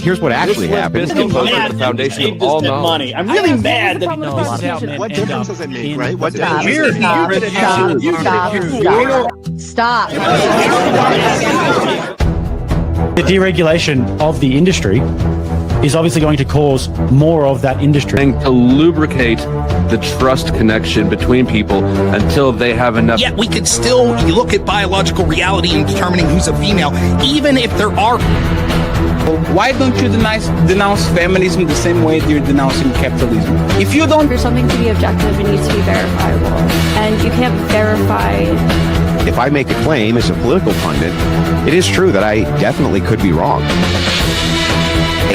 Here's what actually happens. The foundation of all money. I'm really mad that what difference does it make, right? What Stop. The deregulation of the industry is obviously going to cause more of that industry. And to lubricate the trust connection between people until they have enough. Yet we could still look at biological reality in determining who's a female, even if there are. Why don't you denounce feminism the same way you're denouncing capitalism? If you don't... For something to be objective, it needs to be verifiable. And you can't verify... If I make a claim as a political pundit, it is true that I definitely could be wrong.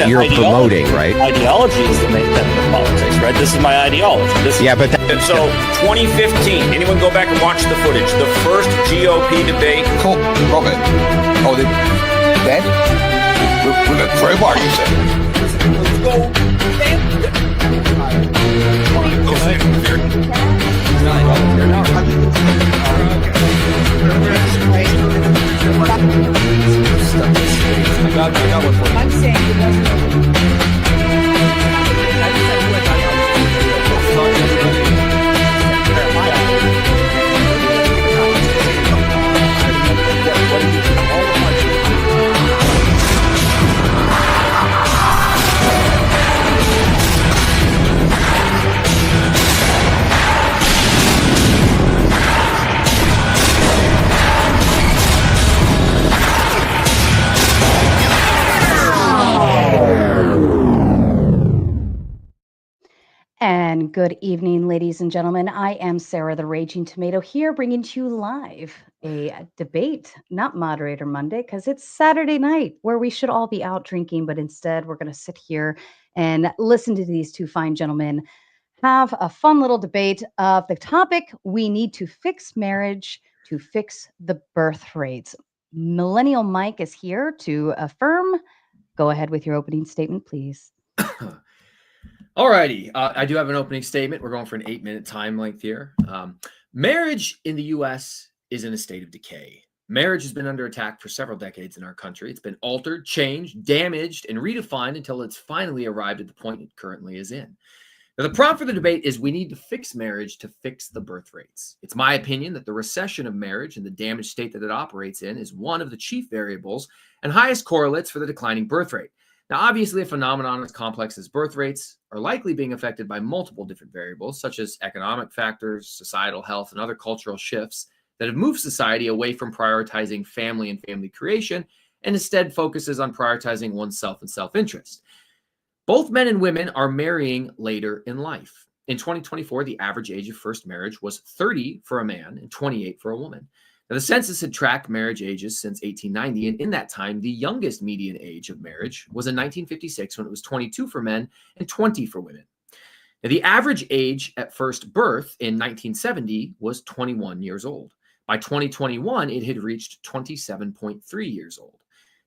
You're promoting, right? Ideology is the main tenet of politics, right? This is my ideology. And so, 2015, anyone go back and watch the footage. The first GOP debate. Cool. Okay. Oh, that? We're the very bar, you said. Let's go. I got one for you. I'm saying it doesn't. And good evening, ladies and gentlemen. I am Sara, the Raging Tomato, here bringing to you live a debate, not Moderator Monday, because it's Saturday night where we should all be out drinking, but instead we're going to sit here and listen to these two fine gentlemen have a fun little debate of the topic: we need to fix marriage to fix the birth rates. Millennial Mike is here to affirm. Go ahead with your opening statement, please. All righty. I do have an opening statement. We're going for an 8-minute time length here. Marriage in the U.S. is in a state of decay. Marriage has been under attack for several decades in our country. It's been altered, changed, damaged, and redefined until it's finally arrived at the point it currently is in. Now, the prompt for the debate is we need to fix marriage to fix the birth rates. It's my opinion that the recession of marriage and the damaged state that it operates in is one of the chief variables and highest correlates for the declining birth rate. Now, obviously, a phenomenon as complex as birth rates are likely being affected by multiple different variables, such as economic factors, societal health, and other cultural shifts that have moved society away from prioritizing family and family creation and instead focuses on prioritizing oneself and self-interest. Both men and women are marrying later in life. In 2024, the average age of first marriage was 30 for a man and 28 for a woman. Now, the census had tracked marriage ages since 1890, and in that time, the youngest median age of marriage was in 1956 when it was 22 for men and 20 for women. Now, the average age at first birth in 1970 was 21 years old. By 2021, it had reached 27.3 years old.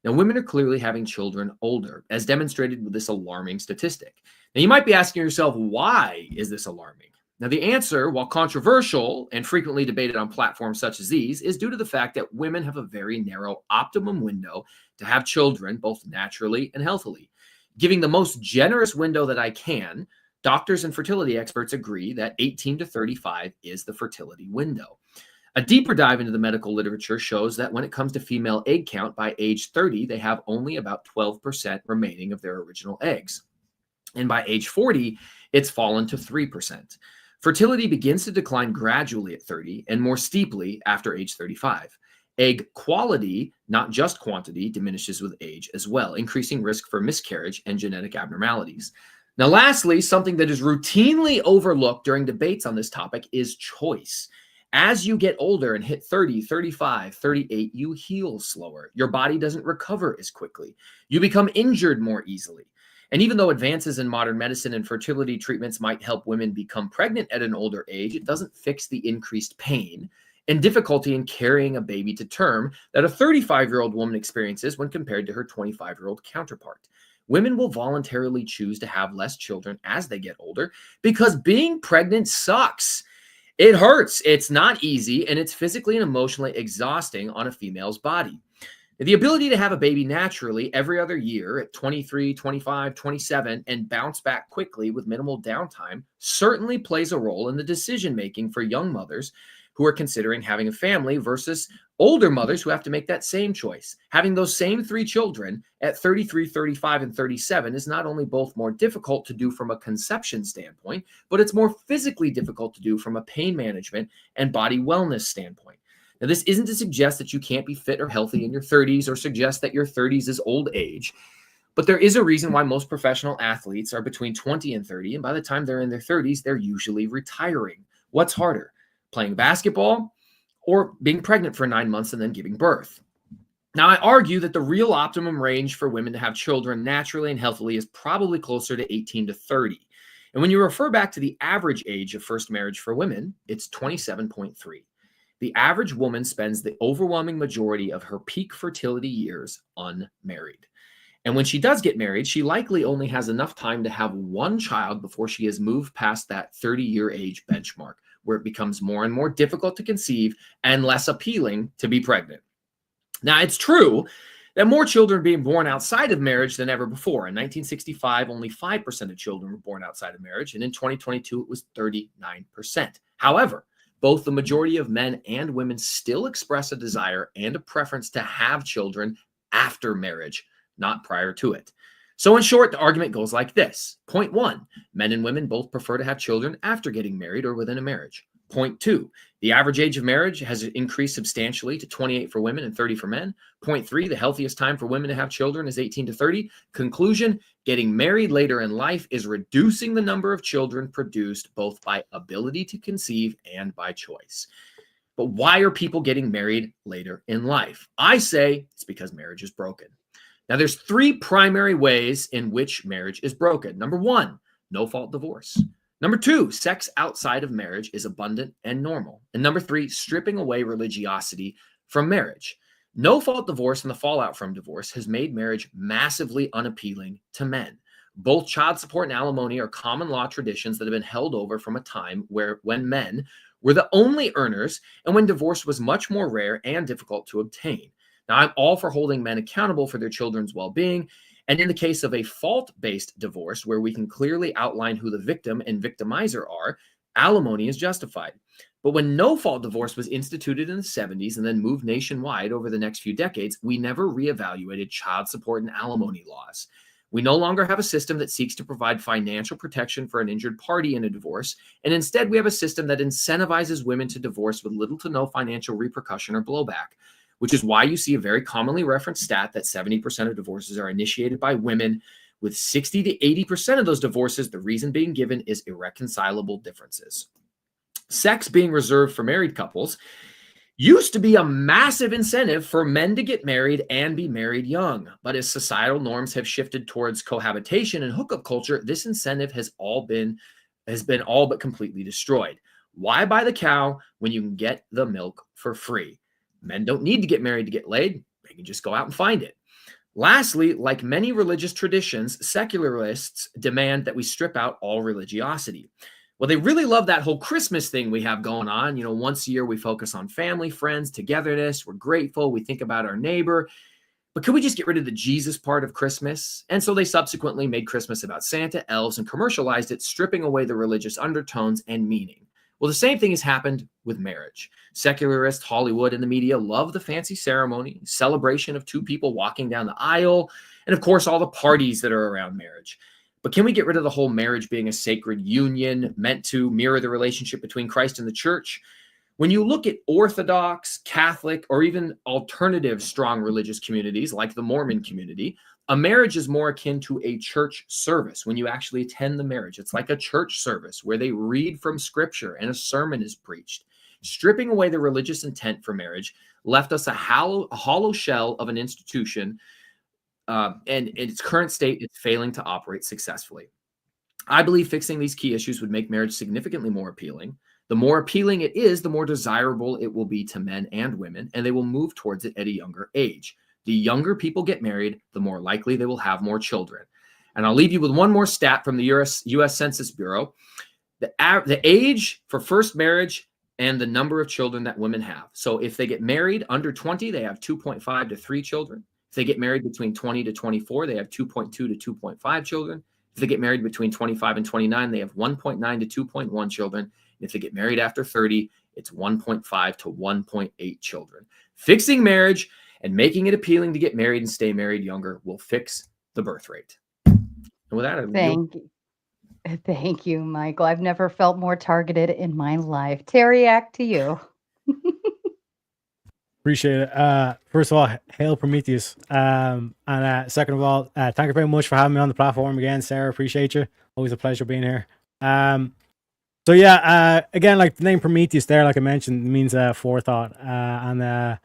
Now, women are clearly having children older, as demonstrated with this alarming statistic. Now, you might be asking yourself, why is this alarming? Now, the answer, while controversial and frequently debated on platforms such as these, is due to the fact that women have a very narrow optimum window to have children, both naturally and healthily. Giving the most generous window that I can, doctors and fertility experts agree that 18 to 35 is the fertility window. A deeper dive into the medical literature shows that when it comes to female egg count, by age 30, they have only about 12% remaining of their original eggs. And by age 40, it's fallen to 3%. Fertility begins to decline gradually at 30 and more steeply after age 35. Egg quality, not just quantity, diminishes with age as well, increasing risk for miscarriage and genetic abnormalities. Now, lastly, something that is routinely overlooked during debates on this topic is choice. As you get older and hit 30, 35, 38, you heal slower. Your body doesn't recover as quickly. You become injured more easily. And even though advances in modern medicine and fertility treatments might help women become pregnant at an older age, it doesn't fix the increased pain and difficulty in carrying a baby to term that a 35-year-old woman experiences when compared to her 25-year-old counterpart. Women will voluntarily choose to have less children as they get older because being pregnant sucks. It hurts, it's not easy, and it's physically and emotionally exhausting on a female's body. The ability to have a baby naturally every other year at 23, 25, 27, and bounce back quickly with minimal downtime certainly plays a role in the decision making for young mothers who are considering having a family versus older mothers who have to make that same choice. Having those same 3 children at 33, 35, and 37 is not only both more difficult to do from a conception standpoint, but it's more physically difficult to do from a pain management and body wellness standpoint. Now, this isn't to suggest that you can't be fit or healthy in your 30s or suggest that your 30s is old age, but there is a reason why most professional athletes are between 20 and 30, and by the time they're in their 30s, they're usually retiring. What's harder, playing basketball or being pregnant for 9 months and then giving birth? Now, I argue that the real optimum range for women to have children naturally and healthily is probably closer to 18 to 30. And when you refer back to the average age of first marriage for women, it's 27.3. The average woman spends the overwhelming majority of her peak fertility years unmarried. And when she does get married, she likely only has enough time to have 1 child before she has moved past that 30-year age benchmark, where it becomes more and more difficult to conceive and less appealing to be pregnant. Now, it's true that more children are being born outside of marriage than ever before. In 1965, only 5% of children were born outside of marriage, and in 2022, it was 39%. However, both the majority of men and women still express a desire and a preference to have children after marriage, not prior to it. So in short, the argument goes like this. Point 1, men and women both prefer to have children after getting married or within a marriage. Point 2, the average age of marriage has increased substantially to 28 for women and 30 for men. Point 3, the healthiest time for women to have children is 18 to 30. Conclusion, getting married later in life is reducing the number of children produced both by ability to conceive and by choice. But why are people getting married later in life? I say it's because marriage is broken. Now, there's 3 primary ways in which marriage is broken. Number 1, no-fault divorce. Number 2, sex outside of marriage is abundant and normal. And number 3, stripping away religiosity from marriage. No-fault divorce and the fallout from divorce has made marriage massively unappealing to men. Both child support and alimony are common law traditions that have been held over from a time when men were the only earners and when divorce was much more rare and difficult to obtain. Now, I'm all for holding men accountable for their children's well-being. And in the case of a fault-based divorce, where we can clearly outline who the victim and victimizer are, alimony is justified. But when no-fault divorce was instituted in the 70s and then moved nationwide over the next few decades, we never reevaluated child support and alimony laws. We no longer have a system that seeks to provide financial protection for an injured party in a divorce, and instead we have a system that incentivizes women to divorce with little to no financial repercussion or blowback, which is why you see a very commonly referenced stat that 70% of divorces are initiated by women, with 60 to 80% of those divorces, the reason being given is irreconcilable differences. Sex being reserved for married couples used to be a massive incentive for men to get married and be married young. But as societal norms have shifted towards cohabitation and hookup culture, this incentive has been all but completely destroyed. Why buy the cow when you can get the milk for free? Men don't need to get married to get laid. They can just go out and find it. Lastly, like many religious traditions, secularists demand that we strip out all religiosity. Well, they really love that whole Christmas thing we have going on. You know, once a year we focus on family, friends, togetherness. We're grateful. We think about our neighbor. But could we just get rid of the Jesus part of Christmas? And so they subsequently made Christmas about Santa, elves, and commercialized it, stripping away the religious undertones and meaning. Well, the same thing has happened with marriage. Secularists, Hollywood, and the media love the fancy ceremony, celebration of 2 people walking down the aisle, and of course, all the parties that are around marriage. But can we get rid of the whole marriage being a sacred union meant to mirror the relationship between Christ and the church? When you look at Orthodox, Catholic, or even alternative strong religious communities like the Mormon community, a marriage is more akin to a church service. When you actually attend the marriage, it's like a church service where they read from scripture and a sermon is preached. Stripping away the religious intent for marriage left us a hollow shell of an institution, and in its current state, it's failing to operate successfully. I believe fixing these key issues would make marriage significantly more appealing. The more appealing it is, the more desirable it will be to men and women, and they will move towards it at a younger age. The younger people get married, the more likely they will have more children. And I'll leave you with one more stat from the US Census Bureau. The age for first marriage and the number of children that women have. So if they get married under 20, they have 2.5 to 3 children. If they get married between 20 to 24, they have 2.2 to 2.5 children. If they get married between 25 and 29, they have 1.9 to 2.1 children. And if they get married after 30, it's 1.5 to 1.8 children. Fixing marriage and making it appealing to get married and stay married younger will fix the birth rate. And with that, Thank you. Thank you, Michael. I've never felt more targeted in my life. Tareyak, to you. Appreciate it. First of all, hail Prometheus. And second of all, thank you very much for having me on the platform again, Sarah. Appreciate you. Always a pleasure being here. So yeah, again, like the name Prometheus there, like I mentioned, means forethought. And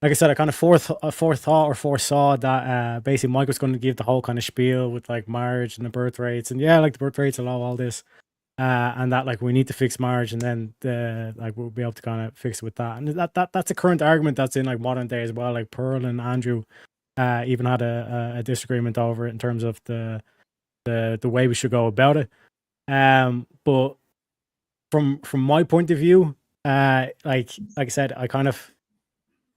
like I said, I kind of forethought or foresaw that basically Mike was going to give the whole kind of spiel with like marriage and the birth rates, and yeah, like the birth rates allow all this, and that like we need to fix marriage, and then like we'll be able to kind of fix it with that, and that's a current argument that's in like modern day as well. Like Pearl and Andrew even had a disagreement over it in terms of the way we should go about it. But from my point of view, like I said, I kind of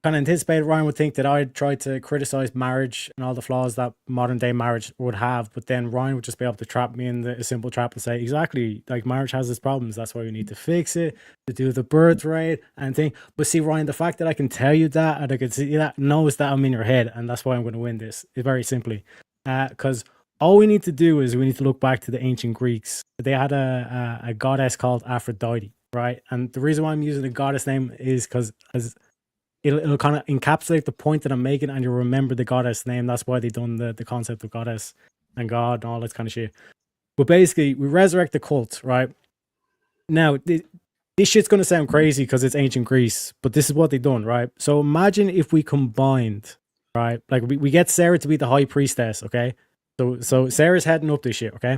anticipated Ryan would think that I'd try to criticize marriage and all the flaws that modern day marriage would have, but then Ryan would just be able to trap me in a simple trap and say, exactly, like marriage has its problems, that's why we need to fix it, to do the birth rate and thing. But see, Ryan, the fact that I can tell you that and I can see that knows that I'm in your head, and that's why I'm going to win this, very simply. Because all we need to do is we need to look back to the ancient Greeks. They had a goddess called Aphrodite, right? And the reason why I'm using the goddess name is because as it'll kind of encapsulate the point that I'm making, and you'll remember the goddess name. That's why they done the concept of goddess and God and all this kind of shit. But basically, we resurrect the cult, right? Now, this shit's going to sound crazy because it's ancient Greece, but this is what they done, right? So imagine if we combined, right? Like we get Sara to be the high priestess, okay? So Sarah's heading up this shit, okay?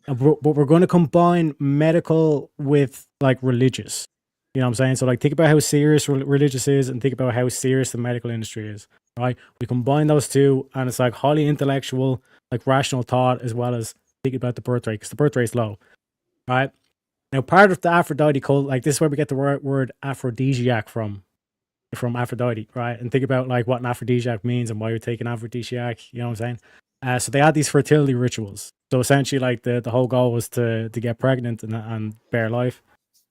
But we're going to combine medical with like religious. You know what I'm saying? So like think about how serious religious is and think about how serious the medical industry is, right? We combine those two and it's like highly intellectual, like rational thought, as well as thinking about the birth rate, because the birth rate's low, right? Now part of the Aphrodite cult, like this is where we get the word aphrodisiac from Aphrodite, right? And think about like what an aphrodisiac means and why you're taking aphrodisiac, you know what I'm saying? So they had these fertility rituals. So essentially like the whole goal was to get pregnant and bear life.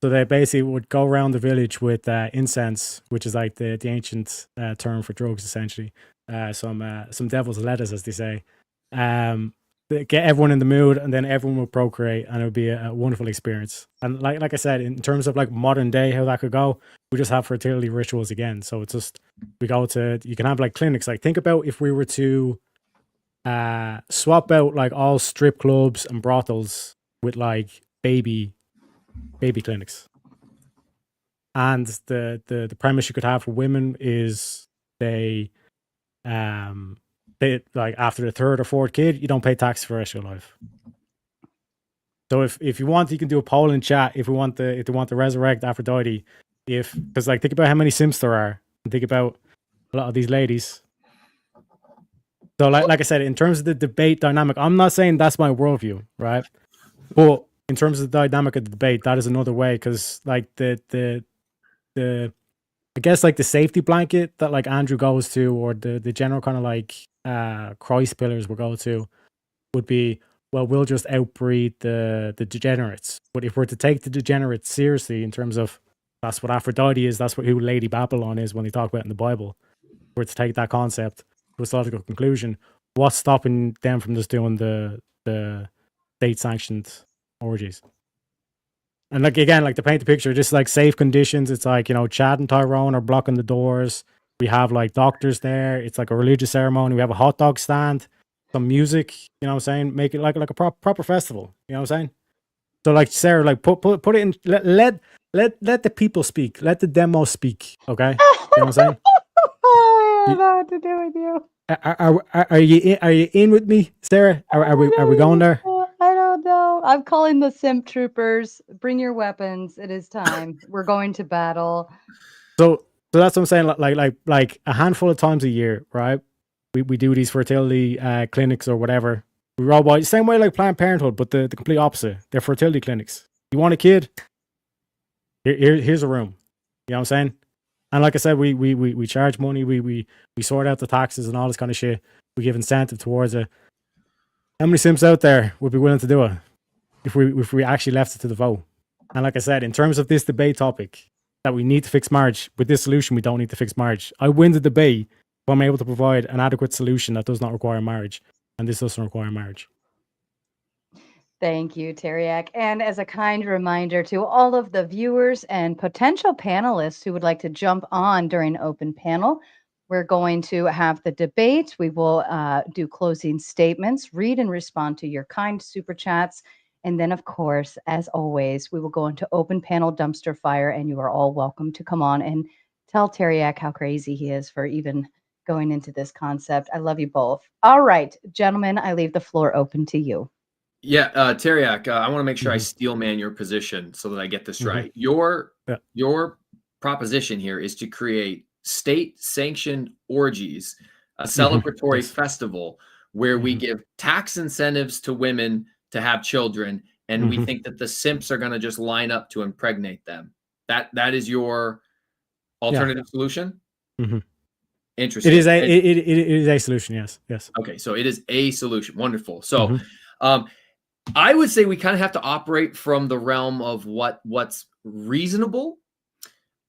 So they basically would go around the village with incense, which is like the ancient term for drugs, essentially. Some devil's lettuce, as they say. They get everyone in the mood, and then everyone would procreate, and it would be a wonderful experience. And like I said, in terms of like modern day, how that could go, we just have fertility rituals again. So it's just you can have like clinics. Like think about if we were to swap out like all strip clubs and brothels with like baby clinics, and the premise you could have for women is they like after the third or fourth kid, you don't pay tax for the rest of your life. So if you want, you can do a poll in chat if they want to resurrect Aphrodite, because like think about how many simps there are, and think about a lot of these ladies. So like I said, in terms of the debate dynamic, I'm not saying that's my worldview, right? But in terms of the dynamic of the debate, that is another way, because like the I guess like the safety blanket that like Andrew goes to, or the general kind of like Christ pillars will go to, would be, well, we'll just outbreed the degenerates. But if we're to take the degenerates seriously in terms of that's what Aphrodite is, that's who Lady Babylon is when they talk about it in the Bible, if we're to take that concept to a logical conclusion, what's stopping them from just doing the state-sanctioned orgies? And like again, like to paint the picture, just like safe conditions, it's like, you know, Chad and Tyrone are blocking the doors. We have like doctors there. It's like a religious ceremony. We have a hot dog stand, some music, you know what I'm saying? Make it like a proper festival, you know what I'm saying? So like Sarah, like put it in, let the people speak. Let the demo speak, okay? You know what I'm saying? I don't know what to do with you. Are you in with me, Sarah? Are we going there? I don't know. I'm calling the simp troopers. Bring your weapons. It is time. We're going to battle. So that's what I'm saying. Like a handful of times a year, right? We do these fertility clinics or whatever. We roll by same way like Planned Parenthood, but the complete opposite. They're fertility clinics. You want a kid? Here's a room. You know what I'm saying? And like I said, we charge money, we sort out the taxes and all this kind of shit. We give incentive towards it. How many simps out there would be willing to do it if we actually left it to the vote? And like I said, in terms of this debate topic, that we need to fix marriage, with this solution, we don't need to fix marriage. I win the debate if I'm able to provide an adequate solution that does not require marriage. And this doesn't require marriage. Thank you, Tareyak. And as a kind reminder to all of the viewers and potential panelists who would like to jump on during open panel, we're going to have the debate. We will do closing statements, read and respond to your kind super chats. And then, of course, as always, we will go into open panel dumpster fire, and you are all welcome to come on and tell Tareyak how crazy he is for even going into this concept. I love you both. All right, gentlemen, I leave the floor open to you. Yeah, Tareyak, I want to make sure I steel man your position so that I get this right. Your proposition here is to create state-sanctioned orgies, a celebratory festival where we give tax incentives to women to have children, and we think that the simps are going to just line up to impregnate them. That is your alternative solution? Interesting. It is a solution, yes. Okay, so it is a solution. Wonderful. So I would say we kind of have to operate from the realm of what's reasonable.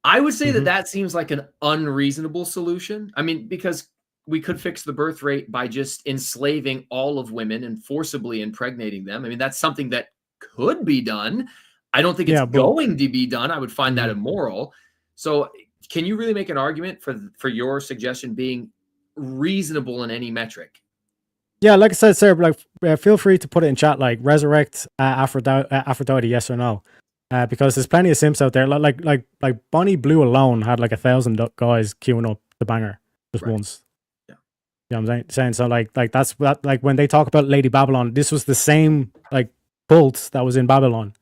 I would say that seems like an unreasonable solution. I mean, because we could fix the birth rate by just enslaving all of women and forcibly impregnating them. I mean, that's something that could be done. I don't think it's going to be done. I would find that immoral. So can you really make an argument for your suggestion being reasonable in any metric? Yeah, like I said, Sarah, like feel free to put it in chat, like resurrect Aphrodite, yes or no, because there's plenty of simps out there. Like Bonnie Blue alone had like 1,000 guys queuing up to bang her just once. Yeah, you know what I'm saying. So like that's like when they talk about Lady Babylon, this was the same like cult that was in Babylon.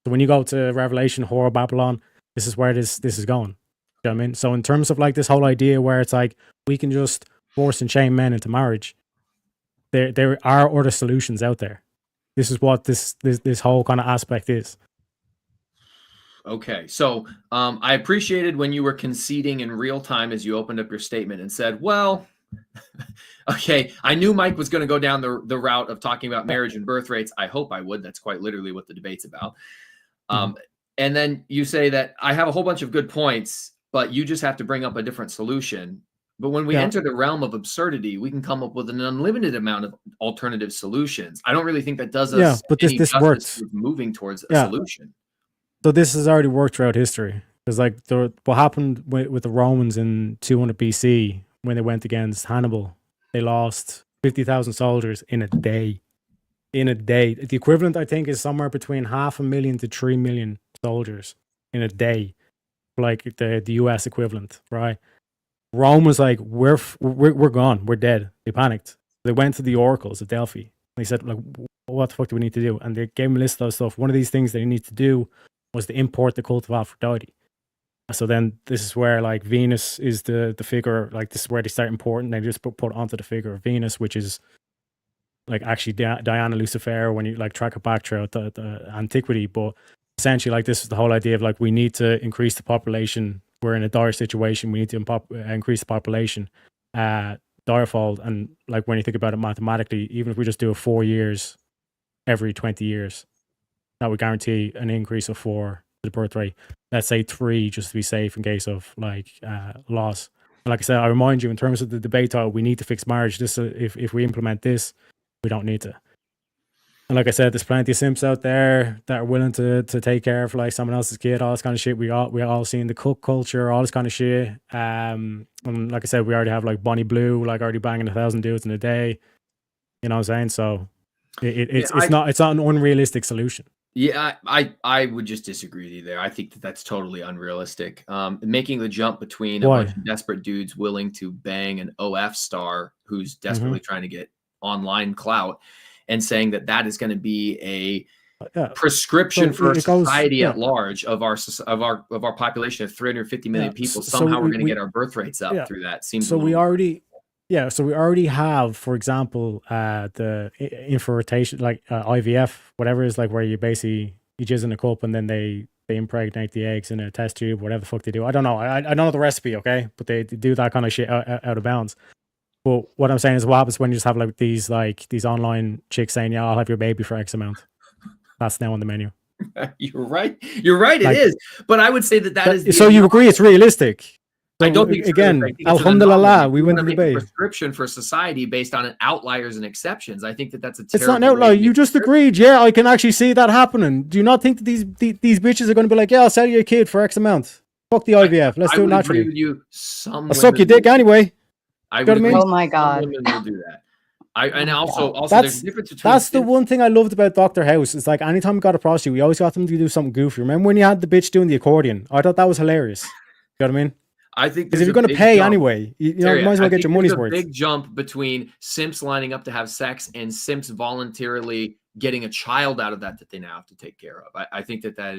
So when you go to Revelation, Horror Babylon, this is where this is going. You know what I mean? So in terms of like this whole idea where it's like we can just force and shame men into marriage. There are other solutions out there. This is what this whole kind of aspect is. Okay, so I appreciated when you were conceding in real time as you opened up your statement and said, well, okay, I knew Mike was going to go down the route of talking about marriage and birth rates. I hope I would. That's quite literally what the debate's about. And then you say that I have a whole bunch of good points, but you just have to bring up a different solution. But when we enter the realm of absurdity, we can come up with an unlimited amount of alternative solutions. I don't really think that does us any this justice works. with moving towards a solution. So this has already worked throughout history. Because like what happened with the Romans in 200 BC when they went against Hannibal, they lost 50,000 soldiers in a day. In a day. The equivalent, I think, is somewhere between 500,000 to 3 million soldiers in a day. Like the US equivalent, right? Rome was like, we're gone, we're dead. They panicked. They went to the oracles of Delphi. They said, like, what the fuck do we need to do? And they gave them a list of stuff. One of these things they need to do was to import the cult of Aphrodite. So then this is where like Venus is the figure, like this is where they start importing. They just put onto the figure of Venus, which is like actually Diana Lucifer when you like track it back throughout the antiquity. But essentially like this is the whole idea of like we need to increase the population. We're in a dire situation. We need to increase the population direfold. And like when you think about it mathematically, even if we just do it 4 years every 20 years, that would guarantee an increase of 4 to the birth rate. Let's say 3 just to be safe in case of like loss. And like I said, I remind you in terms of the debate, we need to fix marriage. This if we implement this, we don't need to. And like I said, there's plenty of simps out there that are willing to take care of like someone else's kid, all this kind of shit. We all seen the cook culture, all this kind of shit. And like I said, we already have like Bonnie Blue, like already banging 1,000 dudes in a day. You know what I'm saying? So it's not an unrealistic solution. Yeah, I would just disagree with you there. I think that's totally unrealistic. Making the jump between a bunch of desperate dudes willing to bang an OF star who's desperately trying to get online clout and saying that is going to be a prescription for society at large of our population of 350 million people. Somehow we're going to get our birth rates up through that. Seems so we already have, for example, the infertilization, like IVF, whatever is like where you basically you jizz in a cup and then they they impregnate the eggs in a test tube, whatever the fuck they do. I don't know. I don't know the recipe, okay? But they do that kind of shit out of bounds. But what I'm saying is, what happens when you just have like these online chicks saying, "Yeah, I'll have your baby for X amount." That's now on the menu. You're right. You're right. It is. But I would say that is. So you agree it's realistic? I don't think again, alhamdulillah, we went to the debate. Prescription for society based on outliers and exceptions. I think that's a. It's not an outlier. You just agreed. Yeah, I can actually see that happening. Do you not think that these bitches are going to be like, "Yeah, I'll sell you a kid for X amount"? Fuck the IVF. Let's do it naturally. Agree with you. I'll suck your dick anyway. I would agree. Oh my God. Women will do that. And also that's, there's a difference between that's the one thing I loved about Dr. House. It's like anytime we got a prostitute, we always got them to do something goofy. Remember when you had the bitch doing the accordion? I thought that was hilarious. You know what I mean? I think because if you're going to pay anyway, you know, you might as well get your money's worth. There's a big jump between simps lining up to have sex and simps voluntarily getting a child out of that they now have to take care of. I think that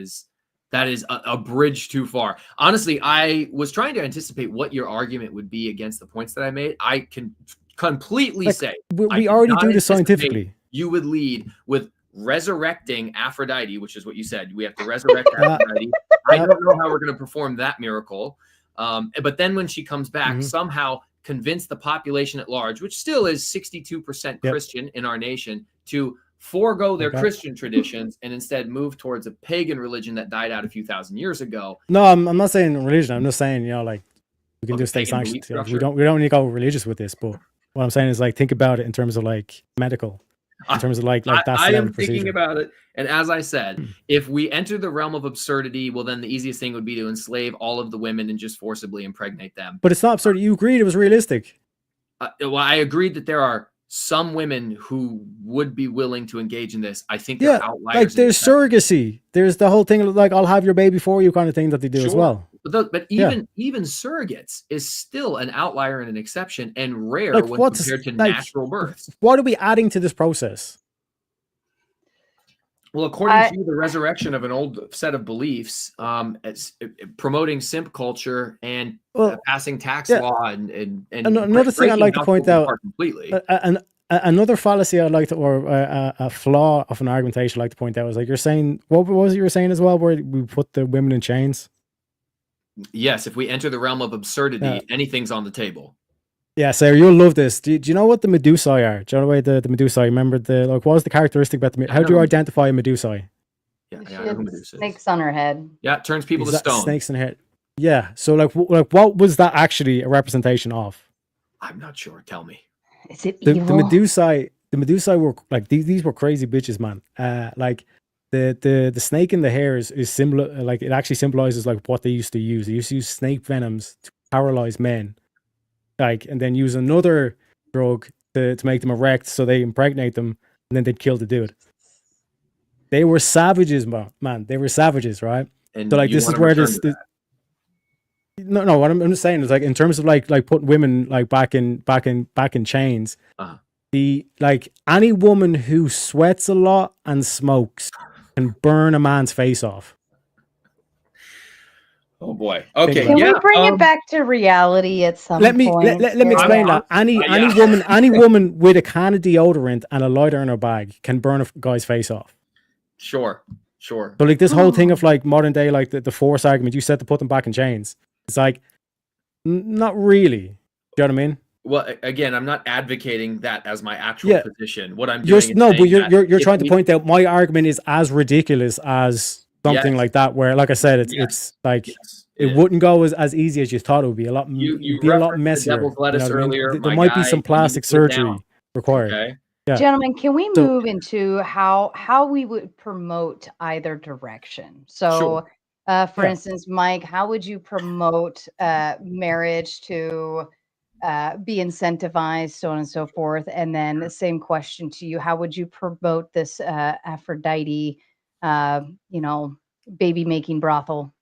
is a bridge too far. Honestly, I was trying to anticipate what your argument would be against the points that I made. I can completely say we already do this scientifically. You would lead with resurrecting Aphrodite, which is what you said. We have to resurrect Aphrodite. I don't know how we're going to perform that miracle. But then when she comes back, somehow convince the population at large, which still is 62% Christian in our nation, to forego their Christian traditions and instead move towards a pagan religion that died out a few thousand years ago. No, I'm not saying religion. I'm just saying, you know, like we can do state sanctions. We don't need to go religious with this. But what I'm saying is, like, think about it in terms of like medical, in terms of like that's I am thinking about it. And as I said, if we enter the realm of absurdity, well, then the easiest thing would be to enslave all of the women and just forcibly impregnate them. But it's not absurd. You agreed it was realistic. Well, I agreed that there are some women who would be willing to engage in this. I think yeah, outliers. Like there's surrogacy. There's the whole thing of like, I'll have your baby for you kind of thing that they do as well. But even surrogates is still an outlier and an exception and rare like, when compared to natural births. What are we adding to this process? Well, according to the resurrection of an old set of beliefs, it's promoting simp culture and passing tax law and another thing I'd like to point out completely. Another fallacy I'd like to, or a flaw of an argumentation I'd like to point out is like you're saying, what was it you were saying as well, where we put the women in chains? Yes, if we enter the realm of absurdity, anything's on the table. Yeah, Sarah, you'll love this. Do you know what the Medusae are? Do you know the Medusae? Remember what was the characteristic about the? How do you identify a Medusae? Yeah, I know who Medusa is. Snakes on her head. Yeah, it turns people to stone. Snakes in her head. Yeah. So like what was that actually a representation of? I'm not sure. Tell me. Is it evil? The Medusae were like these were crazy bitches, man. Like the snake in the hair is similar. Like it actually symbolizes like what they used to use. They used to use snake venoms to paralyze men. Like, and then use another drug to make them erect, so they impregnate them, and then they'd kill the dude. They were savages, man. They were savages, right? And so, like, this is where this. No. What I'm just saying is, like, in terms of like putting women like back in chains. The like any woman who sweats a lot and smokes can burn a man's face off. Oh boy. Okay. Can we bring it back to reality at some point? Let me explain that. Any woman with a can of deodorant and a lighter in her bag can burn a guy's face off. Sure. So like this whole thing of like modern day, like the force argument, you said to put them back in chains. It's like not really. Do you know what I mean? Well, again, I'm not advocating that as my actual position. What I'm doing is you're trying to point out my argument is as ridiculous as something like that, where, like I said, it's like it wouldn't go as easy as you thought it would be. A lot, be a lot messier. There might be some plastic surgery required. Okay. Yeah. Gentlemen, can we move into how we would promote either direction? So, for instance, Mike, how would you promote marriage to be incentivized, so on and so forth? And then the same question to you: how would you promote this Aphrodite? Baby making brothel?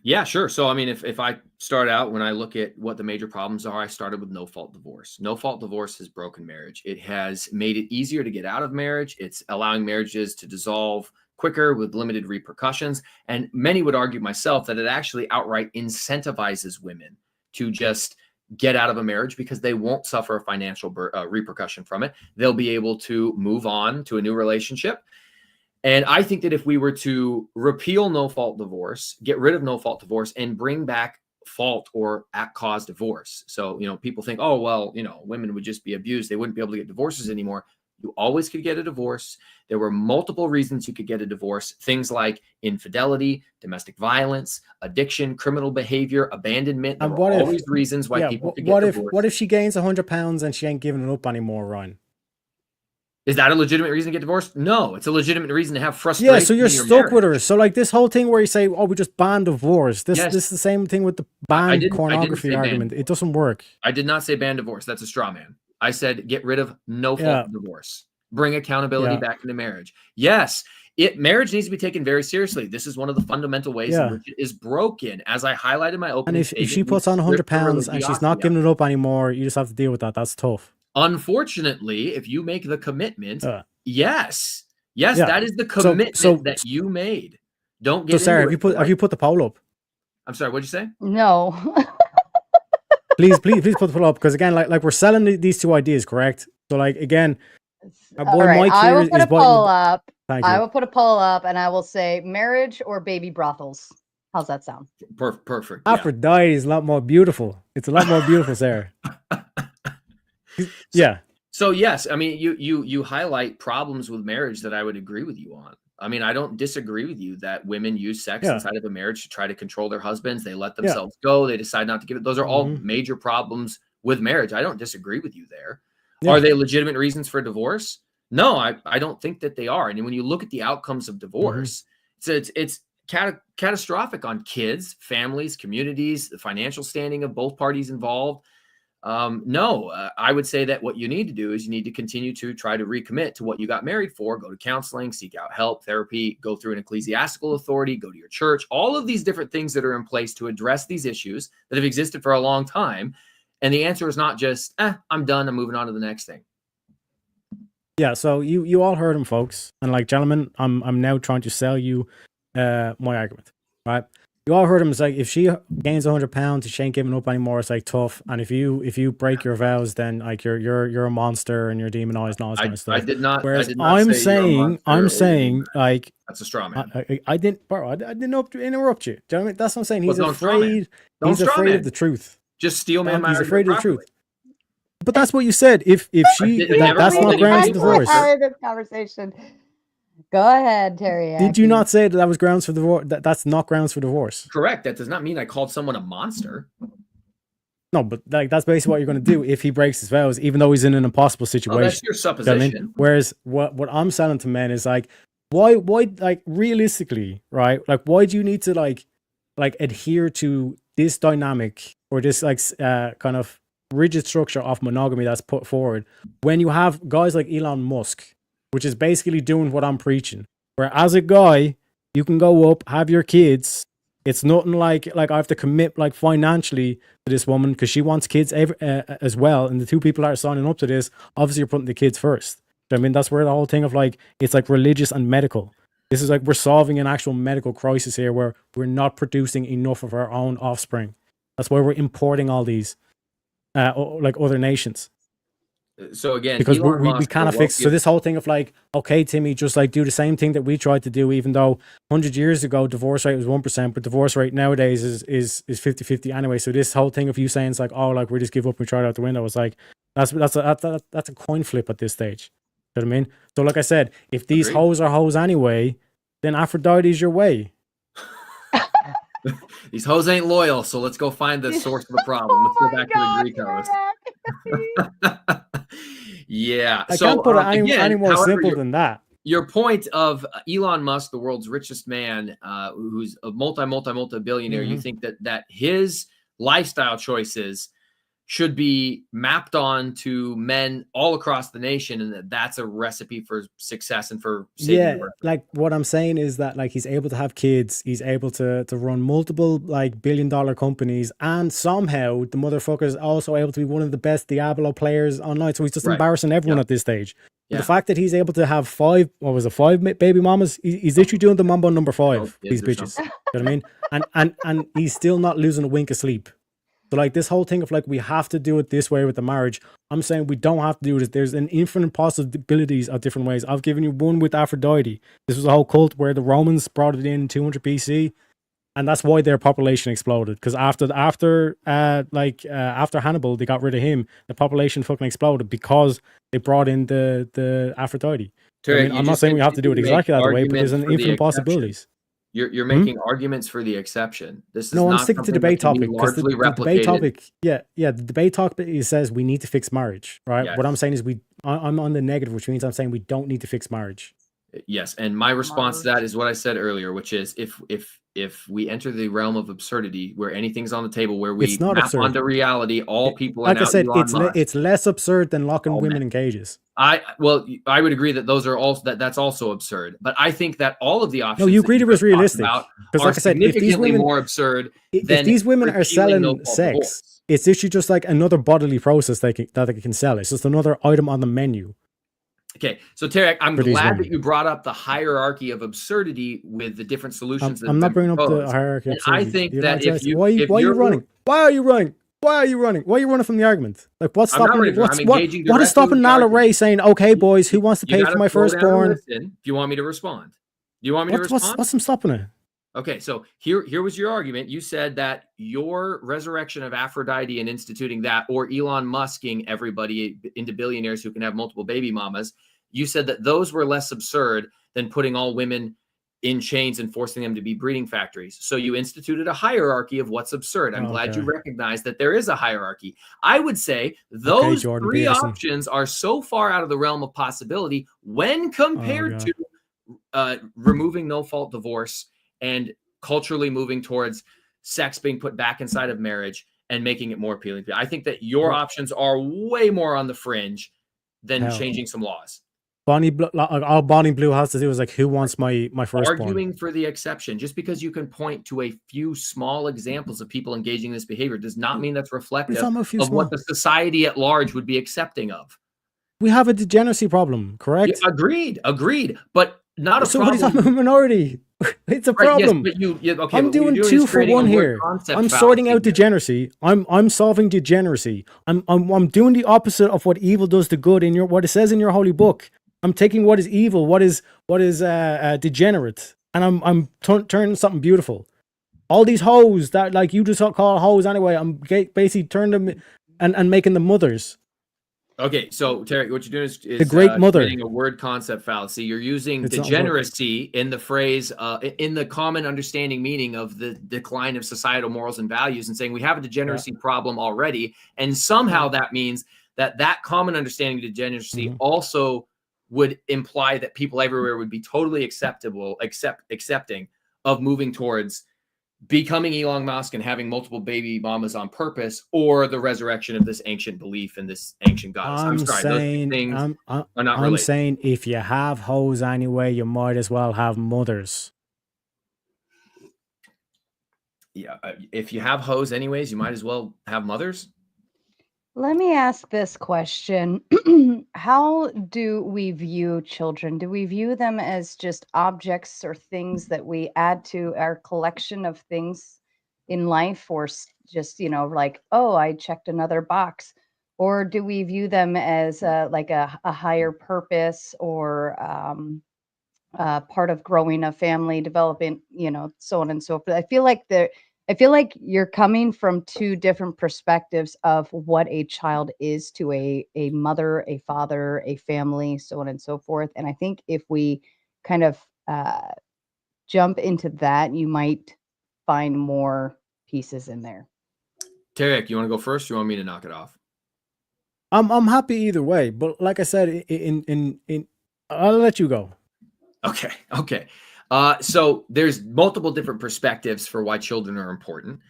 Yeah, sure. So, I mean, if I start out, when I look at what the major problems are, I started with no-fault divorce. No-fault divorce has broken marriage. It has made it easier to get out of marriage. It's allowing marriages to dissolve quicker with limited repercussions. And many would argue, myself, that it actually outright incentivizes women to just get out of a marriage because they won't suffer a financial repercussion from it. They'll be able to move on to a new relationship. And I think that if we were to repeal no-fault divorce, get rid of no-fault divorce, and bring back fault or at-cause divorce. So, people think, oh, well, women would just be abused. They wouldn't be able to get divorces anymore. You always could get a divorce. There were multiple reasons you could get a divorce. Things like infidelity, domestic violence, addiction, criminal behavior, abandonment. There were always reasons why people could get divorced. What if she gains 100 pounds and she ain't giving it up anymore, Ryan? Is that a legitimate reason to get divorced? No, it's a legitimate reason to have frustration. Yeah, so you're stuck with her. So like this whole thing where you say, oh, we just ban divorce. This is the same thing with the ban pornography argument. It doesn't work. I did not say ban divorce. That's a straw man. I said get rid of no-fault divorce. Bring accountability back into marriage. Yes, marriage needs to be taken very seriously. This is one of the fundamental ways in which it is broken, as I highlighted in my opening statement. And if she puts on 100 pounds and she's not giving it up anymore, you just have to deal with that. That's tough. Unfortunately, if you make the commitment, yes, that is the commitment that you made. Don't get. So Sarah, have you put the poll up? I'm sorry. What'd you say? No. please put the poll up, because again, like we're selling these two ideas, correct? So like again, our boy Mike I here will put a poll up. Thank you. I will put a poll up, and I will say marriage or baby brothels. How's that sound? Perfect. Aphrodite is a lot more beautiful. It's a lot more beautiful, Sarah. So yes, I mean you highlight problems with marriage that I would agree with you on. I mean, I don't disagree with you that women use sex inside of a marriage to try to control their husbands. They let themselves go. They decide not to give it. Those are all major problems with marriage. I don't disagree with you there. Yeah. Are they legitimate reasons for divorce? No, I don't think that they are. And when you look at the outcomes of divorce, it's catastrophic on kids, families, communities, the financial standing of both parties involved. I would say that what you need to do is you need to continue to try to recommit to what you got married for. Go to counseling, seek out help, therapy, go through an ecclesiastical authority, go to your church, all of these different things that are in place to address these issues that have existed for a long time. And the answer is not just, I'm done, I'm moving on to the next thing. Yeah, so you all heard him, folks. And like, gentlemen, I'm now trying to sell you my argument, right? You all heard him. It's like, if she gains 100 pounds, she ain't giving up anymore. It's like tough. And if you break your vows, then like you're a monster and you're demonized and all this kind of stuff. I did not. Whereas I'm saying like that's a straw man. I didn't interrupt you. Do you know what I mean? That's what I'm saying. He's afraid. He's afraid of the truth. Just steel man. He's afraid of the truth. But that's what you said. If she that's not grounds for divorce. This conversation. Go ahead, Tareyak. Did you not say that was grounds for divorce? That's not grounds for divorce. Correct. That does not mean I called someone a monster. No, but like that's basically what you're going to do if he breaks his vows, even though he's in an impossible situation. That's your supposition. You know what I mean? Whereas what I'm selling to men is like, why like realistically, right? Like, why do you need to like adhere to this dynamic or this like kind of rigid structure of monogamy that's put forward when you have guys like Elon Musk, which is basically doing what I'm preaching, where as a guy, you can go up, have your kids. It's nothing like I have to commit like financially to this woman because she wants kids as well. And the two people that are signing up to this, obviously you're putting the kids first. I mean, that's where the whole thing of like, it's like religious and medical. This is like, we're solving an actual medical crisis here where we're not producing enough of our own offspring. That's why we're importing all these, like other nations. So again, because we kind of fix. So this whole thing of like, okay, Timmy, just like do the same thing that we tried to do, even though 100 years ago divorce rate was 1%, but divorce rate nowadays is 50-50 anyway. So this whole thing of you saying it's like, oh, like we just give up and try it out the window, it's like that's a coin flip at this stage. You know what I mean? So like I said, if these hoes are hoes anyway, then Aphrodite's your way. These hoes ain't loyal, so let's go find the source of the problem. Let's go back to the Greek hoes. Yeah. I can't put it any more simple than that. Your point of Elon Musk, the world's richest man, who's a multi-billionaire, you think that his lifestyle choices should be mapped on to men all across the nation, and that's a recipe for success and for saving the world. Like what I'm saying is that like he's able to have kids, he's able to run multiple like billion-dollar companies, and somehow the motherfucker is also able to be one of the best Diablo players online. So he's just embarrassing everyone at this stage. Yeah. The fact that he's able to have five baby mamas, he's literally doing the Mambo number 5. These bitches, you know what I mean? And he's still not losing a wink of sleep. So like this whole thing of like we have to do it this way with the marriage, I'm saying we don't have to do this. There's an infinite possibilities of different ways. I've given you one with Aphrodite. This was a whole cult where the Romans brought it in 200 BC, and that's why their population exploded. Because after Hannibal, they got rid of him. The population fucking exploded because they brought in the Aphrodite. Tareyak, I'm not saying we have to do it exactly that way, but there's an infinite possibilities. You're making arguments for the exception. This is No, I'm not sticking to something debate that can be topic because the largely debate replicated. topic, the debate topic it says we need to fix marriage, right? Yes. What I'm saying is I'm on the negative, which means I'm saying we don't need to fix marriage. Yes, and my response to that is what I said earlier, which is if we enter the realm of absurdity, where anything's on the table, where we It's not map absurd. onto reality, all people are Like now I said, Elon Musk. it's less absurd than locking women in cages. I would agree that those are also that's also absurd, but I think that all of the options. No, you that agreed it was just talked realistic. about Because are like I said, if these significantly women more absurd if than these women are repealing selling no-fault sex, divorce. it's literally just like another bodily process that they can sell. It's just another item on the menu. Okay, so Tareyak, I'm For these glad women. that you brought up the hierarchy of absurdity with the different solutions. I'm not bringing up the proposed. hierarchy. And of I absurdity. think You're that not if addressing- you why are you you're- running? Why are you running? Why are you running? Why are you running from the argument? Like what's I'm not stopping? running from it. I'm engaging What is directly stopping with the Nala argument. Ray saying, "Okay, boys, who wants to You pay gotta for my slow down and firstborn?" listen if you want me to respond. Do you want me to respond? What's them stopping it? Okay, so here was your argument. You said that your resurrection of Aphrodite and instituting that, or Elon Musking everybody into billionaires who can have multiple baby mamas, you said that those were less absurd than putting all women in chains and forcing them to be breeding factories. So you instituted a hierarchy of what's absurd. I'm glad you recognize that there is a hierarchy. I would say those Jordan three Peterson. options are so far out of the realm of possibility when compared to removing no-fault divorce and culturally moving towards sex being put back inside of marriage and making it more appealing. I think that your options are way more on the fringe than changing some laws. All Bonnie Blue has to do is like, who wants my firstborn? Arguing for the exception. Just because you can point to a few small examples of people engaging in this behavior does not mean that's reflective of what the society at large would be accepting of. We have a degeneracy problem, correct? Yeah, agreed. But not a Somebody's problem. a minority. It's a Right, yes, problem. but okay, I'm what doing you're 2 is for creating 1 a word here. concept I'm sorting fallacy out degeneracy. I'm solving degeneracy. I'm doing the opposite of what evil does to good in what it says in your holy book. I'm taking what is evil, what is degenerate, and I'm turning something beautiful. All these hoes that like you just call hoes anyway, I'm basically turning them and making them mothers. Okay, so Tareyak, what you're doing is The great mother. creating a word concept fallacy. You're using It's not degeneracy in the phrase, in the common understanding meaning of the decline of societal morals and values, and saying we have a degeneracy problem already, and somehow that means that common understanding of degeneracy also would imply that people everywhere would be totally accepting of moving towards becoming Elon Musk and having multiple baby mamas on purpose, or the resurrection of this ancient belief in this ancient goddess. I'm sorry, those things are not I'm related. saying if you have hoes anyway, you might as well have mothers. Yeah, if you have hoes anyways, you might as well have mothers. Let me ask this question. How do we view children? Do we view them as just objects or things that we add to our collection of things in life, or just, like, oh, I checked another box? Or do we view them as like a higher purpose, or part of growing a family, developing, so on and so forth? I feel like you're coming from 2 different perspectives of what a child is to a mother, a father, a family, so on and so forth. And I think if we kind of jump into that, you might find more pieces in there. Tareyak, you want to go first, or you want me to knock it off? I'm happy either way, but like I said, I'll let you go. Okay. So there's multiple different perspectives for why children are important.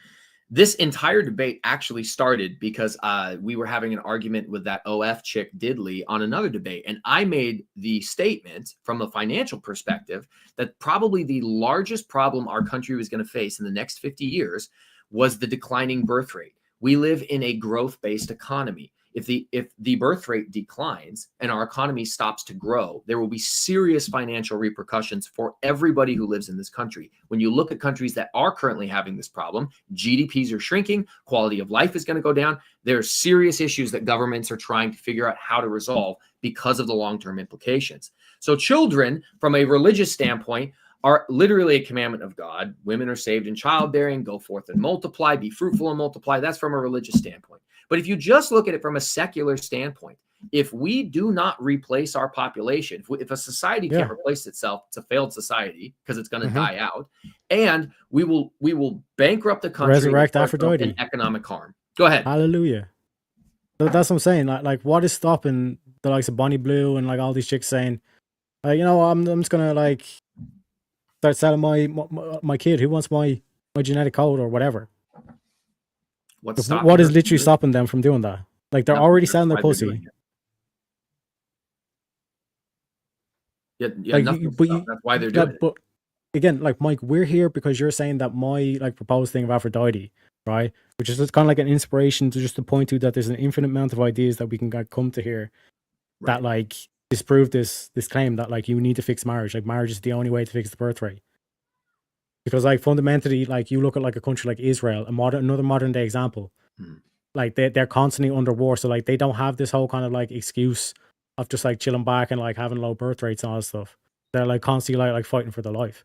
This entire debate actually started because we were having an argument with that OF chick Diddley on another debate. And I made the statement from a financial perspective that probably the largest problem our country was going to face in the next 50 years was the declining birth rate. We live in a growth-based economy. if the birth rate declines and our economy stops to grow, there will be serious financial repercussions for everybody who lives in this country. When you look at countries that are currently having this problem, GDPs are shrinking, quality of life is going to go down. There are serious issues that governments are trying to figure out how to resolve because of the long-term implications. So children, from a religious standpoint, are literally a commandment of God. Women are saved in childbearing, go forth and multiply, be fruitful and multiply. That's from a religious standpoint. But if you just look at it from a secular standpoint, if we do not replace our population, if a society can't replace itself, it's a failed society because it's going to die out, and we will bankrupt the country, resurrect Aphrodite, and economic harm. Go ahead. Hallelujah. So that's what I'm saying. Like, what is stopping the likes of Bonnie Blue and like all these chicks saying, you know, I'm just gonna like start selling my kid who wants my genetic code or whatever. What is literally stopping them from doing that? Like, they're already selling their pussy. Yeah, like, that's why they're doing it. But again, like, Mike, we're here because you're saying that my like proposed thing of Aphrodite, right? Which is just kind of like an inspiration to just to point to that there's an infinite amount of ideas that we can come to here that like disprove this claim that like you need to fix marriage. Like, marriage is the only way to fix the birth rate. Because like fundamentally, like you look at like a country like Israel, another modern day example, like they're constantly under war. So like they don't have this whole kind of like excuse of just like chilling back and like having low birth rates and all that stuff. They're like constantly like fighting for their life.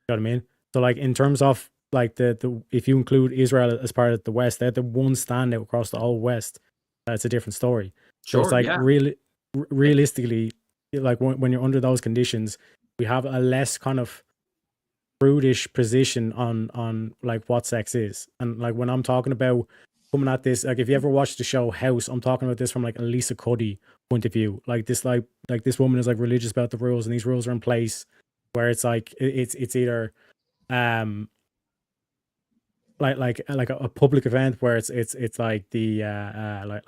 You know what I mean? So like in terms of like the if you include Israel as part of the West, they're the one standout across the whole West. That's a different story. Sure, so it's like realistically, like when you're under those conditions, we have a less kind of prudish position on like what sex is. And like when I'm talking about coming at this, like if you ever watched the show House, I'm talking about this from like a Lisa Cuddy point of view. Like this woman is like religious about the rules, and these rules are in place where it's like it's either like a public event where it's like the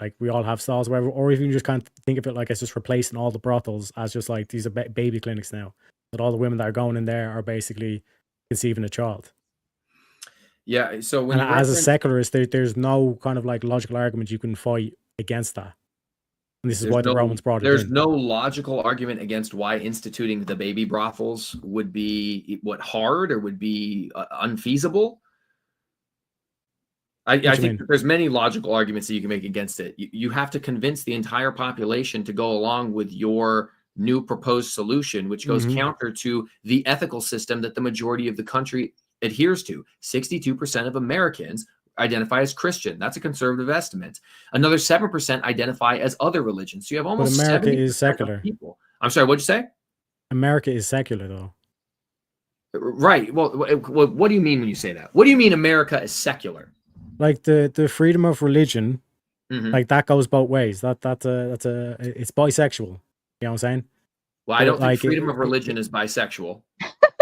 like we all have stalls, whatever, or if you just can't think of it like it's just replacing all the brothels as just like these are baby clinics now, that all the women that are going in there are basically conceiving a child. Yeah. So when as a secularist, there's no kind of like logical argument you can fight against that. And this is why the Romans brought it in. There's no logical argument against why instituting the baby brothels would be hard or would be unfeasible. I think there's many logical arguments that you can make against it. You have to convince the entire population to go along with your new proposed solution, which goes counter to the ethical system that the majority of the country adheres to. 62% of Americans identify as Christian. That's a conservative estimate. Another 7% identify as other religions. So you have almost America is secular. People. I'm sorry, what'd you say? America is secular, though. Right. Well, what do you mean when you say that? What do you mean America is secular? Like the freedom of religion, like that goes both ways. That's it's bisexual. You know what I'm saying? Well, I don't think freedom of religion is bisexual.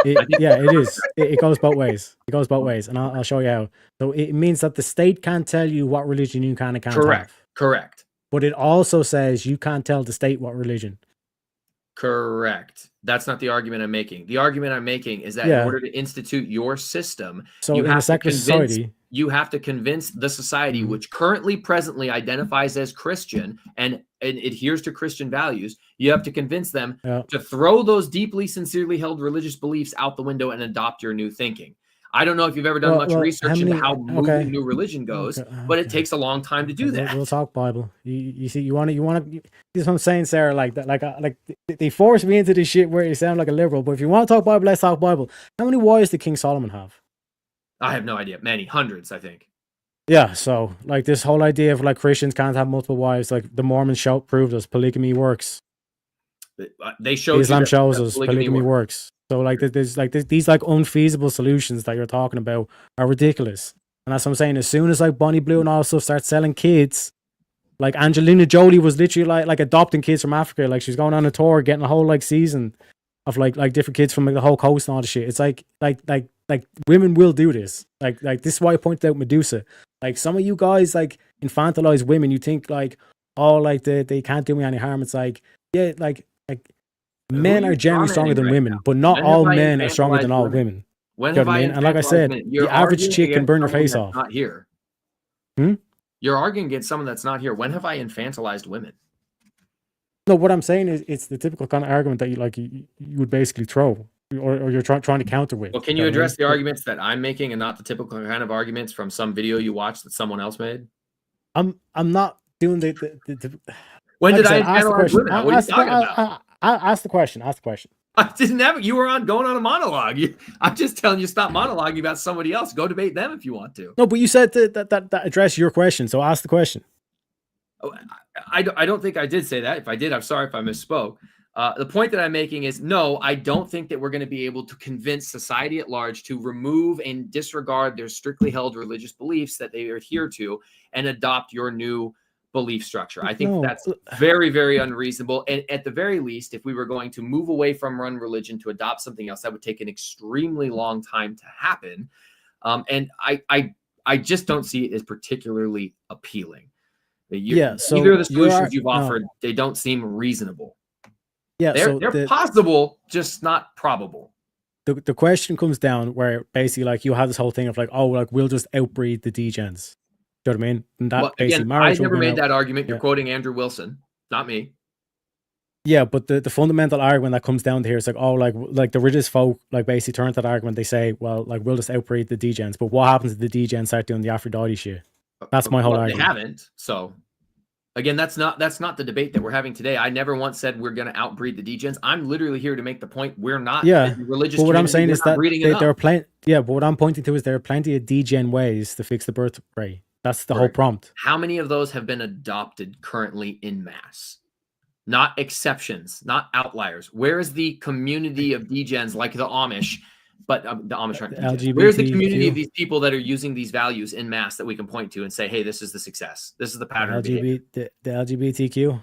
It is. It goes both ways. It goes both ways, and I'll show you how. So it means that the state can't tell you what religion you can and can't have. Correct. But it also says you can't tell the state what religion. Correct. That's not the argument I'm making. The argument I'm making is that in order to institute your system, so you have to convince the society, which presently identifies as Christian and adheres to Christian values, you have to convince them to throw those deeply, sincerely held religious beliefs out the window and adopt your new thinking. I don't know if you've ever done much research into how moving new religion goes, but it takes a long time to do that. We'll talk Bible. You see, you want to. This is what I'm saying, Sarah. Like they force me into this shit where you sound like a liberal. But if you want to talk Bible, let's talk Bible. How many wives did King Solomon have? I have no idea. Many, hundreds, I think. Yeah. So like this whole idea of like Christians can't have multiple wives, like the Mormons proved us polygamy works. They showed Islam shows us polygamy works. So like there's like these like unfeasible solutions that you're talking about are ridiculous. And that's what I'm saying. As soon as like Bonnie Blue and all stuff start selling kids, like Angelina Jolie was literally like adopting kids from Africa. Like she's going on a tour, getting a whole like season of like different kids from like the whole coast and all the shit. It's like women will do this. Like this is why I pointed out Medusa. Like some of you guys like infantilize women. You think like, oh, like they can't do me any harm. It's like, yeah, like men are generally stronger than women, but not all men are stronger than all women. When have I and like I said, the average chick can burn her face off. Not here. You're arguing against someone that's not here. When have I infantilized women? No, what I'm saying is it's the typical kind of argument that you would basically throw or you're trying to counter with. Well, can you address the arguments that I'm making and not the typical kind of arguments from some video you watched that someone else made? I'm not doing the when like did I analyze women? What are you talking about? Ask the question. I didn't have it. You were going on a monologue. I'm just telling you, stop monologuing about somebody else. Go debate them if you want to. No, but you said that address your question. So ask the question. I don't think I did say that. If I did, I'm sorry if I misspoke. The point that I'm making is, no, I don't think that we're going to be able to convince society at large to remove and disregard their strictly held religious beliefs that they adhere to and adopt your new belief structure. I think that's very, very unreasonable. And at the very least, if we were going to move away from one religion to adopt something else, that would take an extremely long time to happen. And I just don't see it as particularly appealing. So either of the solutions you've offered, they don't seem reasonable. Yeah, they're possible, just not probable. The question comes down where basically like you have this whole thing of like, oh, like we'll just outbreed the degens. Do you know what I mean? And that again, I never made that argument. You're quoting Andrew Wilson, not me. Yeah, but the fundamental argument that comes down to here is like, oh, like the religious folk like basically turn to that argument. They say, well, like we'll just outbreed the degens. But what happens if the degens start doing the Aphrodite shit? That's my whole argument. They haven't. So again, that's not the debate that we're having today. I never once said we're going to outbreed the degens. I'm literally here to make the point we're not. Yeah, religious. But what I'm saying is that there are plenty. Yeah, but what I'm pointing to is there are plenty of degen ways to fix the birth rate. That's the whole prompt. How many of those have been adopted currently in mass? Not exceptions, not outliers. Where is the community of degens like the Amish? But the Amish aren't degens. Where's the community of these people that are using these values in mass that we can point to and say, hey, this is the success. This is the pattern of behavior. The LGBTQ.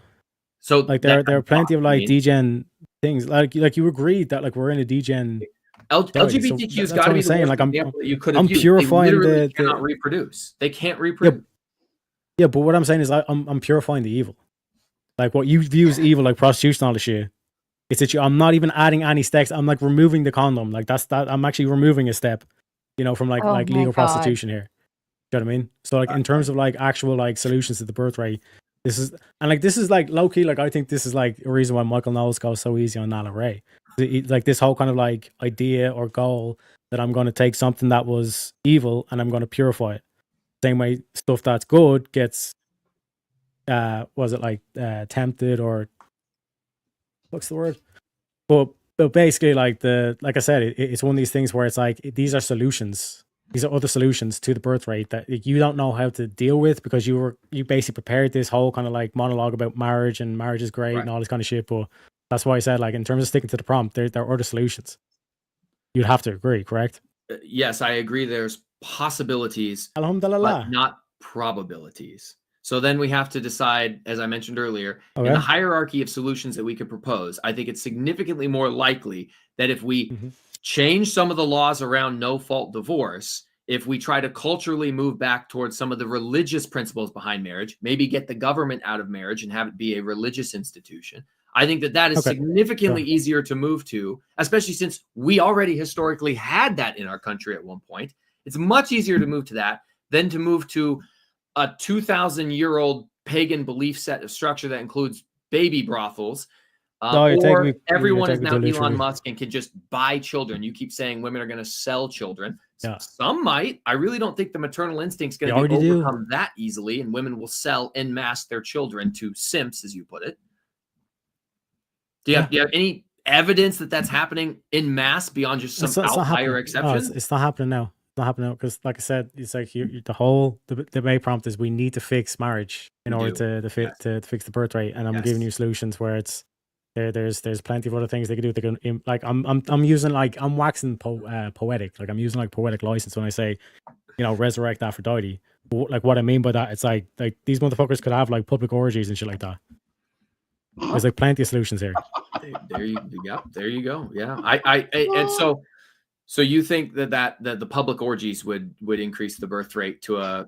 So like there are plenty of like degen things. Like you agreed that like we're in a degen. LGBTQ's got to be saying. Like I'm used. purifying they cannot reproduce. They can't reproduce. Yeah, but what I'm saying is I'm purifying the evil. Like what you view as evil, like prostitution, all the shit. It's that I'm not even adding any steps. I'm like removing the condom. Like that's that. I'm actually removing a step, from like legal prostitution here. Do you know what I mean? So like in terms of like actual like solutions to the birth rate, this is like low key. Like I think this is like a reason why Michael Knowles goes so easy on Nala Ray. Like this whole kind of like idea or goal that I'm going to take something that was evil and I'm going to purify it. Same way stuff that's good gets, tempted or what's the word? But basically like I said, it's one of these things where it's like, these are solutions. These are other solutions to the birth rate that you don't know how to deal with because you basically prepared this whole kind of like monologue about marriage and marriage is great and all this kind of shit. But that's why I said, like, in terms of sticking to the prompt, there are other solutions. You'd have to agree, correct? Yes, I agree. There's possibilities, Alhamdulillah, but not probabilities. So then we have to decide, as I mentioned earlier, in the hierarchy of solutions that we could propose, I think it's significantly more likely that if we change some of the laws around no-fault divorce, if we try to culturally move back towards some of the religious principles behind marriage, maybe get the government out of marriage and have it be a religious institution, I think that is significantly easier to move to, especially since we already historically had that in our country at one point. It's much easier to move to that than to move to a 2,000-year-old pagan belief set of structure that includes baby brothels. Everyone is now Elon Musk and can just buy children. You keep saying women are going to sell children. Yeah. Some might. I really don't think the maternal instinct is going to be overcome that easily, and women will sell en masse their children to simps, as you put it. Do you have any evidence that that's happening in mass beyond just some outlier exception? It's not happening now. It's not happening now because, like I said, it's like the whole debate prompt is we need to fix marriage in order to fix the birth rate, and I'm giving you solutions where it's there's plenty of other things they can do. They can like I'm using like I'm waxing poetic, like I'm using like poetic license when I say resurrect Aphrodite. But, like what I mean by that, it's like these motherfuckers could have like public orgies and shit like that. There's like plenty of solutions here. There you go. Yeah. And so you think that the public orgies would increase the birth rate to a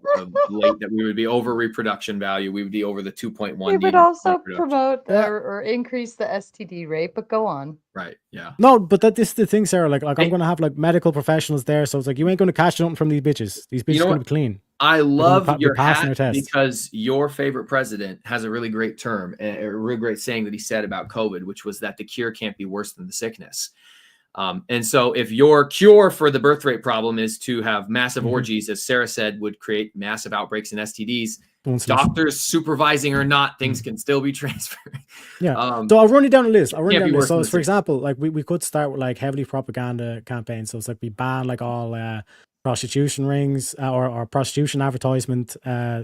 rate that we would be over reproduction value. We would be over the 2.1. We would also promote or increase the STD rate, but go on. Right. Yeah. No, but this is the thing, Sarah. Like I'm going to have like medical professionals there. So it's like, you ain't going to catch nothing from these bitches. These bitches are going to be clean. I love your passing hat their test. because your favorite president has a really great term, a really great saying that he said about COVID, which was that the cure can't be worse than the sickness. And so if your cure for the birth rate problem is to have massive orgies, as Sara said, would create massive outbreaks in STDs, doctors supervising or not, things can still be transferred. Yeah. So I'll run you down a list. So than for example, like we could start with like heavily propaganda campaigns. So it's like we ban like all prostitution rings or prostitution advertisement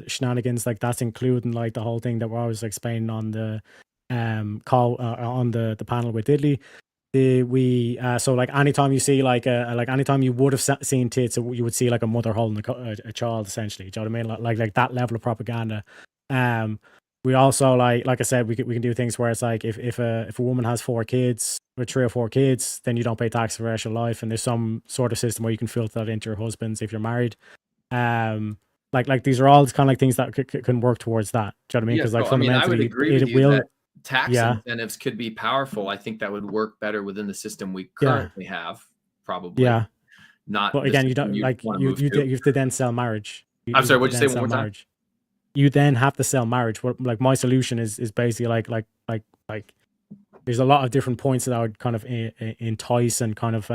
shenanigans. Like that's including like the whole thing that we're always explaining on the call on the panel with Italy. So like anytime you see like anytime you would have seen tits, you would see like a mother holding a child essentially. Do you know what I mean? Like that level of propaganda. We also like I said, we can do things where it's like if a woman has 4 kids or 3 or 4 kids, then you don't pay tax for the rest of your life, and there's some sort of system where you can filter that into your husband's if you're married. Like these are all kind of like things that can work towards that. Do you know what I mean? Because like fundamentally, I would agree with you that tax incentives could be powerful. I think that would work better within the system we currently have. Probably. Yeah. Not. But again, you don't like you have to then sell marriage. I'm sorry. What'd you say? One more time. You then have to sell marriage. What like my solution is basically like there's a lot of different points that I would kind of entice and kind of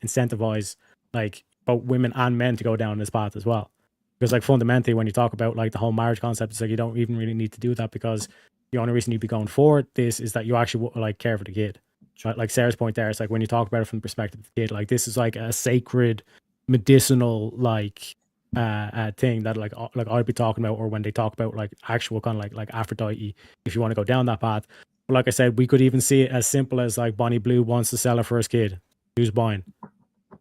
incentivize like both women and men to go down this path as well. Because like fundamentally, when you talk about like the whole marriage concept, it's like you don't even really need to do that, because the only reason you'd be going for this is that you actually like care for the kid. Right? Like Sarah's point there, it's like when you talk about it from the perspective of the kid, like this is like a sacred medicinal like thing that like I'd be talking about, or when they talk about like actual kind of like Aphrodite, if you want to go down that path. But like I said, we could even see it as simple as like Bonnie Blue wants to sell her first kid. Who's buying?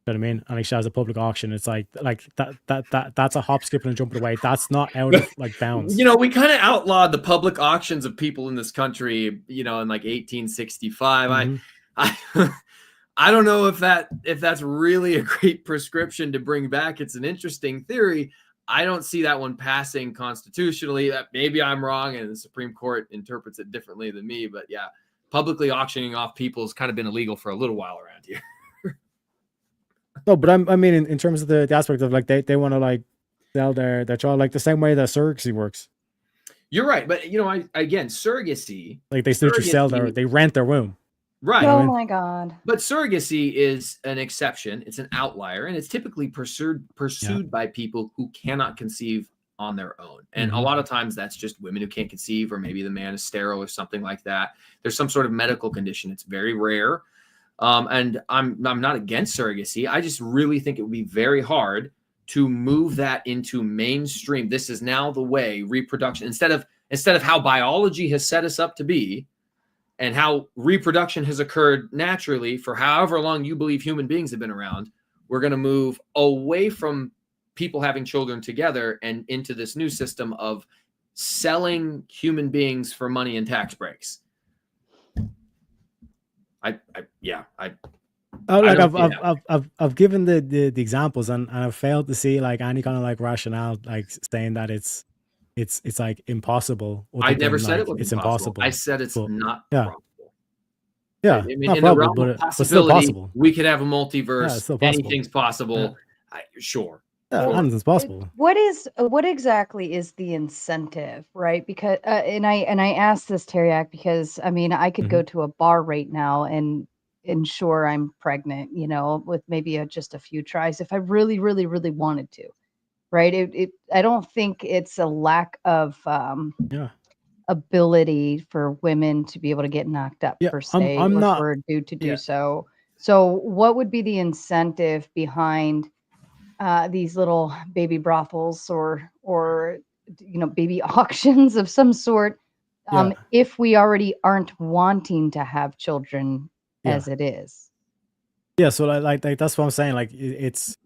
You know what I mean? And like she has a public auction. It's like that's a hop, skip, and a jump away. That's not out of like bounds. You know, we kind of outlawed the public auctions of people in this country, you know, in like 1865. I don't know if that's really a great prescription to bring back. It's an interesting theory. I don't see that one passing constitutionally. That maybe I'm wrong and the Supreme Court interprets it differently than me. But yeah, publicly auctioning off people has kind of been illegal for a little while around here. No, but I mean, in terms of the aspect of like they want to like sell their child, like the same way that surrogacy works. You're right, but you know, again, surrogacy, like they literally they rent their womb. Right. Oh my God. But surrogacy is an exception. It's an outlier, and it's typically pursued by people who cannot conceive on their own. And a lot of times that's just women who can't conceive, or maybe the man is sterile or something like that. There's some sort of medical condition. It's very rare. And I'm not against surrogacy. I just really think it would be very hard to move that into mainstream. This is now the way reproduction, instead of how biology has set us up to be, and how reproduction has occurred naturally for however long you believe human beings have been around, we're going to move away from people having children together and into this new system of selling human beings for money and tax breaks. I've given the examples, and I've failed to see like any kind of like rationale like saying that it's like impossible. I never said it was impossible. I said it's not probable. Yeah, I mean, not in probable, the realm but of it's still possibility, possible. we could have a multiverse. Yeah, it's still possible. Anything's possible. Sure. Yeah, anything's possible. What exactly is the incentive, right? Because and I asked this, Tareyak, because I mean I could go to a bar right now and ensure I'm pregnant, you know, with maybe just a few tries if I really, really, really wanted to, right? I don't think it's a lack of ability for women to be able to get knocked up per se, I'm not, for a dude to do so. So what would be the incentive behind these little baby brothels or you know, baby auctions of some sort, if we already aren't wanting to have children as it is? Yeah, so like that's what I'm saying. Like it's,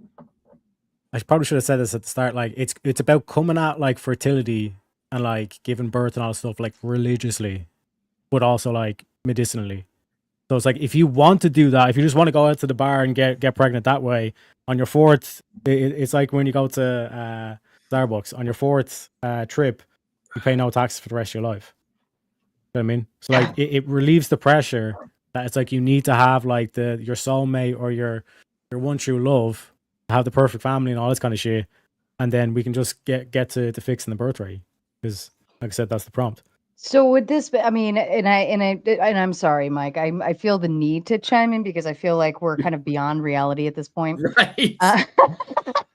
I probably should have said this at the start. Like it's about coming at like fertility and like giving birth and all that stuff like religiously, but also like medicinally. So it's like if you want to do that, if you just want to go out to the bar and get pregnant that way, on your fourth, it's like when you go to Starbucks, on your fourth trip, you pay no taxes for the rest of your life. You know what I mean? So like it relieves the pressure that it's like you need to have like your soulmate or your one true love to have the perfect family and all this kind of shit. and then we can just get to fixing the birth rate. Because, like I said, that's the prompt. So would this be, I mean, and I'm sorry, Mike, I feel the need to chime in because I feel like we're kind of beyond reality at this point. Right.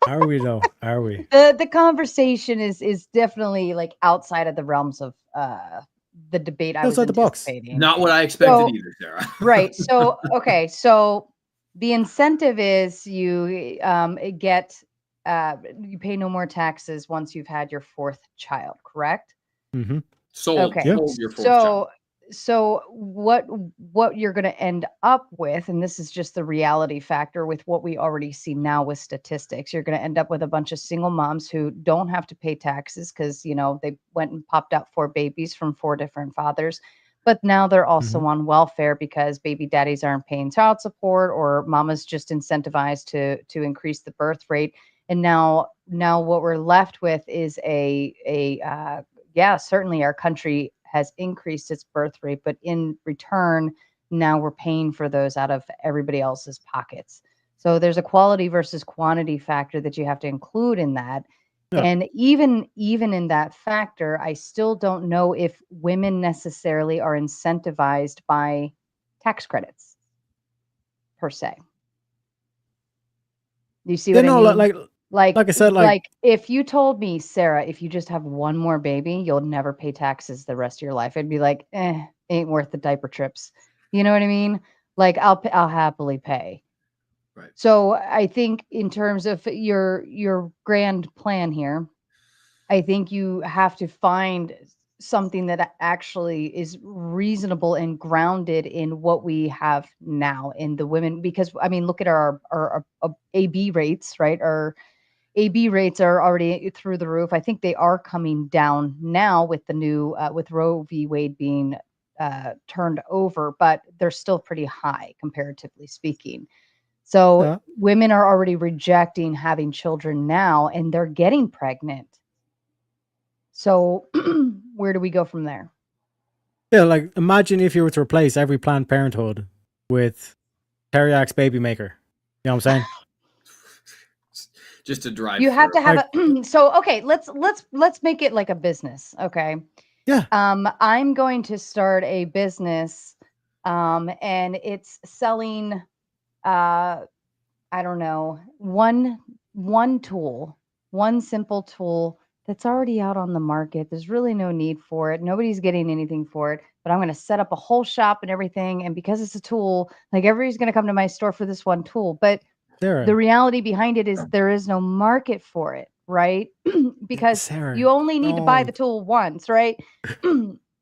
Are we though? Are we? The conversation is definitely like outside of the realms of the debate I was Outside the box. anticipating. Not what I expected either, Sarah. Right. So, okay. So the incentive is you get you pay no more taxes once you've had your fourth child, correct? Mm-hmm. Sold. Okay. Sold your fourth child. So what you're going to end up with, and this is just the reality factor with what we already see now with statistics, you're going to end up with a bunch of single moms who don't have to pay taxes because, you know, they went and popped out 4 babies from 4 different fathers. But now they're also on welfare because baby daddies aren't paying child support, or mama's just incentivized to increase the birth rate. And now what we're left with is certainly our country has increased its birth rate, but in return, now we're paying for those out of everybody else's pockets. So there's a quality versus quantity factor that you have to include in that. Yeah. And even in that factor, I still don't know if women necessarily are incentivized by tax credits per se. You see what I mean? Like I said, like if you told me, Sarah, if you just have one more baby, you'll never pay taxes the rest of your life, I'd be like, ain't worth the diaper trips. You know what I mean? Like I'll happily pay. Right. So I think in terms of your grand plan here, I think you have to find something that actually is reasonable and grounded in what we have now in the women, because I mean, look at our AB rates, right? Our AB rates are already through the roof. I think they are coming down now with the new with Roe v. Wade being turned over, but they're still pretty high comparatively speaking. So women are already rejecting having children now, and they're getting pregnant. So where do we go from there? Yeah, like imagine if you were to replace every Planned Parenthood with Tareyak's baby maker. You know what I'm saying? Just to drive. You have to have a so okay, let's make it like a business, okay? Yeah. I'm going to start a business and it's selling I don't know, one tool, one simple tool that's already out on the market. There's really no need for it. Nobody's getting anything for it, but I'm going to set up a whole shop and everything, and because it's a tool, like everybody's going to come to my store for this one tool, but the reality behind it is there is no market for it, right? Because Sarah, you only need to buy the tool once, right?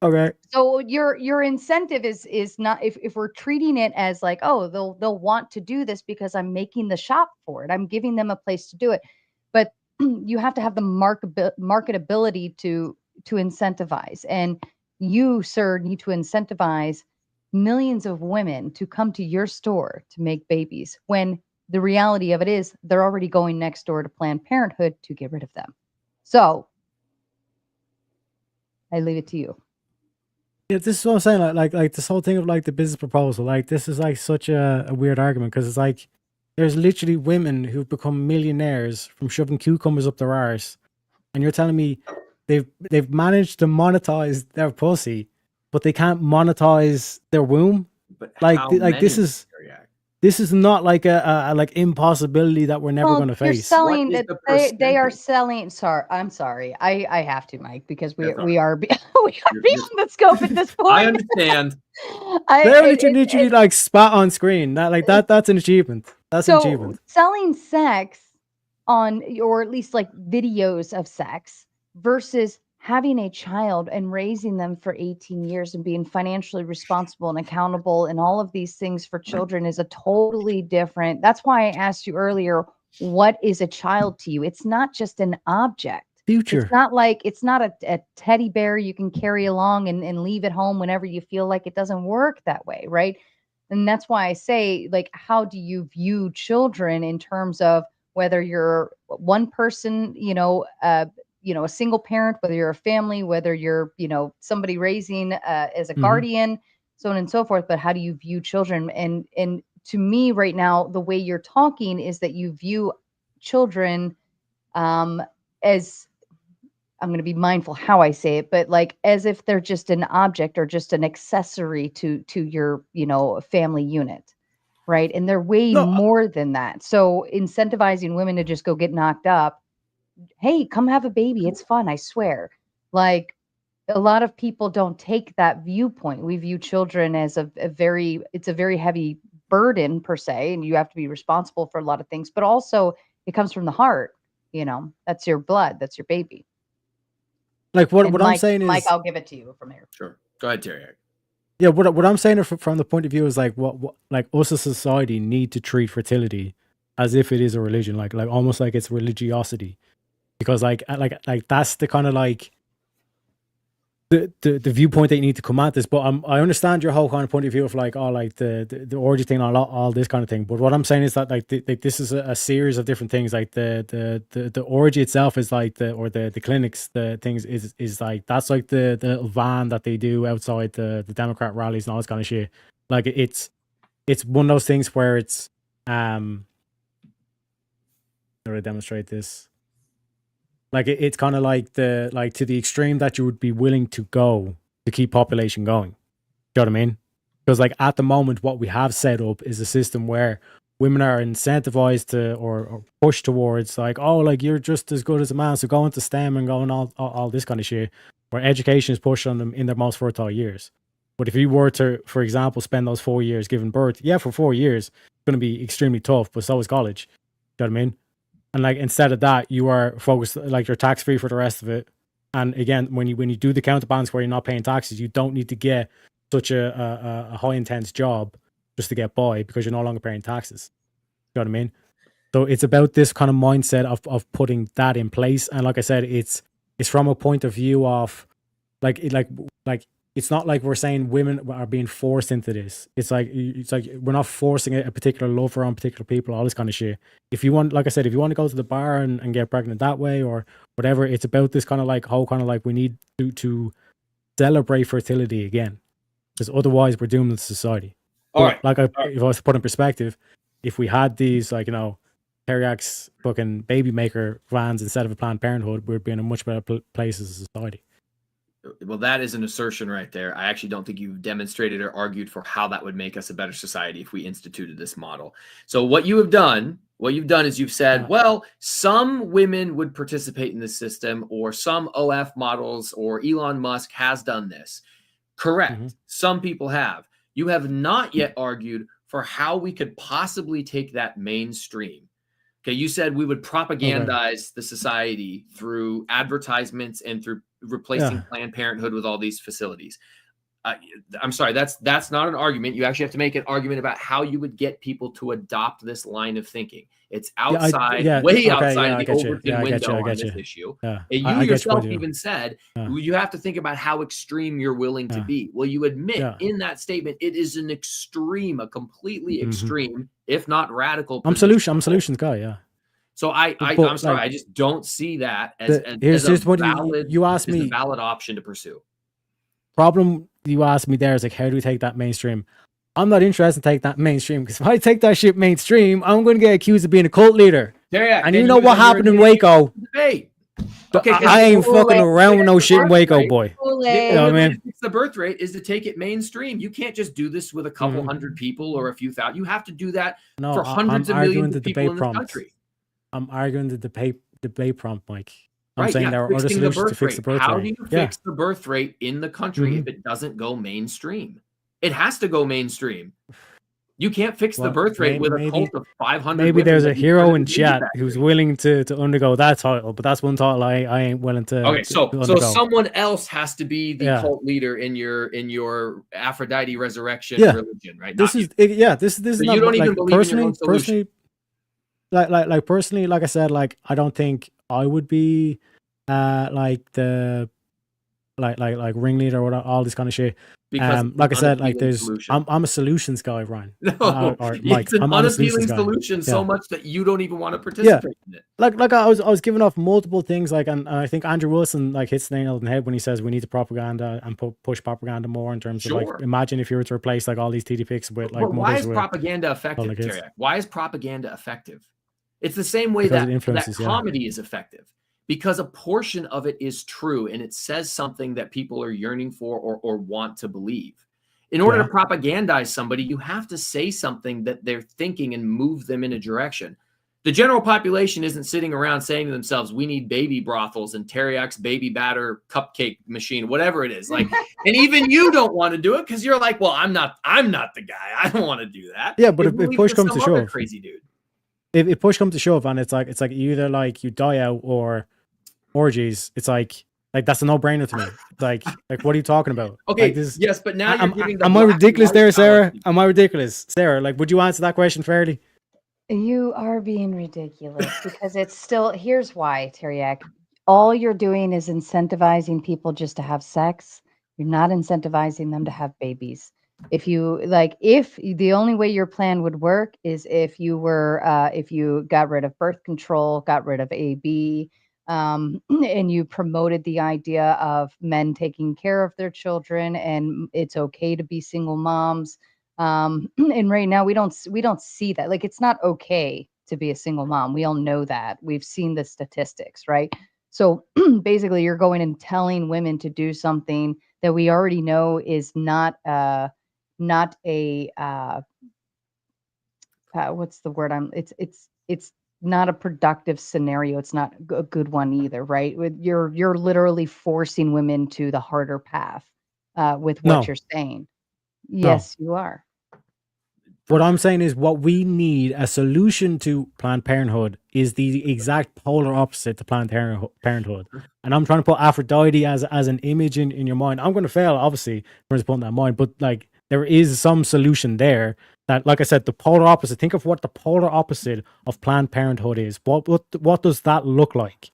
Okay. So your incentive is not, if we're treating it as like, oh, they'll want to do this because I'm making the shop for it. I'm giving them a place to do it. But you have to have the marketability to incentivize. And you, sir, need to incentivize millions of women to come to your store to make babies, when the reality of it is they're already going next door to Planned Parenthood to get rid of them. So I leave it to you. Yeah, this is what I'm saying. Like this whole thing of like the business proposal, like this is like such a weird argument, because it's like there's literally women who've become millionaires from shoving cucumbers up their arse, and you're telling me they've managed to monetize their pussy, but they can't monetize their womb. But like this is not like a like impossibility that we're never going to face. You're selling that they are selling. Sorry, I'm sorry. I have to, Mike, because we are beyond the scope at this point. I understand. They literally like spat on screen. That's an achievement. That's an achievement. Selling sex on, or at least like videos of sex, versus having a child and raising them for 18 years and being financially responsible and accountable and all of these things for children is a totally different. That's why I asked you earlier, what is a child to you? It's not just an object. Future. It's not like, it's not a teddy bear you can carry along and leave at home whenever you feel like. It doesn't work that way, right? And that's why I say, like, how do you view children in terms of whether you're one person, a single parent, whether you're a family, whether you're, somebody raising as a guardian, so on and so forth. But how do you view children? And to me right now, the way you're talking is that you view children as I'm going to be mindful how I say it, but like as if they're just an object or just an accessory to your, family unit, right? And they're way more than that. So incentivizing women to just go get knocked up, hey, come have a baby, it's fun, I swear. Like a lot of people don't take that viewpoint. We view children as a very heavy burden per se, and you have to be responsible for a lot of things, but also it comes from the heart. That's your blood, that's your baby. Like what Mike, I'm saying is, Mike, I'll give it to you from here. Sure. Go ahead, Tareyak. Yeah, what I'm saying from the point of view is like what like us as society need to treat fertility as if it is a religion, like almost like it's religiosity, because like that's the kind of like the viewpoint that you need to come at this. But I understand your whole kind of point of view of like the orgy thing, all this kind of thing. But what I'm saying is that like this is a series of different things. Like the orgy itself is like the clinics, the things is like that's like the little van that they do outside the Democrat rallies and all this kind of shit. Like it's one of those things where it's how do I demonstrate this? Like it's kind of like to the extreme that you would be willing to go to keep population going. You know what I mean? Because like at the moment, what we have set up is a system where women are incentivized to or pushed towards like, oh, like you're just as good as a man, so go into STEM and go and all this kind of shit. Where education is pushed on them in their most fertile years. But if you were to, for example, spend those 4 years giving birth, for 4 years, it's going to be extremely tough. But so is college. You know what I mean? And like instead of that, you are focused like you're tax free for the rest of it. And again, when you do the counterbalance where you're not paying taxes, you don't need to get such a high intense job just to get by because you're no longer paying taxes. You know what I mean? So it's about this kind of mindset of putting that in place. And like I said, it's from a point of view of like it's not like we're saying women are being forced into this. It's like we're not forcing a particular love around particular people, all this kind of shit. If you want, like I said, if you want to go to the bar and get pregnant that way or whatever, it's about this kind of like whole kind of like we need to celebrate fertility again, because otherwise we're doomed as society. If I was to put in perspective, if we had these like Tareyak's fucking baby maker vans instead of a Planned Parenthood, we'd be in a much better place as a society. Well, that is an assertion right there. I actually don't think you've demonstrated or argued for how that would make us a better society if we instituted this model. So what you've done is you've said, well, some women would participate in this system, or some OF models, or Elon Musk has done this. Correct. Mm-hmm. Some people have. You have not yet argued for how we could possibly take that mainstream. Okay, you said we would propagandize the society through advertisements and through replacing Planned Parenthood with all these facilities. I'm sorry, that's not an argument. You actually have to make an argument about how you would get people to adopt this line of thinking. It's outside, way outside the Overton window on this issue. And you yourself even said you have to think about how extreme you're willing to be. Well, you admit in that statement it is an extreme, a completely extreme, if not radical. I'm solutions guy, So I'm sorry, I just don't see that as a valid option to pursue. Problem you asked me there is like, how do we take that mainstream? I'm not interested in taking that mainstream, because if I take that shit mainstream, I'm going to get accused of being a cult leader. And you know what happened in Waco? Okay, I ain't fucking around with no shit in Waco, boy. You know what I mean? The birth rate is to take it mainstream. You can't just do this with a couple hundred people or a few thousand. You have to do that for hundreds of millions of people in this country. I'm arguing the debate prompt, Mike. I'm saying there are other solutions to fix the birth rate. How do you fix the birth rate in the country if it doesn't go mainstream? It has to go mainstream. You can't fix the birth rate with a cult of 500. Maybe there's a hero in chat who's willing to undergo that title, but that's one title I ain't willing to. Okay, so someone else has to be the cult leader in your Aphrodite resurrection religion, right? This is not, you don't even believe in your own solution. Personally, like I said, like I don't think I would be like the like ringleader or all this kind of shit. Because like I said, like I'm a solutions guy, Ryan. No, it's an unappealing solution so much that you don't even want to participate in it. Like I was giving off multiple things, like, and I think Andrew Wilson like hits the nail on the head when he says we need to propaganda and push propaganda more in terms of like, imagine if you were to replace like all these TD-pics with like. But why is propaganda effective, Tareyak? Why is propaganda effective? It's the same way that comedy is effective. because a portion of it is true and it says something that people are yearning for or want to believe. In order to propagandize somebody, you have to say something that they're thinking and move them in a direction. The general population isn't sitting around saying to themselves, we need baby brothels and Tareyak's baby batter cupcake machine, whatever it is. Like, and even you don't want to do it because you're like, well, I'm not the guy. I don't want to do that. Yeah, but if push comes to shove, crazy dude. If push comes to shove, and it's like either like you die out or orgies, it's like that's a no-brainer to me. Like what are you talking about? Okay, like yes, but now you're giving am I ridiculous there, Sarah? Am I ridiculous, Sarah? Like, would you answer that question fairly? You are being ridiculous because it's still, here's why, Tareyak. All you're doing is incentivizing people just to have sex. You're not incentivizing them to have babies. If the only way your plan would work is if you got rid of birth control, got rid of AB, and you promoted the idea of men taking care of their children and it's okay to be single moms. And right now we don't see that. Like, it's not okay to be a single mom. We all know that. We've seen the statistics, right? So basically you're going and telling women to do something that we already know is not a what's the word? It's not a productive scenario. It's not a good one either, right? You're literally forcing women to the harder path with what you're saying. Yes, you are. What I'm saying is what we need, a solution to Planned Parenthood, is the exact polar opposite to Planned Parenthood. And I'm trying to put Aphrodite as an image in your mind. I'm going to fail, obviously, for putting that in mind, but like there is some solution there that, like I said, the polar opposite. Think of what the polar opposite of Planned Parenthood is. What does that look like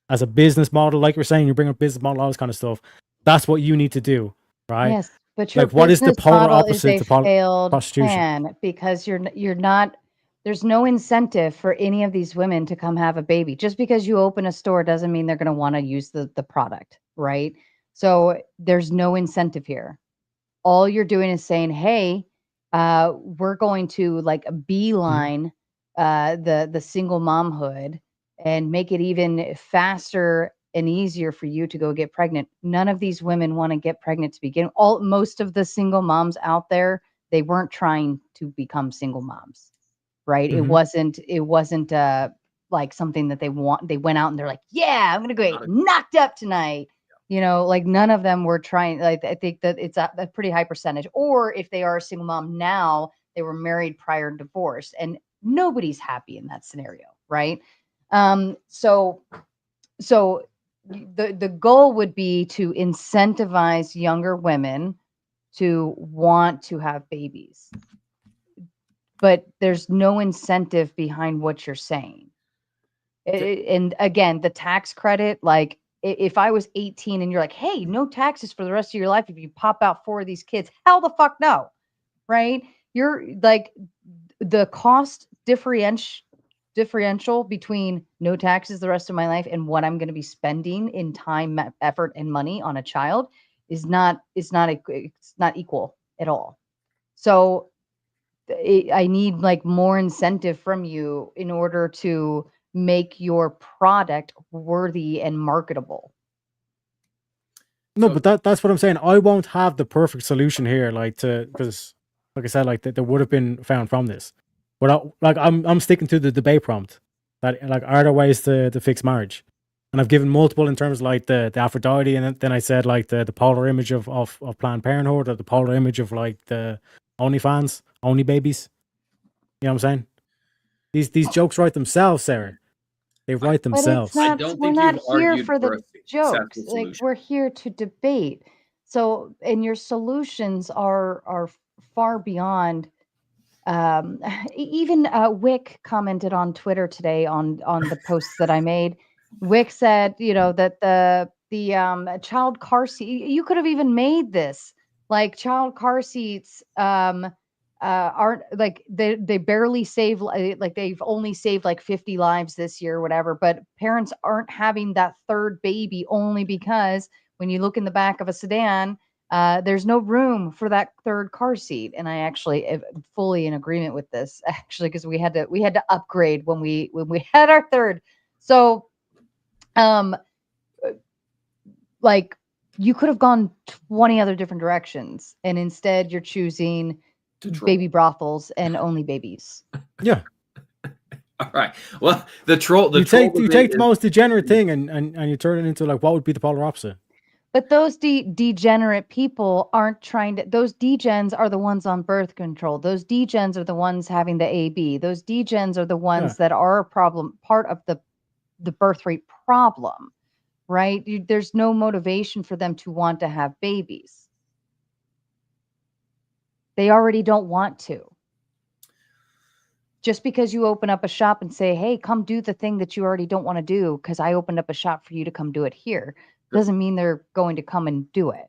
as a business model? Like you're saying, you bring up business model, all this kind of stuff. That's what you need to do, right? Yes. But your like, what is the polar opposite to failed prostitution? plan because you're not. There's no incentive for any of these women to come have a baby. Just because you open a store doesn't mean they're going to want to use the product, right? So there's no incentive here. All you're doing is saying, "Hey, we're going to like beeline the single momhood and make it even faster and easier for you to go get pregnant." None of these women want to get pregnant to begin. Most of the single moms out there, they weren't trying to become single moms, right? Mm-hmm. It wasn't like something that they went out and they're like, yeah, I'm gonna go get knocked up tonight. Like none of them were trying. Like, I think that it's a pretty high percentage. Or if they are a single mom now, they were married prior to divorce, and nobody's happy in that scenario, right? So the goal would be to incentivize younger women to want to have babies, but there's no incentive behind what you're saying. And again, the tax credit, like if I was 18 and you're like, hey, no taxes for the rest of your life if you pop out 4 of these kids, hell the fuck no, right? You're like, the cost differential between no taxes the rest of my life and what I'm going to be spending in time, effort, and money on a child is not equal at all. So I need like more incentive from you in order to make your product worthy and marketable. No, but that's what I'm saying. I won't have the perfect solution here, because like I said, like there would have been found from this. But I'm sticking to the debate prompt that, like, are there ways to fix marriage? And I've given multiple in terms of like the Aphrodite, and then I said like the polar image of Planned Parenthood, or the polar image of like the OnlyFans, only babies. You know what I'm saying? These jokes write themselves, Sarah. They write themselves. But it's not, we're not here for the jokes. Like, we're here to debate. So, and your solutions are far beyond. Even Wick commented on Twitter today on the posts that I made. Wick said, that the child car seat, you could have even made this like child car seats aren't like they barely save, like they've only saved like 50 lives this year or whatever, but parents aren't having that third baby only because when you look in the back of a sedan, there's no room for that third car seat. And I actually am fully in agreement with this, actually, because we had to upgrade when we had our third. So Like you could have gone 20 other different directions, and instead you're choosing baby brothels and only babies. Yeah. All right. Well, the troll. You take the most degenerate thing and you turn it into like what would be the polar opposite. But those degenerate people aren't trying to. Those degens are the ones on birth control. Those degens are the ones having the AB. Those degens are the ones that are a problem, part of the birth rate problem, right? There's no motivation for them to want to have babies. They already don't want to. Just because you open up a shop and say, hey, come do the thing that you already don't want to do because I opened up a shop for you to come do it here, doesn't mean they're going to come and do it.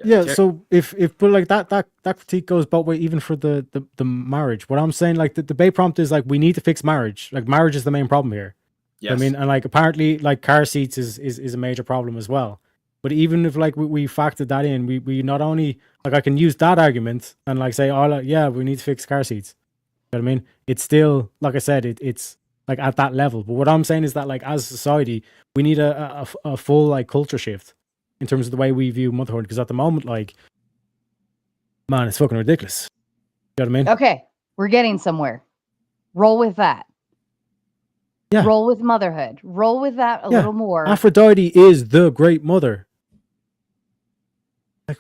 Yeah, so if but like that critique goes both way, even for the marriage. What I'm saying, like the debate prompt is like we need to fix marriage. Like marriage is the main problem here. Yes. I mean, and like apparently like car seats is a major problem as well. But even if like we factored that in, we not only like I can use that argument and like say, oh yeah, we need to fix car seats. You know what I mean? It's still, like I said, it's like at that level. But what I'm saying is that like as a society, we need a full like culture shift in terms of the way we view motherhood. Because at the moment, like, man, it's fucking ridiculous. You know what I mean? Okay, we're getting somewhere. Roll with that. Yeah. Roll with motherhood. Roll with that a little more. Aphrodite is the great mother. Like,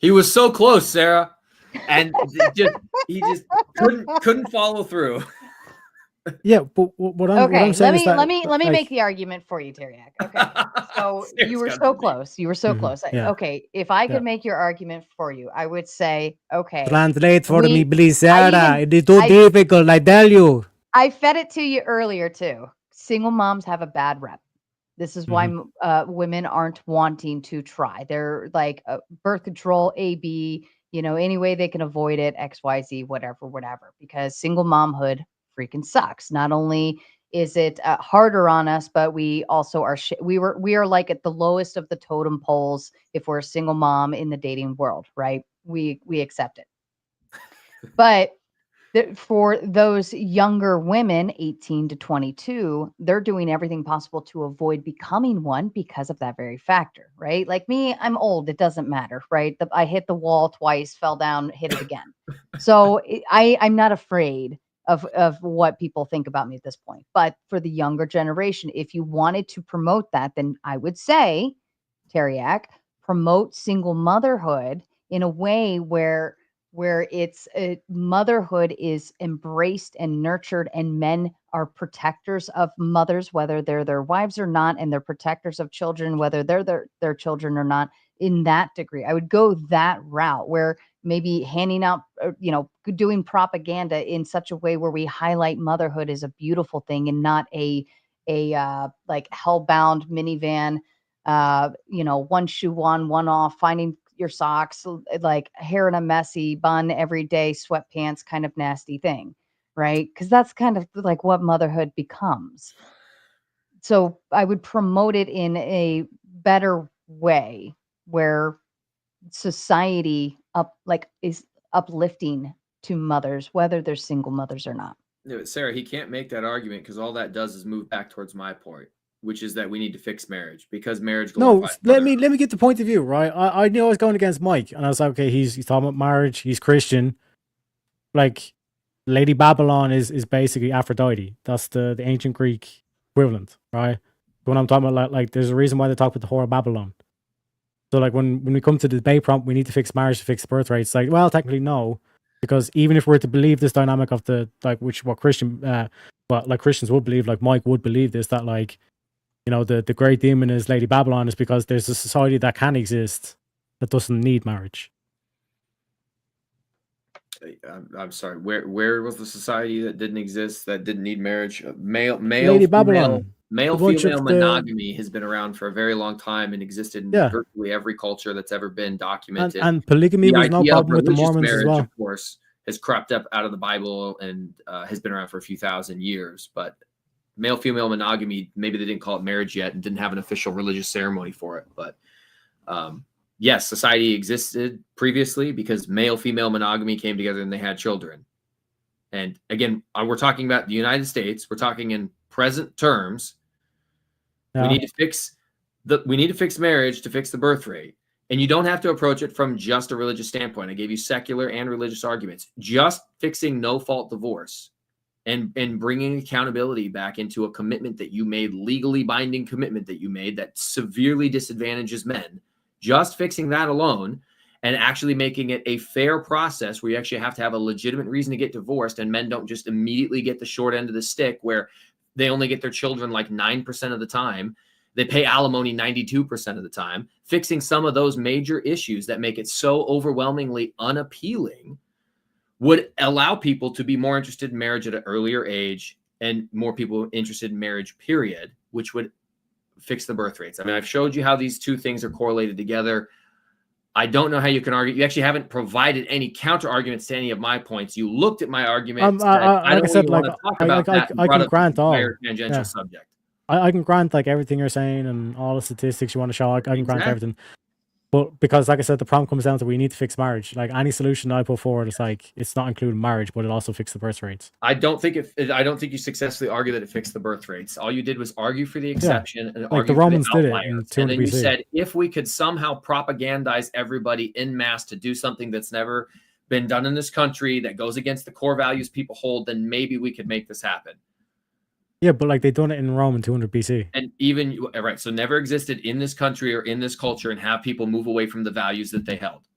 he was so close, Sarah. And he just couldn't follow through. Yeah, but what I'm saying is that let me make the argument for you, Tareyak. Okay, so you were so close. You were so close. Yeah. Okay, if I could make your argument for you, I would say, okay. Translate for me, please, Sarah. It is too difficult. I tell you. I fed it to you earlier too. Single moms have a bad rep. This is why women aren't wanting to try. They're like birth control, AB. You know, any way they can avoid it, XYZ, whatever, because single momhood freaking sucks. Not only is it harder on us, but we also are, we are like at the lowest of the totem poles if we're a single mom in the dating world, right? We accept it. But for those younger women, 18 to 22, they're doing everything possible to avoid becoming one because of that very factor, right? Like me, I'm old. It doesn't matter, right? I hit the wall twice, fell down, hit it again. So I'm not afraid of what people think about me at this point. But for the younger generation, if you wanted to promote that, then I would say, Tareyak, promote single motherhood in a way where it's motherhood is embraced and nurtured, and men are protectors of mothers, whether they're their wives or not, and they're protectors of children, whether they're their children or not. In that degree, I would go that route where maybe handing out, doing propaganda in such a way where we highlight motherhood as a beautiful thing and not a like hellbound minivan, one shoe on, one off, finding your socks, like hair in a messy bun every day, sweatpants, kind of nasty thing, right? Because that's kind of like what motherhood becomes. So I would promote it in a better way where society is uplifting to mothers, whether they're single mothers or not. No, Sarah, he can't make that argument because all that does is move back towards my point, which is that we need to fix marriage because marriage. No, let me get the point of view, right? I knew I was going against Mike, and I was like, okay, he's talking about marriage. He's Christian. Like, Lady Babylon is basically Aphrodite. That's the ancient Greek equivalent, right? When I'm talking about like there's a reason why they talk about the whore of Babylon. So like when we come to the debate prompt, we need to fix marriage to fix birth rates. Like, well, technically no, because even if we're to believe this dynamic of the what Christians would believe, like Mike would believe this, that like, the great demon is Lady Babylon, is because there's a society that can exist that doesn't need marriage. I'm sorry. Where was the society that didn't exist, that didn't need marriage? Lady Babylon. Male-female monogamy has been around for a very long time and existed in virtually every culture that's ever been documented. And polygamy was no problem with the Mormons marriage, as well. Of course, has crept up out of the Bible and has been around for a few thousand years. But male-female monogamy, maybe they didn't call it marriage yet and didn't have an official religious ceremony for it. But yes, society existed previously because male-female monogamy came together and they had children. And again, we're talking about the United States. We're talking in present terms. Yeah. We need to fix marriage to fix the birth rate. And you don't have to approach it from just a religious standpoint. I gave you secular and religious arguments. Just fixing no-fault divorce and bringing accountability back into a commitment that you made, legally binding commitment that you made that severely disadvantages men. Just fixing that alone and actually making it a fair process where you actually have to have a legitimate reason to get divorced, and men don't just immediately get the short end of the stick where they only get their children like 9% of the time. They pay alimony 92% of the time. Fixing some of those major issues that make it so overwhelmingly unappealing would allow people to be more interested in marriage at an earlier age and more people interested in marriage, period, which would fix the birth rates. I mean, I've showed you how these two things are correlated together. I don't know how you can argue. You actually haven't provided any counter arguments to any of my points. You looked at my arguments. I can grant all. Tangential subject. I can grant like everything you're saying and all the statistics you want to show. I can grant everything. But because, like I said, the problem comes down to we need to fix marriage. Like any solution I put forward is like it's not including marriage, but it also fixes the birth rates. I don't think you successfully argue that it fixed the birth rates. All you did was argue for the exception and like argue the Romans for the did it in 200 and then you BC. said if we could somehow propagandize everybody en masse to do something that's never been done in this country that goes against the core values people hold, then maybe we could make this happen. Yeah, but like they done it in Rome in 200 BC. And even, right, so never existed in this country or in this culture and have people move away from the values that they held,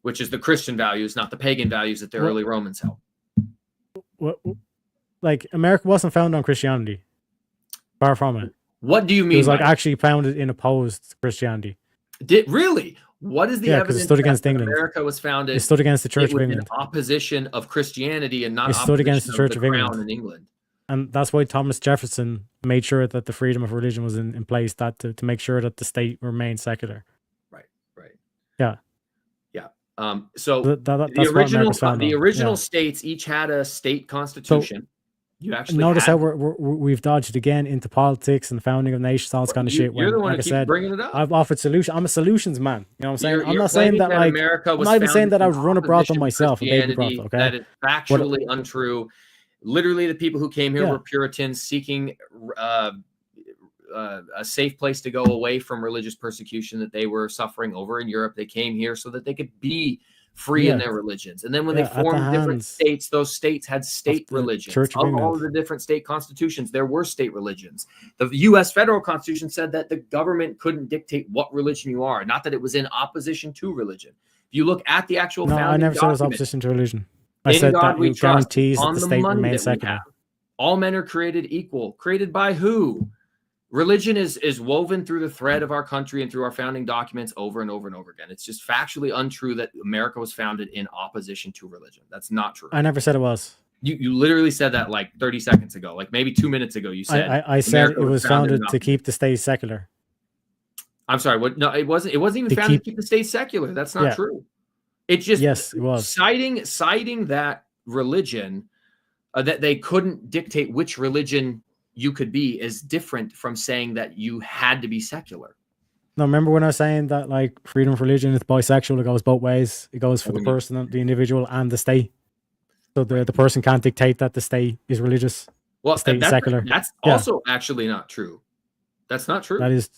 which is the Christian values, not the pagan values that the early Romans held. Like America wasn't founded on Christianity. Far from it. What do you mean? It was like actually founded in opposed to Christianity. Really? What is the evidence it stood against England. America was founded? It stood against the Church of England. In opposition of Christianity and not it stood against the Church of England. England. In England. And that's why Thomas Jefferson made sure that the freedom of religion was in place, that to make sure that the state remained secular. Right. Yeah. So the original states each had a state constitution. So, you actually notice how we've dodged again into politics and the founding of nations, all this kind of shit. You're the one like who keeps bringing it up. I've offered solutions. I'm a solutions man. You know what I'm saying? I'm not saying that like America was I'm not even saying that I would run a brothel myself, a baby Christianity, brothel. Okay, that is factually untrue. Literally, the people who came here were Puritans seeking a safe place to go away from religious persecution that they were suffering over in Europe. They came here so that they could be free in their religions. And then when they formed different states, those states had state religions. Of all of the different state constitutions, there were state religions. The U.S. federal constitution said that the government couldn't dictate what religion you are, not that it was in opposition to religion. If you look at the actual founding I never said it was opposition to religion. I said that it guarantees that the state remains secular. All men are created equal. Created by who? Religion is woven through the thread of our country and through our founding documents over and over and over again. It's just factually untrue that America was founded in opposition to religion. That's not true. I never said it was. You literally said that like 30 seconds ago, like maybe 2 minutes ago. You said I said it was founded to keep the state secular. I'm sorry. What? No, it wasn't. It wasn't even founded to keep the state secular. That's not true. It's just it was citing that religion that they couldn't dictate which religion you could be is different from saying that you had to be secular. No, remember when I was saying that like freedom of religion is bisexual, it goes both ways. It goes for the person, the individual, and the state. So the person can't dictate that the state is religious. Well, the state is secular. That's also actually not true. That's not true. That is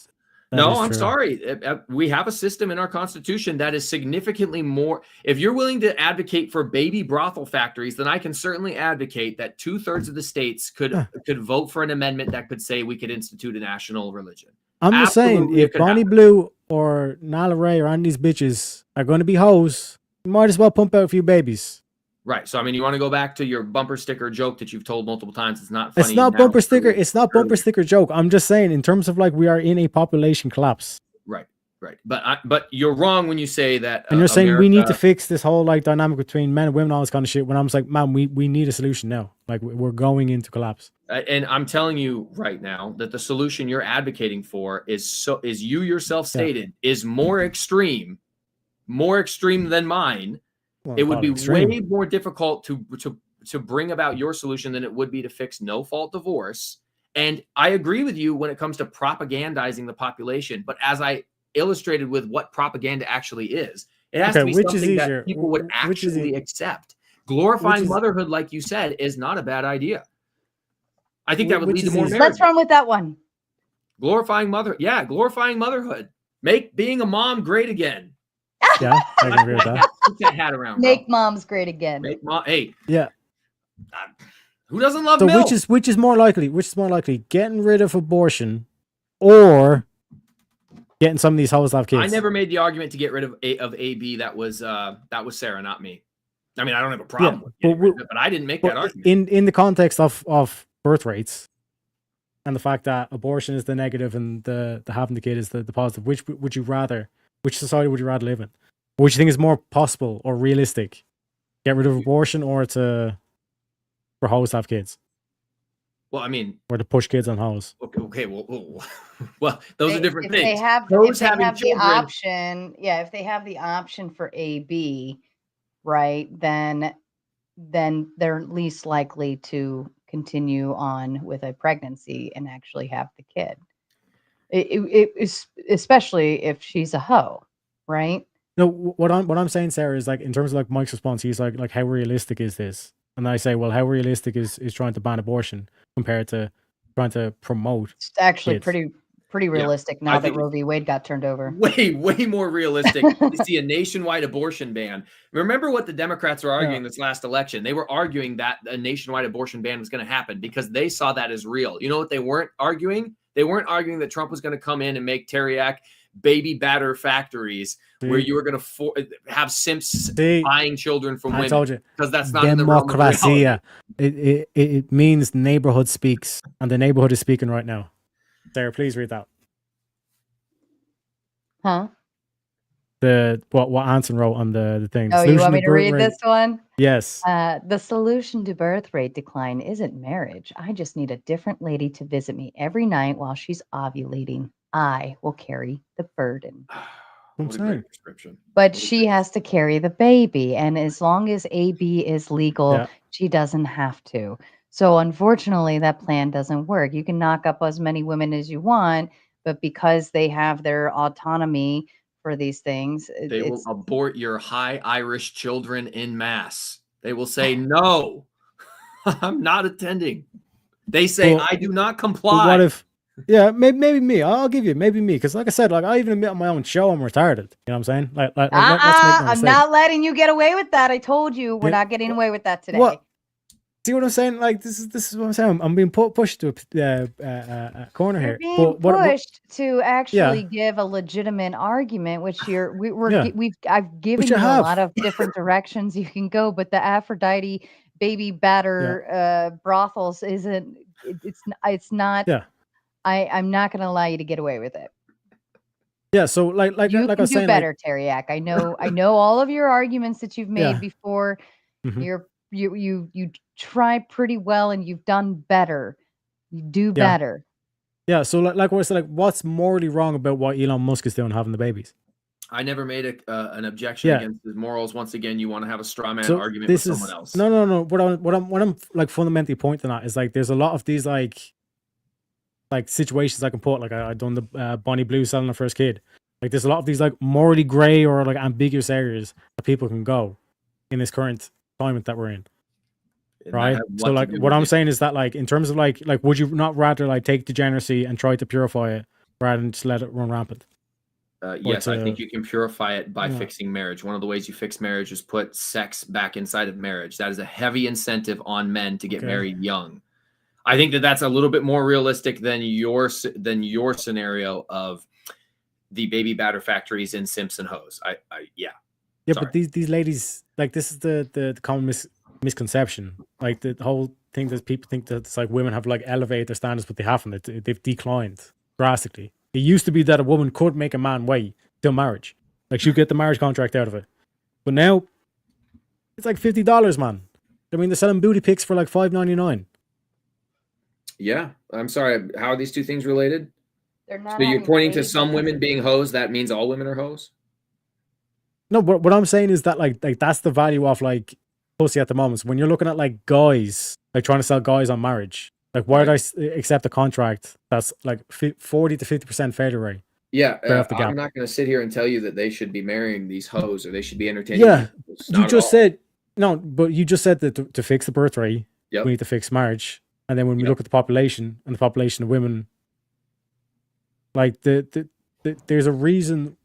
I'm sorry. We have a system in our constitution that is significantly more. If you're willing to advocate for baby brothel factories, then I can certainly advocate that 2/3 of the states could vote for an amendment that could say we could institute a national religion. I'm just saying, if Bonnie Blue or Nala Ray or any of these bitches are going to be hoes, you might as well pump out a few babies. Right. So, I mean, you want to go back to your bumper sticker joke that you've told multiple times. It's not funny. It's not bumper sticker. It's not bumper sticker joke. I'm just saying in terms of like we are in a population collapse. Right. But you're wrong when you say that. And you're saying we need to fix this whole like dynamic between men and women, all this kind of shit. When I'm just like, man, we need a solution now. Like we're going into collapse. And I'm telling you right now that the solution you're advocating for is you yourself stated is more extreme than mine. Well, it would be way more difficult to bring about your solution than it would be to fix no-fault divorce. And I agree with you when it comes to propagandizing the population. But as I illustrated with what propaganda actually is, it has to be something that people would actually accept. Glorifying motherhood, like you said, is not a bad idea. I think that would lead to more marriage. Let's run with that one. Glorifying motherhood. Make being a mom great again. Yeah, I can agree with that. Put that hat around. Make moms great again. Make mom. Hey, Yeah. who doesn't love So milk? which is more likely? Which is more likely? Getting rid of abortion, or getting some of these hoes to have kids? I never made the argument to get rid of AB. That was Sara, not me. I mean, I don't have a problem with getting rid of it, but I didn't make that argument. In the context of birth rates and the fact that abortion is the negative and the having the kid is the positive, which would you rather? Which society would you rather live in? Which do you think is more possible or realistic? Get rid of abortion or for hoes to have kids? Well, I mean, or to push kids on hoes. Okay. Well, those are different things. They have, those if they having have children, the option, if they have the option for AB, right, then they're least likely to continue on with a pregnancy and actually have the kid. It is, especially if she's a hoe, right? No, what I'm saying, Sarah, is like in terms of like Mike's response, he's like how realistic is this? And I say, well, how realistic is trying to ban abortion compared to trying to promote? It's actually kids? pretty realistic now that Roe v. Wade got turned over. Way more realistic to see a nationwide abortion ban. Remember what the Democrats were arguing this last election? They were arguing that a nationwide abortion ban was going to happen because they saw that as real. You know what they weren't arguing? They weren't arguing that Trump was going to come in and make Tareyak baby batter factories where you were going to have simps buying children from women. I told you, because that's not democracy. It means neighborhood speaks, and the neighborhood is speaking right now. Sarah, please read that. Huh? What Anson wrote on the thing. Oh, you want me to read this one? Yes. The solution to birth rate decline isn't marriage. I just need a different lady to visit me every night while she's ovulating. I will carry the burden. What a great description. But she has to carry the baby, and as long as AB is legal, she doesn't have to. So unfortunately, that plan doesn't work. You can knock up as many women as you want, but because they have their autonomy for these things, they will abort your high Irish children in mass. They will say, no, I'm not attending. They say, I do not comply. What if, maybe me. I'll give you maybe me. Because like I said, like I even admit on my own show, I'm retarded. You know what I'm saying? Let's make no I'm mistake. not letting you get away with that. I told you we're not getting away with that today. What? See what I'm saying? Like this is what I'm saying. I'm being pushed to a corner here. Being pushed to actually give a legitimate argument, which I've given you a lot of different directions you can go, but the Aphrodite baby batter brothels isn't. It's not. Yeah. I'm not going to allow you to get away with it. Yeah. So like you I can was do saying, better, Tareyak. I know all of your arguments that you've made before. Mm-hmm. You try pretty well and you've done better. You do better. Yeah. So like what I said, like what's morally wrong about what Elon Musk is doing having the babies? I never made an objection against his morals. Once again, you want to have a straw man argument with someone else. No. What I'm like fundamentally pointing at is like there's a lot of these like situations I can put. Like I done the Bonnie Blue selling her first kid. Like there's a lot of these like morally gray or like ambiguous areas that people can go in this current climate that we're in. Right. So like what I'm saying is that like in terms of like would you not rather like take degeneracy and try to purify it rather than just let it run rampant? Yes, I think you can purify it by fixing marriage. One of the ways you fix marriage is put sex back inside of marriage. That is a heavy incentive on men to get married young. I think that's a little bit more realistic than your scenario of the baby batter factories in Simpson Hose. Yeah, but these ladies, like this is the common misconception. Like the whole thing that people think that it's like women have like elevated their standards, but they haven't. They've declined drastically. It used to be that a woman could make a man wait till marriage, like she'd get the marriage contract out of it. But now it's like $50, man. I mean, they're selling booty pics for like $5.99. Yeah, I'm sorry. How are these two things related? They're not. So you're pointing to some women being hoes. That means all women are hoes? No, but what I'm saying is that like that's the value of like pussy at the moment. So when you're looking at like guys, like trying to sell guys on marriage, like why would I accept a contract that's like 40 to 50% failure rate? Yeah, I'm not going to sit here and tell you that they should be marrying these hoes or they should be entertaining. Yeah, you just said no, but you just said that to fix the birth rate, we need to fix marriage. And then when we look at the population and the population of women Like there's a reason.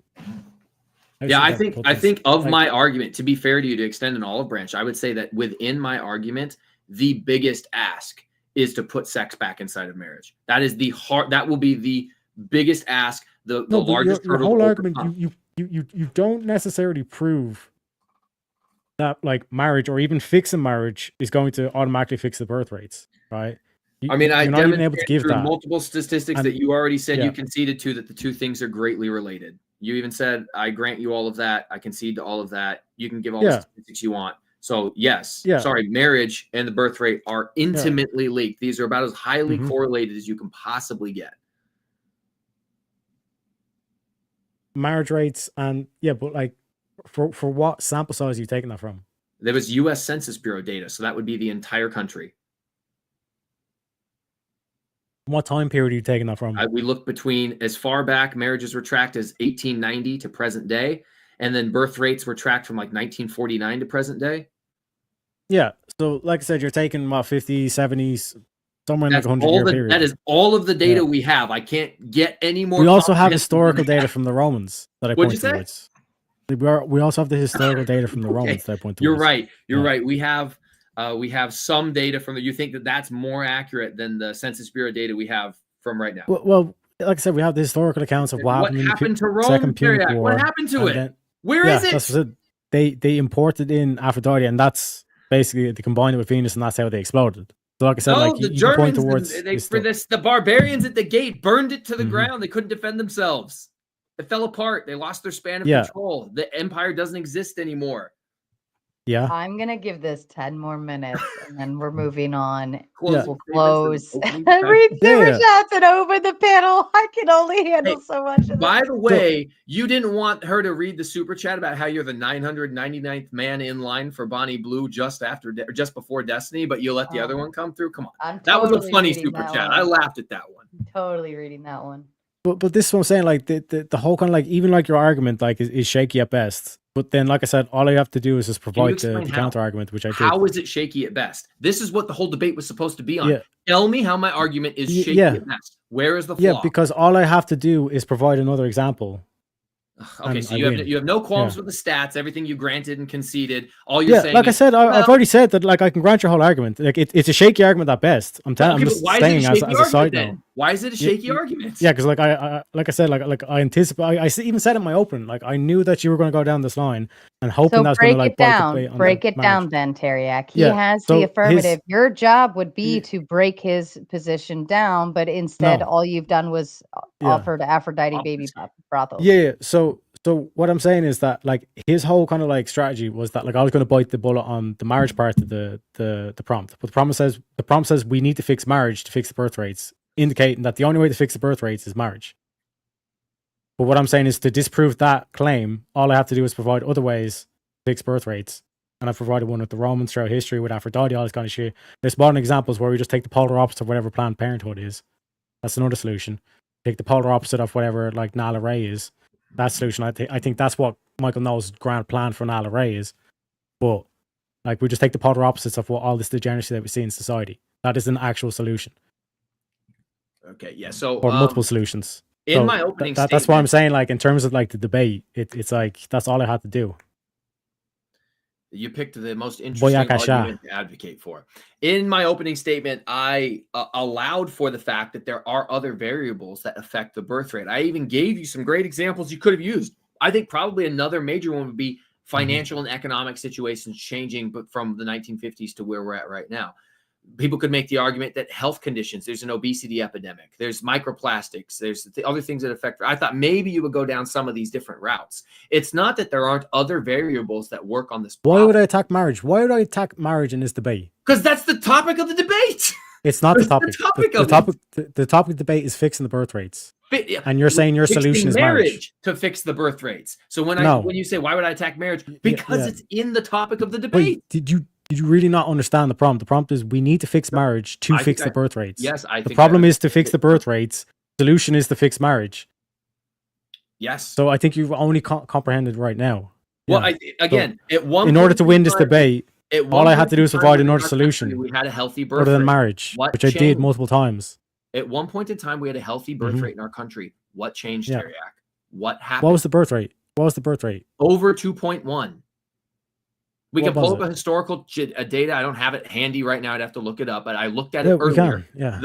Yeah, I think of my argument, to be fair to you, to extend an olive branch, I would say that within my argument, the biggest ask is to put sex back inside of marriage. That is that will be the biggest ask, the largest your hurdle. whole argument, you don't necessarily prove that like marriage or even fixing marriage is going to automatically fix the birth rates, right? I mean, you're not even able to give that. Multiple statistics that you already said you conceded to, that the two things are greatly related. You even said, I grant you all of that. I concede to all of that. You can give all the statistics you want. So yes, sorry, marriage and the birth rate are intimately linked. These are about as highly correlated as you can possibly get. Marriage rates and but like for what sample size are you taking that from? There was U.S. Census Bureau data, so that would be the entire country. What time period are you taking that from? We looked between as far back marriages were tracked as 1890 to present day, and then birth rates were tracked from like 1949 to present day. Yeah, so like I said, you're taking 50s, 70s, somewhere in like 100-year period. That is all of the data we have. I can't get any more. We also have historical data from the Romans that I point towards. We also have the historical data from the Romans that I point towards. You're right. You're right. We have some data from you think that that's more accurate than the Census Bureau data we have from right now? Well, like I said, we have the historical accounts of what happened to Rome. Second Punic War. What happened to it? Where is it? That's what they imported in Aphrodite, and that's basically they combined it with Venus, and that's how they exploded. So, like I said, the Germans, point towards the barbarians at the gate burned it to the ground. They couldn't defend themselves. It fell apart. They lost their span of control. The empire doesn't exist anymore. Yeah. I'm going to give this 10 more minutes and then we're moving on. We'll close. Read super chats and over the panel. I can only handle so much of By the way, you didn't want her to read the super chat about how you're the 999th man in line for Bonnie Blue just before Destiny, but you let the other one come through. Come on. That was a funny super chat. I laughed at that one. I'm totally reading that one. But this is what I'm saying. Like the whole kind of like even like your argument like is shaky at best. But then, like I said, all I have to do is just provide the counter argument, which I did. How is it shaky at best? This is what the whole debate was supposed to be on. Tell me how my argument is shaky at best. Where is the flaw? Yeah, because all I have to do is provide another example. Okay, so you have no qualms with the stats, everything you granted and conceded. All you're saying, like I said, I've already said that. Like I can grant your whole argument. Like it's a shaky argument at best. I'm telling. I'm just saying as a side note. Why is it a shaky argument? Yeah, because like I said, like I anticipate. I even said in my open, like I knew that you were going to go down this line, and hoping that's going to like break it down, then Tareyak. He has the affirmative. Your job would be to break his position down, but instead, all you've done was offer to Aphrodite baby brothel. Yeah. So what I'm saying is that like his whole kind of like strategy was that like I was going to bite the bullet on the marriage part of the prompt, but the prompt says we need to fix marriage to fix the birth rates, indicating that the only way to fix the birth rates is marriage. But what I'm saying is to disprove that claim, all I have to do is provide other ways to fix birth rates, and I've provided one with the Romans throughout history with Aphrodite, all this kind of shit. There's modern examples where we just take the polar opposite of whatever Planned Parenthood is. That's another solution. Take the polar opposite of whatever like Nala Ray is. That solution, I think that's what Michael Knowles' grand plan for Nala Ray is. But like we just take the polar opposites of what all this degeneracy that we see in society. That is an actual solution. Okay, yeah. So or multiple solutions. In my opening statement, that's what I'm saying. Like in terms of like the debate, it's like that's all I had to do. You picked the most interesting argument to advocate for. In my opening statement, I allowed for the fact that there are other variables that affect the birth rate. I even gave you some great examples you could have used. I think probably another major one would be financial and economic situations changing, but from the 1950s to where we're at right now. People could make the argument that health conditions, there's an obesity epidemic, there's microplastics, there's the other things that affect. I thought maybe you would go down some of these different routes. It's not that there aren't other variables that work on this problem. Why would I attack marriage? Why would I attack marriage in this debate? Because that's the topic of the debate. It's not the topic. The topic of the debate is fixing the birth rates. And you're saying your solution is marriage to fix the birth rates. So when you say why would I attack marriage? Because it's in the topic of the debate. Wait, did you really not understand the prompt? The prompt is we need to fix marriage to fix the birth rates. Yes, I think the problem is to fix the birth rates. Solution is to fix marriage. Yes. So I think you've only comprehended right now. Well, in order to win this debate, all I had to do is provide another solution. We had a healthy birth other than rate. marriage, which I did multiple times. At one point in time, we had a healthy birth rate in our country. What changed, Yeah. Tareyak? What happened? What was the birth rate? What was the birth rate? Over 2.1. We What can pull was up a historical data. I don't have it handy right now. I'd have to look it up, but I looked at Yeah, it we earlier. can. Yeah.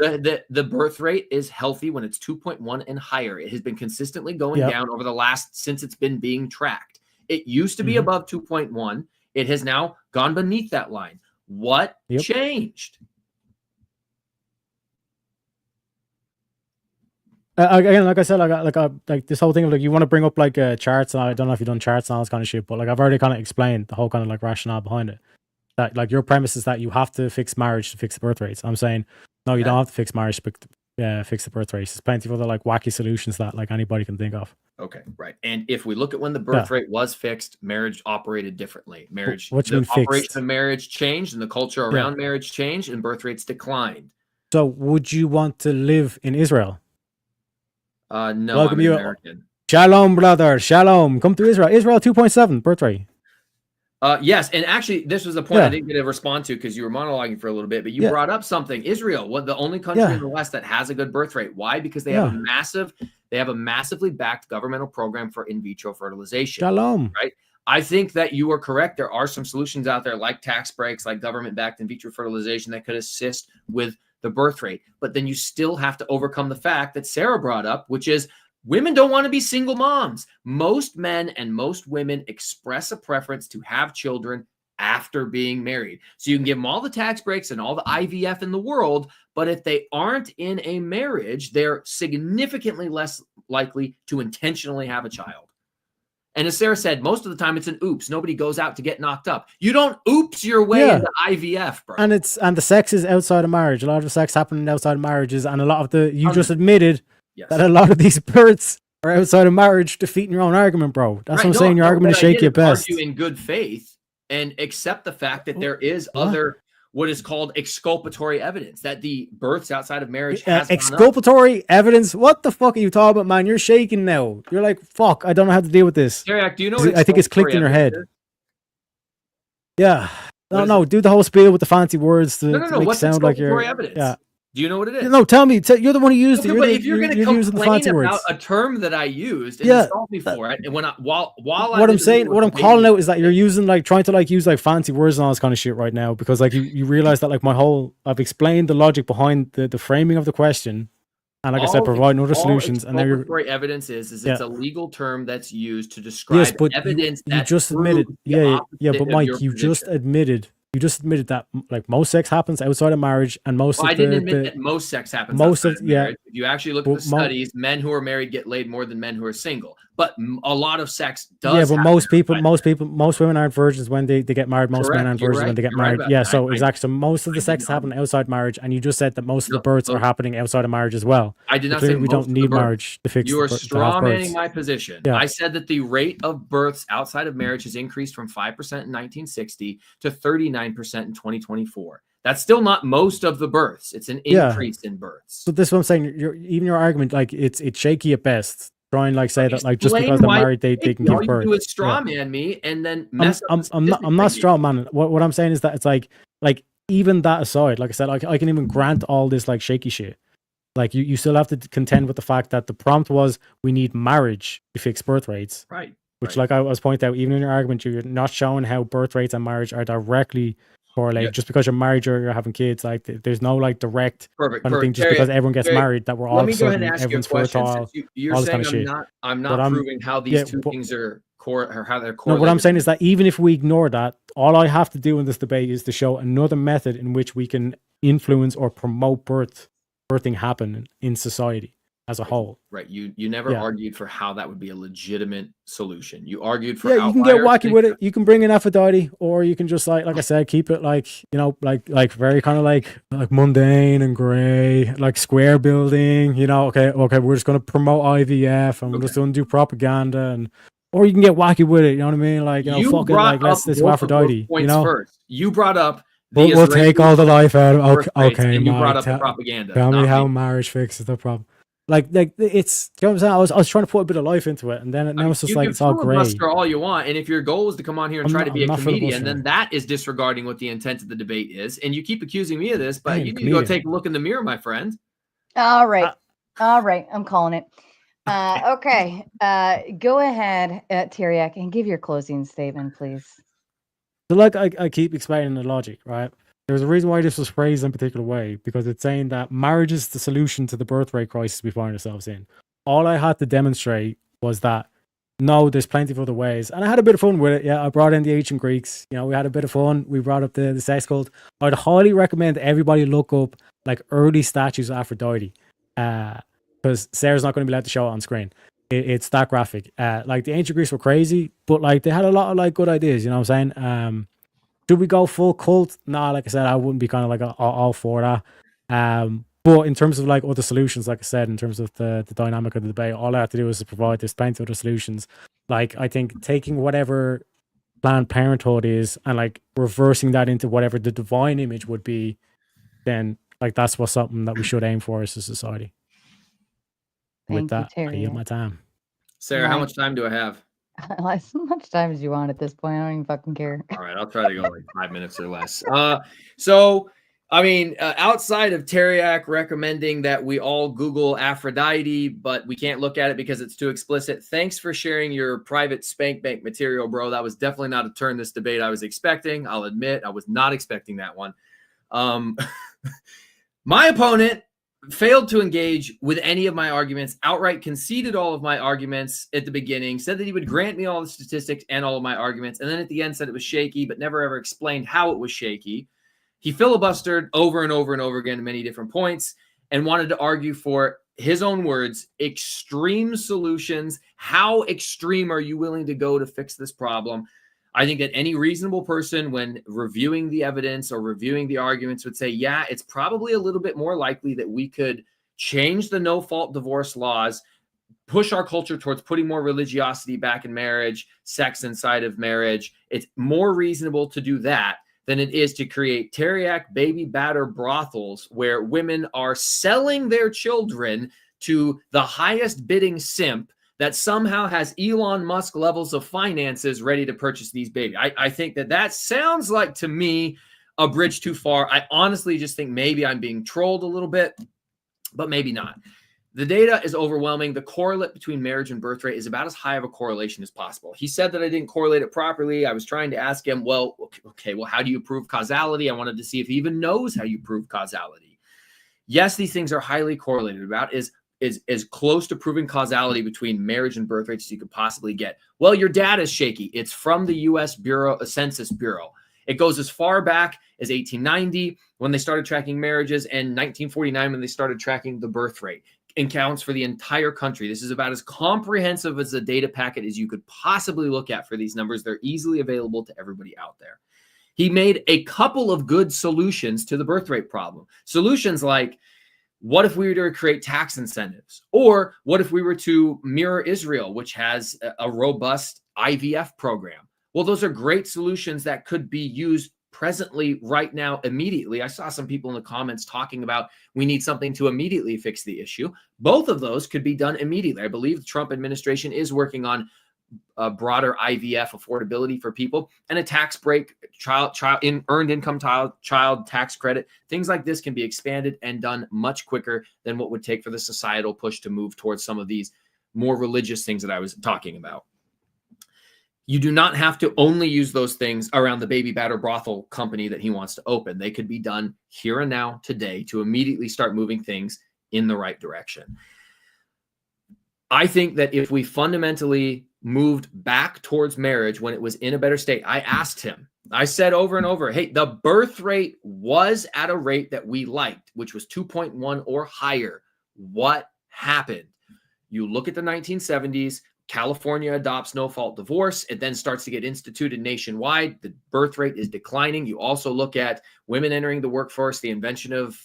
The birth rate is healthy when it's 2.1 and higher. It has been consistently going Yep. down over the since it's been being tracked. It used to be Mhm. above 2.1. It has now gone beneath that line. What Yep. changed? Again, like I said, like this whole thing of like you want to bring up like charts, and I don't know if you've done charts and all this kind of shit, but like I've already kind of explained the whole kind of like rationale behind it. That like your premise is that you have to fix marriage to fix the birth rates. I'm saying no, you don't have to fix marriage to fix the birth rates. There's plenty of other like wacky solutions that like anybody can think of. Okay, right. And if we look at when the birth rate was fixed, marriage operated differently. What do you mean operation fixed? of marriage changed, and the culture around marriage changed, and birth rates declined. So would you want to live in Israel? No, Welcome I'm you. American. Shalom, brother. Shalom. Come to Israel. Israel 2.7 birth rate. Yes, and actually, this was a point I Yeah. didn't get to respond to because you were monologuing for a little bit, but you Yeah. brought up something. Israel, the only country Yeah. in the West that has a good birth rate. Why? Because they have a massively backed governmental program for in vitro fertilization. Shalom. Right? I think that you are correct. There are some solutions out there like tax breaks, like government-backed in vitro fertilization that could assist with the birth rate. But then you still have to overcome the fact that Sara brought up, which is women don't want to be single moms. Most men and most women express a preference to have children after being married. So you can give them all the tax breaks and all the IVF in the world, but if they aren't in a marriage, they're significantly less likely to intentionally have a child. And as Sara said, most of the time it's an oops. Nobody goes out to get knocked up. You don't oops your way into IVF, bro. And the sex is outside of marriage. A lot of the sex happening outside of marriages, and a lot of you just admitted that a lot of these births are outside of marriage, defeating your own argument, bro. That's what I'm saying. Your argument is shaky at best. Argue in good faith and accept the fact that there is other what is called exculpatory evidence that the births outside of marriage has exculpatory evidence. What the fuck are you talking about, man? You're shaking now. You're like, fuck, I don't know how to deal with this. Tareyak, do you know what I think it's clicked in your head. Yeah. No, do the whole spiel with the fancy words to make it sound like you're evidence? Yeah. Do you know what it is? No, tell me. You're the one who used it. If you're going to complain about a term that I used and insult me for it, and when while what I'm calling out is that you're using trying to use fancy words and all this kind of shit right now, because you realize that I've explained the logic behind the framing of the question, and like I said, providing other solutions. And then evidence is it's a legal term that's used to describe evidence you just admitted. But Mike, you just admitted that most sex happens outside of marriage, and I didn't admit that most sex happens outside of marriage. If you actually look at the studies, men who are married get laid more than men who are single. But a lot of sex does. Yeah, but most women aren't virgins when they get married. Most men aren't virgins when they get married. Exactly. So most of the sex happen outside marriage, and you just said that most of the births are happening outside of marriage as well. I did not say we don't need marriage to fix. You are strawmanning my position. Yeah. I said that the rate of births outside of marriage has increased from 5% in 1960 to 39% in 2024. That's still not most of the births. It's an increase in births. So this is what I'm saying. Even your argument, it's shaky at best. Try and say that just because they're married they can give birth. All you do is straw man me and then mess up. I'm not straw man. What I'm saying is that it's like even that aside, like I said, I can even grant all this shaky shit. You still have to contend with the fact that the prompt was we need marriage to fix birth rates. Right. Which I was pointing out, even in your argument, you're not showing how birth rates and marriage are directly correlated. Just because you're married or you're having kids, there's no direct kind of thing. Just because everyone gets married, that we're all of a sudden everyone's fertile. You're all this saying kind of shit. I'm not proving how these two things are or how they're correlated. No, what I'm saying is that even if we ignore that, all I have to do in this debate is to show another method in which we can influence or promote birthing happen in society as a whole. Right. You never argued for how that would be a legitimate solution. You argued for you can get wacky with it. You can bring in Aphrodite, or you can just like I said, keep it very kind of like mundane and gray, like square building, okay, we're just gonna promote IVF and we're just gonna do propaganda, or you can get wacky with it, you know what I mean? Let's do Aphrodite. First. You brought up we'll take all the life out of okay, and you brought up the propaganda. Tell me how marriage fixes the problem. It's, you know what I'm saying? I was trying to put a bit of life into it, and then now it's just it's all gray. All you want, and if your goal is to come on here and try to be a comedian, then that is disregarding what the intent of the debate is. And you keep accusing me of this, but you need to go take a look in the mirror, my friend. All right, I'm calling it. Okay. Go ahead, Tareyak, and give your closing statement, please. So like I keep explaining the logic, right? There's a reason why this was phrased in a particular way, because it's saying that marriage is the solution to the birth rate crisis we find ourselves in. All I had to demonstrate was that no, there's plenty of other ways. And I had a bit of fun with it. Yeah, I brought in the ancient Greeks. We had a bit of fun. We brought up the sex cult. I'd highly recommend everybody look up like early statues of Aphrodite. Because Sarah's not going to be allowed to show it on screen. It's that graphic. Like the ancient Greeks were crazy, but like they had a lot of like good ideas, you know what I'm saying? Should we go full cult? Nah, like I said, I wouldn't be kind of like all for that. But in terms of like other solutions, like I said, in terms of the dynamic of the debate, all I have to do is to provide there's plenty of other solutions. Like I think taking whatever Planned Parenthood is and like reversing that into whatever the divine image would be, then like that's what's something that we should aim for as a society. With that, I yield my time. Sarah, how much time do I have? As much time as you want at this point. I don't even fucking care. All right, I'll try to go like 5 minutes or less. So, I mean, outside of Tareyak recommending that we all Google Aphrodite, but we can't look at it because it's too explicit. Thanks for sharing your private spank bank material, bro. That was definitely not a turn this debate I was expecting. I'll admit I was not expecting that one. My opponent failed to engage with any of my arguments, outright conceded all of my arguments at the beginning, said that he would grant me all the statistics and all of my arguments, and then at the end said it was shaky, but never ever explained how it was shaky. He filibustered over and over and over again at many different points and wanted to argue for his own words, extreme solutions. How extreme are you willing to go to fix this problem? I think that any reasonable person, when reviewing the evidence or reviewing the arguments, would say, yeah, it's probably a little bit more likely that we could change the no-fault divorce laws, push our culture towards putting more religiosity back in marriage, sex inside of marriage. It's more reasonable to do that than it is to create Tareyak baby batter brothels where women are selling their children to the highest bidding simp that somehow has Elon Musk levels of finances ready to purchase these babies. I think that sounds like, to me, a bridge too far. I honestly just think maybe I'm being trolled a little bit, but maybe not. The data is overwhelming. The correlate between marriage and birth rate is about as high of a correlation as possible. He said that I didn't correlate it properly. I was trying to ask him, well, okay, well, how do you prove causality? I wanted to see if he even knows how you prove causality. Yes, these things are highly correlated. About is as close to proving causality between marriage and birth rates as you could possibly get. Well, your data is shaky. It's from the U.S. Census Bureau. It goes as far back as 1890 when they started tracking marriages, and 1949 when they started tracking the birth rate. It counts for the entire country. This is about as comprehensive as a data packet as you could possibly look at for these numbers. They're easily available to everybody out there. He made a couple of good solutions to the birth rate problem. Solutions like, what if we were to create tax incentives? Or what if we were to mirror Israel, which has a robust IVF program? Well, those are great solutions that could be used presently, right now, immediately. I saw some people in the comments talking about we need something to immediately fix the issue. Both of those could be done immediately. I believe the Trump administration is working on a broader IVF affordability for people and a tax break, earned income child tax credit. Things like this can be expanded and done much quicker than what would take for the societal push to move towards some of these more religious things that I was talking about. You do not have to only use those things around the baby batter brothel company that he wants to open. They could be done here and now, today, to immediately start moving things in the right direction. I think that if we fundamentally moved back towards marriage when it was in a better state, I asked him, I said over and over, hey, the birth rate was at a rate that we liked, which was 2.1 or higher. What happened? You look at the 1970s, California adopts no-fault divorce. It then starts to get instituted nationwide. The birth rate is declining. You also look at women entering the workforce, the invention of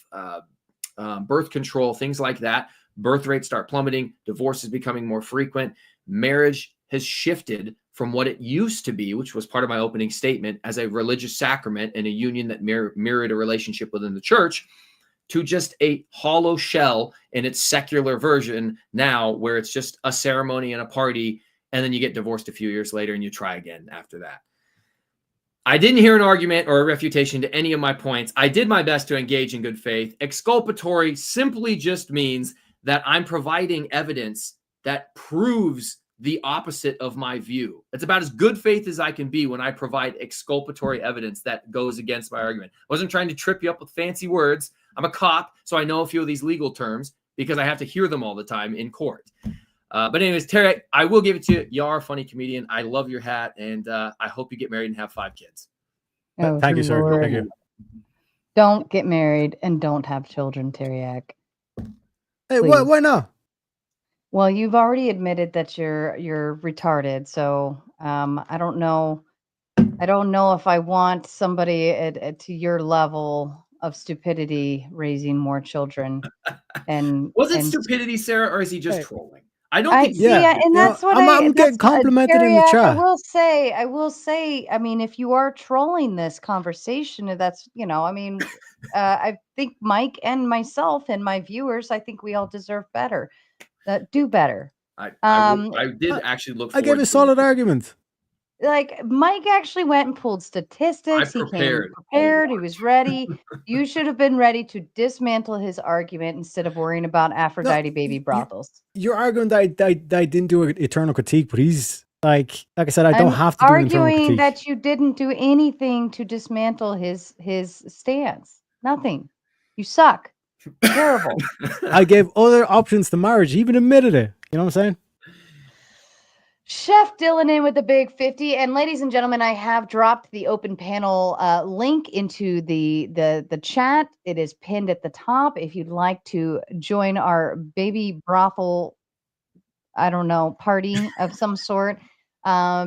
birth control, things like that. Birth rates start plummeting. Divorce is becoming more frequent. Marriage has shifted from what it used to be, which was part of my opening statement, as a religious sacrament and a union that mirrored a relationship within the church, to just a hollow shell in its secular version now, where it's just a ceremony and a party, and then you get divorced a few years later and you try again after that. I didn't hear an argument or a refutation to any of my points. I did my best to engage in good faith. Exculpatory simply just means that I'm providing evidence that proves the opposite of my view. It's about as good faith as I can be when I provide exculpatory evidence that goes against my argument. I wasn't trying to trip you up with fancy words. I'm a cop, so I know a few of these legal terms because I have to hear them all the time in court. But anyways, Tareyak, I will give it to you. You are a funny comedian. I love your hat, and I hope you get married and have 5 kids. Oh, Thank you, sir. Lord. Thank you. Don't get married and don't have children, Tareyak. Hey, Please. why not? Well, you've already admitted that you're retarded, so I don't know. I don't know if I want somebody to your level of stupidity raising more children. And Was it stupidity, Sarah, or is he just trolling? I don't think. and that's what I'm getting complimented in the Tareyak, chat. I will say. I mean, if you are trolling this conversation, that's I mean, I think Mike and myself and my viewers, I think we all deserve better. Do better. I did actually look. I gave a solid argument. Like Mike actually went and pulled statistics. He came prepared. He was ready. You should have been ready to dismantle his argument instead of worrying about Aphrodite baby brothels. You're arguing that I didn't do an eternal critique, but he's like I said, I don't have to do an eternal arguing critique. that you didn't do anything to dismantle his stance. Nothing. You suck. Terrible. I gave other options to marriage. He even admitted it. You know what I'm saying? Chef Dylan in with the big 50. And ladies and gentlemen, I have dropped the open panel link into the chat. It is pinned at the top. If you'd like to join our baby brothel, I don't know, party of some sort,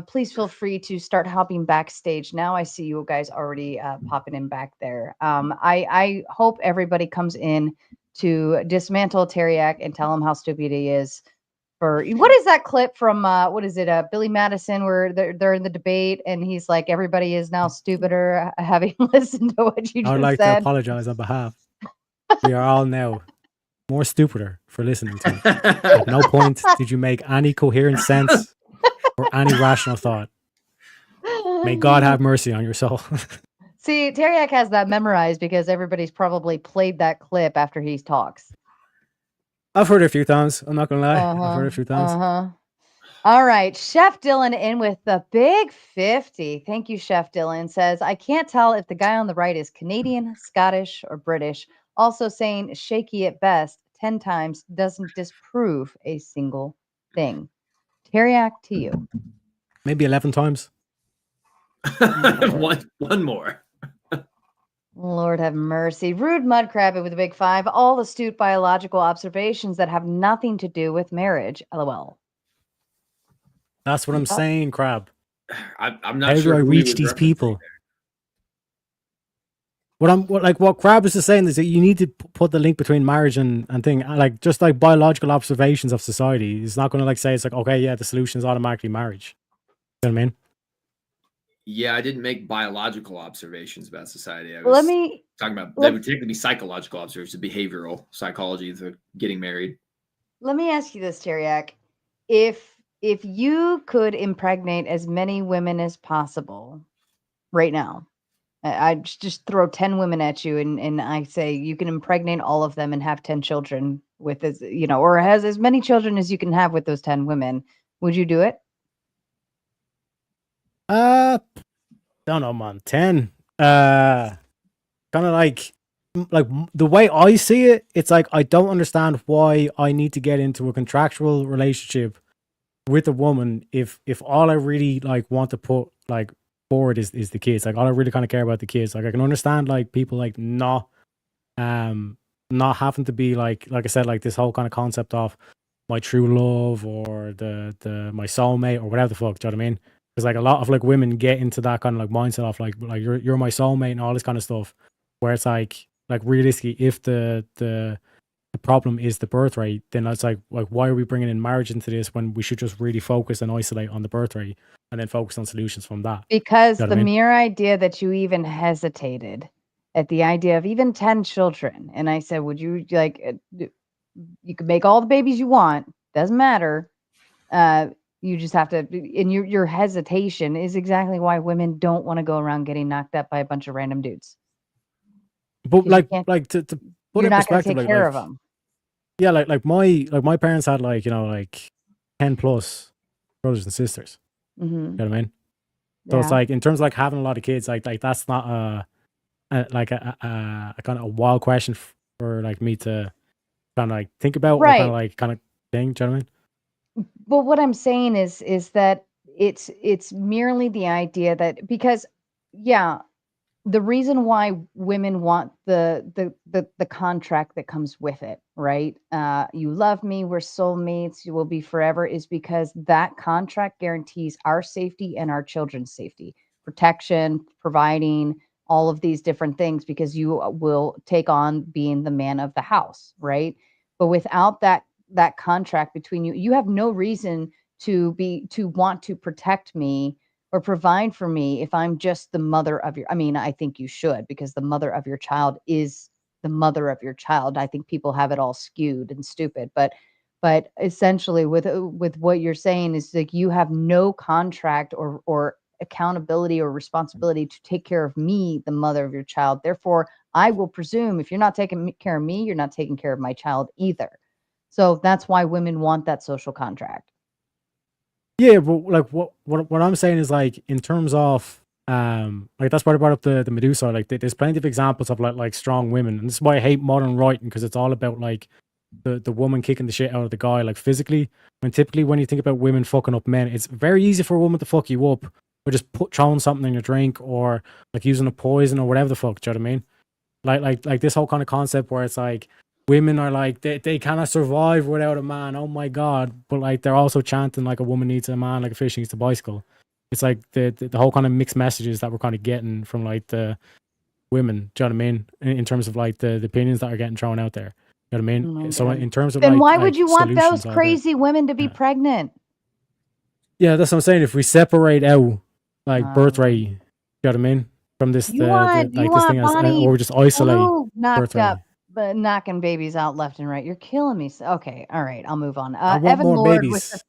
please feel free to start hopping backstage. Now I see you guys already popping in back there. I hope everybody comes in to dismantle Tareyak and tell him how stupid he is. What is that clip from what is it, Billy Madison, where they're in the debate and he's like, everybody is now stupider having listened to what you just said? I would like to apologize on behalf. We are all now more stupider for listening to it. At no point did you make any coherent sense or any rational thought. May God have mercy on your soul. See, Tareyak has that memorized because everybody's probably played that clip after he talks. I've heard it a few times. I'm not gonna lie. I've heard it a few times. All right. Chef Dylan in with the big 50. Thank you, Chef Dylan. Says, I can't tell if the guy on the right is Canadian, Scottish, or British. Also saying shaky at best 10 times doesn't disprove a single thing. Tareyak, to you. Maybe 11 times. one more. Lord have mercy. Rude Mudcrab with a big 5. All astute biological observations that have nothing to do with marriage. LOL. That's what I'm saying, Crab. I'm not How sure. do I reach these people? What Crab is just saying is that you need to put the link between marriage and thing, like just like biological observations of society. It's not going to like say it's like, okay, yeah, the solution is automatically marriage. You know what I mean? Yeah, I didn't make biological observations about society. I was talking about that would technically be psychological observations, behavioral psychology, the getting married. Let me ask you this, Tareyak. If you could impregnate as many women as possible right now, I just throw 10 women at you and I say you can impregnate all of them and have 10 children with as or has as many children as you can have with those 10 women, would you do it? Don't know, man. 10. Kind of like the way I see it, it's like I don't understand why I need to get into a contractual relationship with a woman if all I really like want to put like forward is the kids. Like all I really kind of care about the kids. Like I can understand like people like not having to be like I said, like this whole kind of concept of my true love or the my soulmate or whatever the fuck. Do you know what I mean? Because like a lot of like women get into that kind of like mindset of like you're my soulmate and all this kind of stuff, where it's like realistically, if the problem is the birth rate, then it's like why are we bringing in marriage into this when we should just really focus and isolate on the birth rate and then focus on solutions from that? Because the mere idea that you even hesitated at the idea of even 10 children, and I said, would you like? You can make all the babies you want, doesn't matter. You just have to, and your hesitation is exactly why women don't want to go around getting knocked up by a bunch of random dudes. But to put you're in not going to perspective, take care of them. Yeah, like my parents had like 10 plus brothers and sisters. Mm-hmm. You know what I mean? So it's like, in terms of like having a lot of kids, like that's not a kind of a wild question for like me to kind of like think about, or kind of thing. Do you know what I mean? But what I'm saying is that it's merely the idea that, because the reason why women want the contract that comes with it, right? You love me, we're soulmates, you will be forever, is because that contract guarantees our safety and our children's safety, protection, providing all of these different things, because you will take on being the man of the house, right? But without that contract between you, you have no reason to want to protect me or provide for me if I'm just the mother of your, I mean, I think you should, because the mother of your child is the mother of your child. I think people have it all skewed and stupid, but essentially with what you're saying is like, you have no contract or accountability or responsibility to take care of me, the mother of your child. Therefore, I will presume if you're not taking care of me, you're not taking care of my child either. So that's why women want that social contract. Yeah, but like what I'm saying is, like, in terms of like, that's why I brought up the Medusa. Like, there's plenty of examples of like strong women, and this is why I hate modern writing, because it's all about like the woman kicking the shit out of the guy, like physically. When typically when you think about women fucking up men, it's very easy for a woman to fuck you up or just throwing something in your drink, or like using a poison or whatever the fuck. Do you know what I mean? Like this whole kind of concept where it's like, women are like, they cannot survive without a man. Oh my God. But like, they're also chanting like a woman needs a man, like a fish needs a bicycle. It's like the whole kind of mixed messages that we're kind of getting from like the women. Do you know what I mean? In terms of like the opinions that are getting thrown out there. You know what I mean? So in terms of then like, why would you want those solutions, crazy women to be pregnant? Yeah, that's what I'm saying. If we separate out like birth rate, you know what I mean? From this, this thing, or we just isolate knocked up, but knocking babies out left and right. You're killing me. Okay, all right, I'll move on. I want Evan more Lord babies.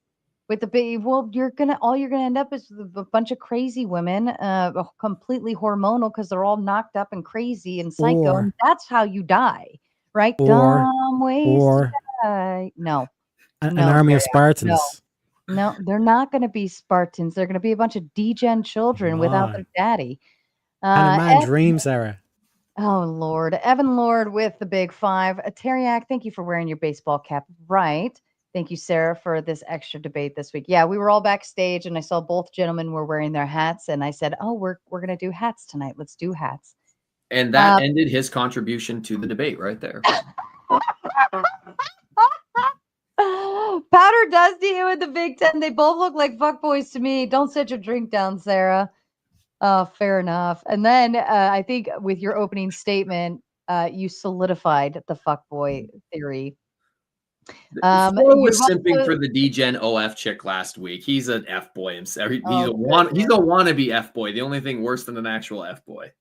with the baby. Well, you're gonna end up is a bunch of crazy women, completely hormonal, because they're all knocked up and crazy and psycho, and that's how you die, right? Dumb ways to die. No, an army of Spartans. No, they're not going to be Spartans. They're going to be a bunch of degen children without their daddy. And a man dream, Sarah. Oh, Lord. Evan Lord with the big 5. Tareyak, thank you for wearing your baseball cap. Right. Thank you, Sarah, for this extra debate this week. Yeah, we were all backstage, and I saw both gentlemen were wearing their hats, and I said, oh, we're going to do hats tonight. Let's do hats. And that ended his contribution to the debate right there. Powder Dusty with the Big 10. They both look like fuckboys to me. Don't set your drink down, Sarah. Fair enough. And then I think with your opening statement, you solidified the fuckboy theory. Flo was simping for the degen OF chick last week. He's an F boy himself. He's a wannabe F boy. The only thing worse than an actual F boy.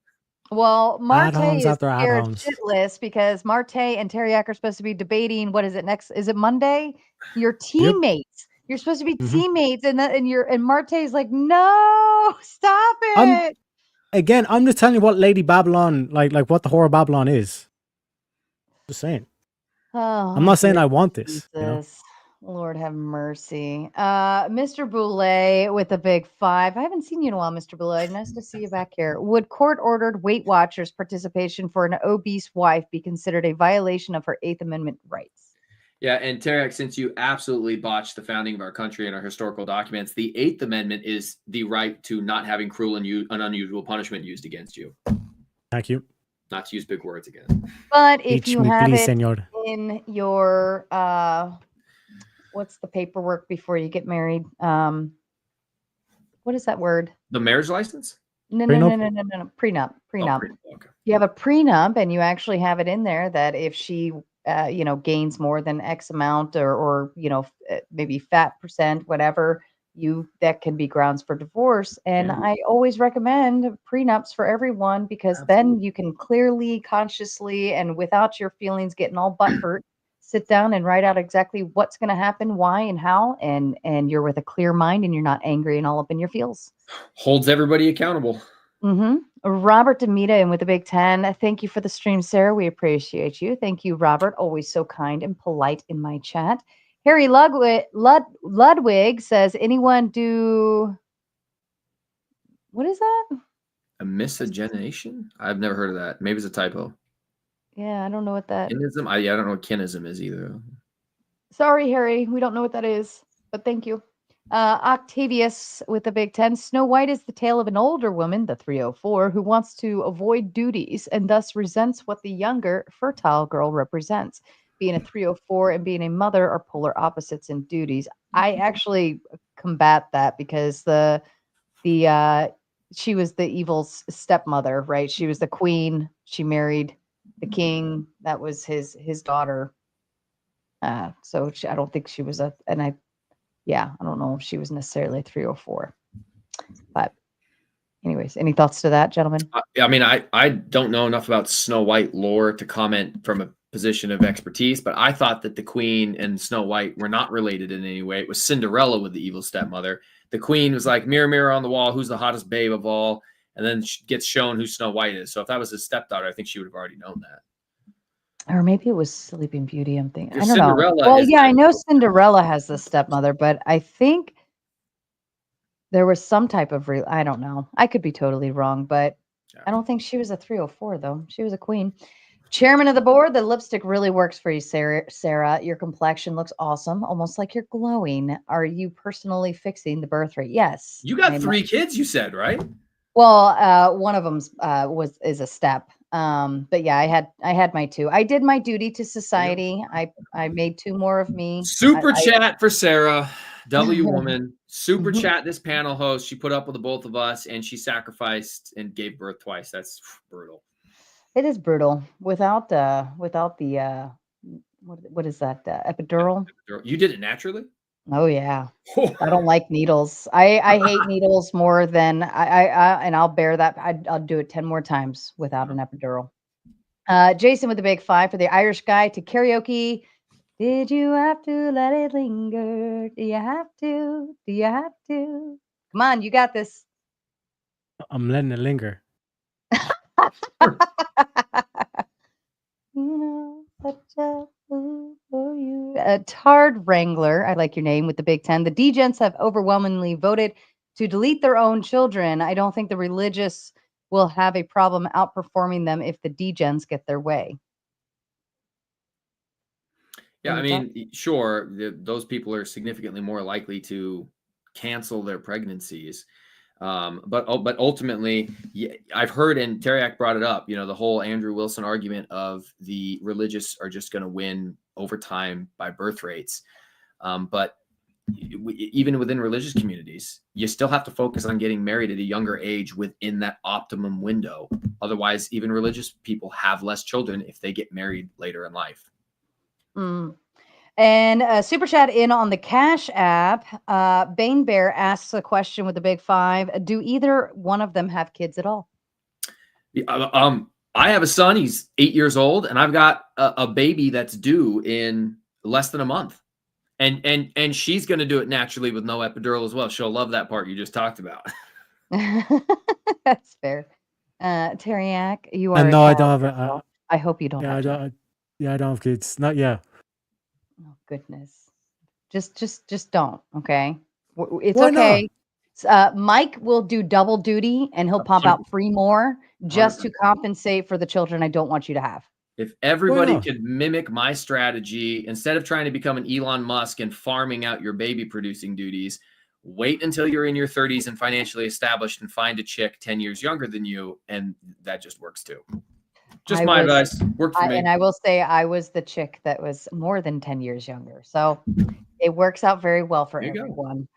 Well, Marte is scared shitless because Marte and Tareyak are supposed to be debating. What is it next? Is it Monday? Your teammates. Yep. You're supposed to be teammates, and Marte's like, no, stop it. I'm just telling you what Lady Babylon, like what the whore of Babylon is. Just saying. Oh, I'm not saying I want this. You know? Lord have mercy. Mr. Boulay with a big 5. I haven't seen you in a while, Mr. Boulay. Nice to see you back here. Would court-ordered Weight Watchers participation for an obese wife be considered a violation of her 8th Amendment rights? Yeah, and Tareyak, since you absolutely botched the founding of our country and our historical documents, the 8th Amendment is the right to not having cruel and unusual punishment used against you. Thank you. Not to use big words again. But if you have it in your... what's the paperwork before you get married? What is that word? The marriage license? No. Prenup. Okay. You have a prenup, and you actually have it in there that if she, gains more than X amount, or maybe fat percent, whatever, that can be grounds for divorce. And I always recommend prenups for everyone, because then you can clearly, consciously, and without your feelings getting all butthurt, sit down and write out exactly what's going to happen, why, and how, and you're with a clear mind, and you're not angry and all up in your feels. Holds everybody accountable. Robert Demita and with the big 10. Thank you for the stream, Sarah. We appreciate you. Thank you, Robert. Always so kind and polite in my chat. Harry Ludwig says, anyone do... What is that? A miscegenation? I've never heard of that. Maybe it's a typo. Yeah, I don't know what that... Kinism? I don't know what kinism is either. Sorry, Harry. We don't know what that is, but thank you. Octavius with the Big 10. Snow White is the tale of an older woman, the 304, who wants to avoid duties and thus resents what the younger, fertile girl represents. Being a 304 and being a mother are polar opposites in duties. I actually combat that because she was the evil stepmother, right? She was the queen. She married the king. That was his daughter. So I don't think she was I don't know if she was necessarily a 304. But anyways, any thoughts to that, gentlemen? I mean, I don't know enough about Snow White lore to comment from a position of expertise, but I thought that the queen and Snow White were not related in any way. It was Cinderella with the evil stepmother. The queen was like, mirror, mirror on the wall, who's the hottest babe of all? And then she gets shown who Snow White is. So if that was his stepdaughter, I think she would have already known that. Or maybe it was Sleeping Beauty. I'm thinking. I don't Cinderella know. Well, is yeah, I know Cinderella has the stepmother, but I think there was some type of I don't know. I could be totally wrong, but I don't think she was a 304 though. She was a queen. Chairman of the board, the lipstick really works for you, Sarah. Your complexion looks awesome, almost like you're glowing. Are you personally fixing the birth rate? Yes. You got 3 kids, you said, right? Well, one of them is a step. But yeah, I had my 2. I did my duty to society. I made 2 more of me. Super chat for Sarah, W woman. Super chat this panel host. She put up with the both of us and she sacrificed and gave birth twice. That's brutal. It is brutal without the what is that epidural? You did it naturally? Oh yeah. I don't like needles. I hate needles more than I and I'll bear that. I'll do it 10 more times without an epidural. Jason with the big 5 for the Irish guy to karaoke. Did you have to let it linger? Do you have to? Do you have to? Come on, you got this. I'm letting it linger. Tard Wrangler, I like your name with the Big 10. The Degents have overwhelmingly voted to delete their own children. I don't think the religious will have a problem outperforming them if the Degens get their way. Yeah, I mean, sure, those people are significantly more likely to cancel their pregnancies. But ultimately, I've heard, and Tareyak brought it up, the whole Andrew Wilson argument of the religious are just going to win over time by birth rates. But even within religious communities, you still have to focus on getting married at a younger age within that optimum window. Otherwise, even religious people have less children if they get married later in life. And super chat in on the Cash app. Bane Bear asks a question with the big 5. Do either one of them have kids at all? I have a son. He's 8 years old, and I've got a baby that's due in less than a month. And she's going to do it naturally with no epidural as well. She'll love that part you just talked about. That's fair. Tareyak, you are. No, I don't have. I hope you don't. Yeah, I don't have kids. Not yet. Oh goodness. Just don't. Okay. It's Why okay. Mike will do double duty and he'll pop out 3 more just to compensate for the children I don't want you to have. If everybody could mimic my strategy, instead of trying to become an Elon Musk and farming out your baby producing duties, wait until you're in your 30s and financially established and find a chick 10 years younger than you. And that just works too. Just my advice. Worked for me. And I will say I was the chick that was more than 10 years younger. So it works out very well for everyone.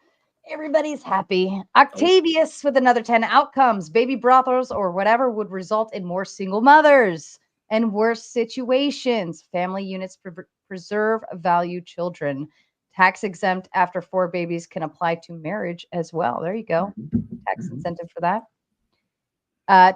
Everybody's happy. Octavius with another 10 outcomes. Baby brothels or whatever would result in more single mothers and worse situations. Family units preserve value children. Tax exempt after 4 babies can apply to marriage as well. There you go. Tax incentive for that.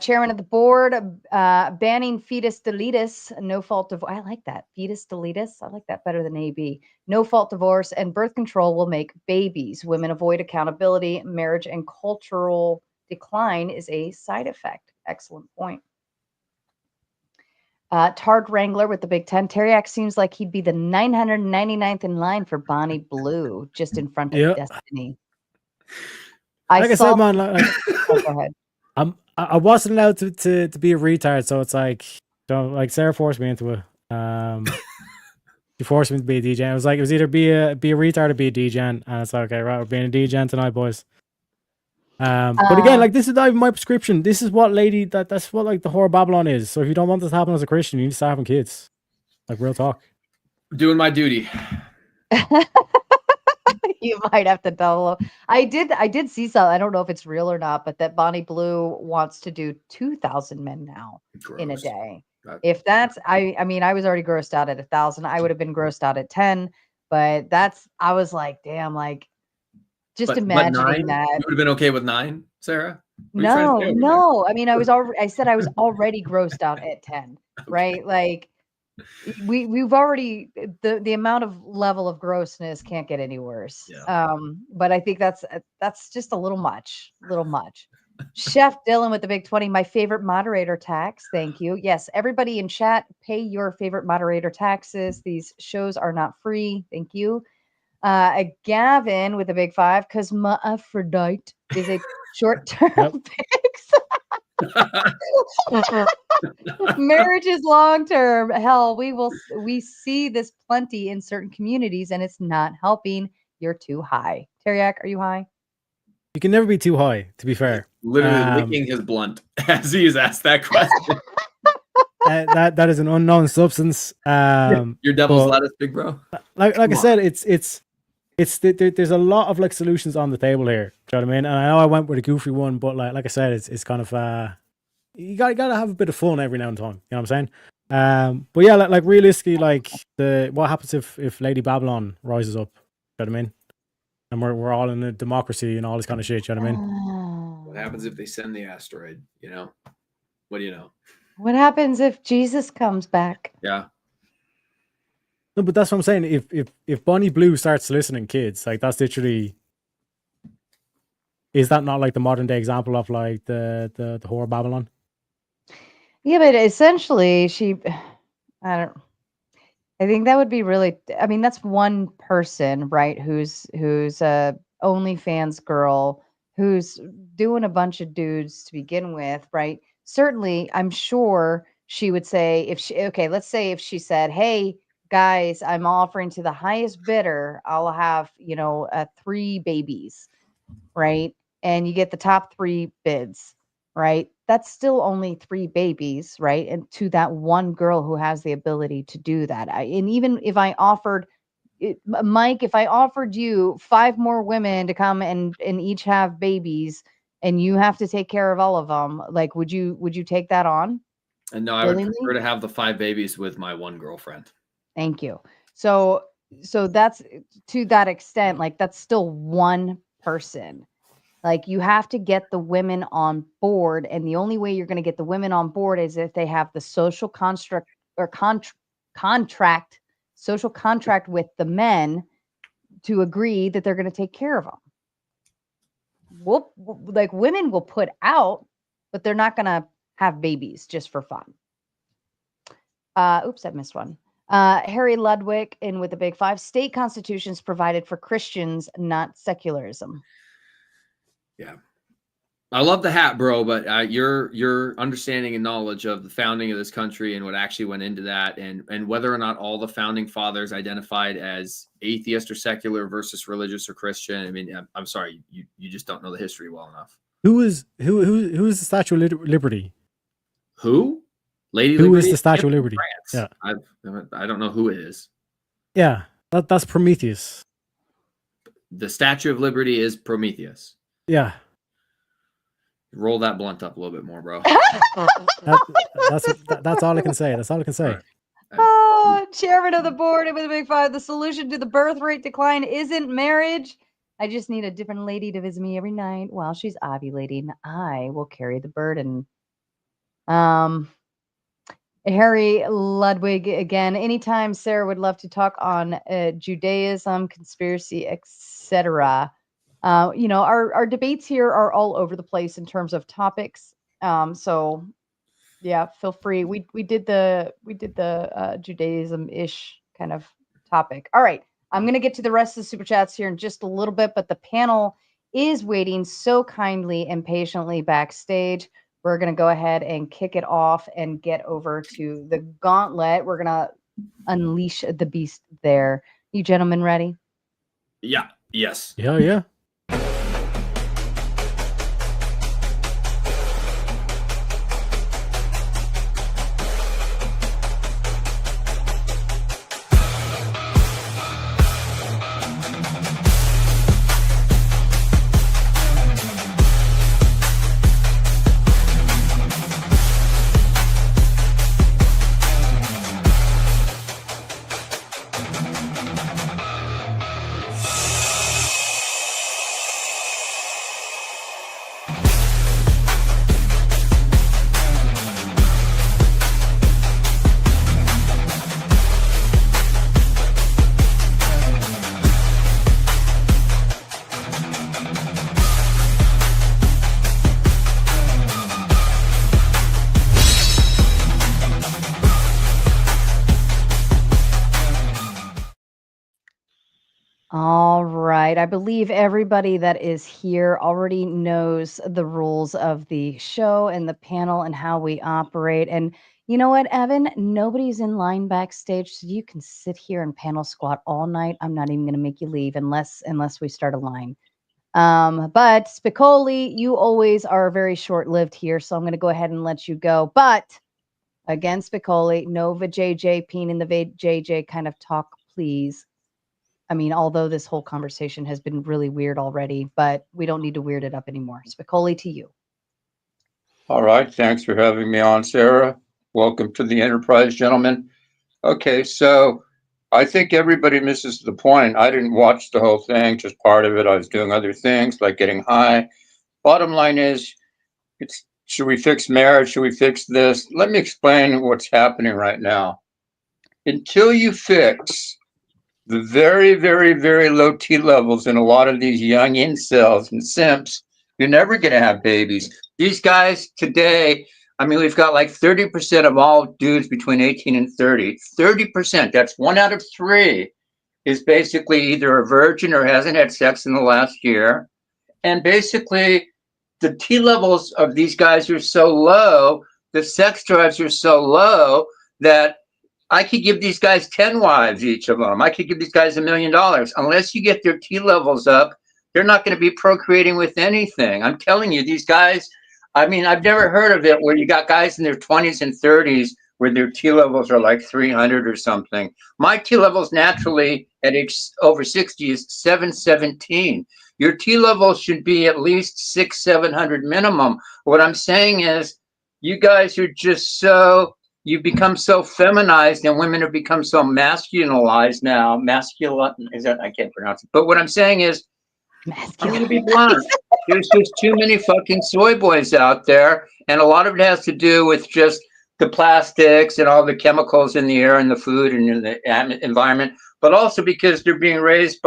Chairman of the board, banning fetus deletus, no fault divorce. I like that. Fetus deletus. I like that better than AB. No fault divorce and birth control will make babies. Women avoid accountability. Marriage and cultural decline is a side effect. Excellent point. Tard Wrangler with the Big 10. Tareyak seems like he'd be the 999th in line for Bonnie Blue, just in front of Destiny. Like I said, man, oh, go ahead. I wasn't allowed to be a retard, so it's like, Sarah forced me into it. She forced me to be a DJ. It was either be a retard or be a degen, and it's like, okay, right, we're being a degen tonight, boys. But again, this is not even my prescription. This is what that's what the whore Babylon is. So if you don't want this to happen as a Christian, you need to start having kids. Real talk. Doing my duty. You might have to double. I did see some. I don't know if it's real or not, but that Bonnie Blue wants to do 2,000 men now in a day. If that's, I mean, I was already grossed out at 1,000. I would have been grossed out at 10, but I was like, damn, just imagining that. You would have been okay with 9, Sarah? No. I mean, I said I was already grossed out at 10, right? We've already the amount of level of grossness can't get any worse. Yeah. But I think that's just a little much. Chef Dylan with the Big 20, my favorite moderator tax. Thank you. Yes, everybody in chat, pay your favorite moderator taxes. These shows are not free. Thank you. Gavin with the Big 5, because my Aphrodite is a short-term fix. Marriage is long-term. Hell, we see this plenty in certain communities, and it's not helping. You're too high. Tareyak, are you high? You can never be too high, to be fair. Literally licking his blunt as he is asked that question. That is an unknown substance. Your devil's lettuce, big bro. Like I said, there's a lot of solutions on the table here. Do you know what I mean? And I know I went with a goofy one, but like I said, it's kind of you gotta have a bit of fun every now and then. You know what I'm saying? But yeah, realistically, what happens if Lady Babylon rises up? Do you know what I mean? And we're all in a democracy and all this kind of shit. Do you know what I mean? What happens if they send the asteroid? What do you know? What happens if Jesus comes back? Yeah. No, but that's what I'm saying. If Bonnie Blue starts soliciting kids, that's literally, is that not the modern day example of the whore Babylon? Yeah, but essentially I think that would be really, I mean, that's one person, right? Who's a OnlyFans girl who's doing a bunch of dudes to begin with, right? Certainly, I'm sure she would say let's say if she said, hey, guys, I'm offering to the highest bidder, I'll have, 3 babies, right? And you get the top 3 bids, right? That's still only 3 babies, right? And to that one girl who has the ability to do that. And even if I offered, Mike, if I offered you 5 more women to come and each have babies, and you have to take care of all of them, would you take that on? And no, I would prefer to have the 5 babies with my one girlfriend. Thank you. So that's, to that extent, that's still one person. You have to get the women on board, and the only way you're going to get the women on board is if they have the social construct or social contract with the men to agree that they're going to take care of them. Women will put out, but they're not going to have babies just for fun. Oops, I missed one. Harry Ludwig in with the Big 5. State constitutions provided for Christians, not secularism. Yeah. I love the hat, bro, but your understanding and knowledge of the founding of this country and what actually went into that, and whether or not all the founding fathers identified as atheist or secular versus religious or Christian. I mean, I'm sorry, you just don't know the history well enough. Who is the Statue of Liberty? Who? Lady Who Liberty? is the Statue of Liberty? France. Yeah, I don't know who it is. Yeah, that's Prometheus. The Statue of Liberty is Prometheus. Yeah. Roll that blunt up a little bit more, bro. That's all I can say. That's all I can say. Chairman of the board with the Big 5. The solution to the birth rate decline isn't marriage. I just need a different lady to visit me every night while she's ovulating. I will carry the burden. Harry Ludwig again. Anytime Sarah would love to talk on Judaism, conspiracy, etc. Our debates here are all over the place in terms of topics. So Yeah, feel free. We did the Judaism-ish kind of topic. All right. I'm going to get to the rest of the super chats here in just a little bit, but the panel is waiting so kindly and patiently backstage. We're going to go ahead and kick it off and get over to the gauntlet. We're going to unleash the beast there. You gentlemen ready? Yeah. Yes. Yeah. All right. I believe everybody that is here already knows the rules of the show and the panel and how we operate. And you know what, Evan? Nobody's in line backstage, so you can sit here and panel squat all night. I'm not even going to make you leave unless we start a line. But Spicoli, you always are very short-lived here, so I'm going to go ahead and let you go. But again, Spicoli, no JJ, peen in the JJ kind of talk, please. I mean, although this whole conversation has been really weird already, but we don't need to weird it up anymore. Spicoli, to you. All right. Thanks for having me on, Sarah. Welcome to the Enterprise, gentlemen. Okay, so I think everybody misses the point. I didn't watch the whole thing, just part of it. I was doing other things like getting high. Bottom line is, should we fix marriage? Should we fix this? Let me explain what's happening right now. Until you fix the very, very, very low T levels in a lot of these young incels and simps, you're never going to have babies. These guys today, I mean, we've got like 30% of all dudes between 18 and 30. 30%, that's 1 out of 3, is basically either a virgin or hasn't had sex in the last year. And basically, the T levels of these guys are so low, the sex drives are so low that I could give these guys 10 wives, each of them. I could give these guys $1 million. Unless you get their T levels up, they're not going to be procreating with anything. I'm telling you, these guys, I mean, I've never heard of it where you got guys in their 20s and 30s where their T levels are like 300 or something. My T levels naturally at age over 60 is 717. Your T levels should be at least 600-700 minimum. What I'm saying is, you guys are just so... You've become so feminized, and women have become so masculinized now. Masculine, is that, I can't pronounce it. But what I'm saying is, I'm going to be blunt. There's just too many fucking soy boys out there. And a lot of it has to do with just the plastics and all the chemicals in the air and the food and in the environment. But also because they're being raised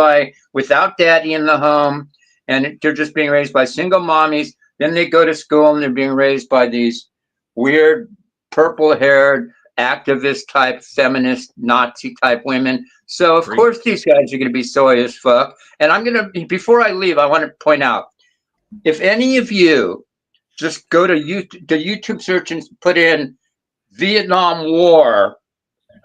without daddy in the home. And they're just being raised by single mommies. Then they go to school and they're being raised by these weird, purple-haired, activist-type, feminist, Nazi-type women. So, of course, these guys are going to be soy as fuck. And I'm going to, before I leave, I want to point out, if any of you just go to YouTube search and put in Vietnam War,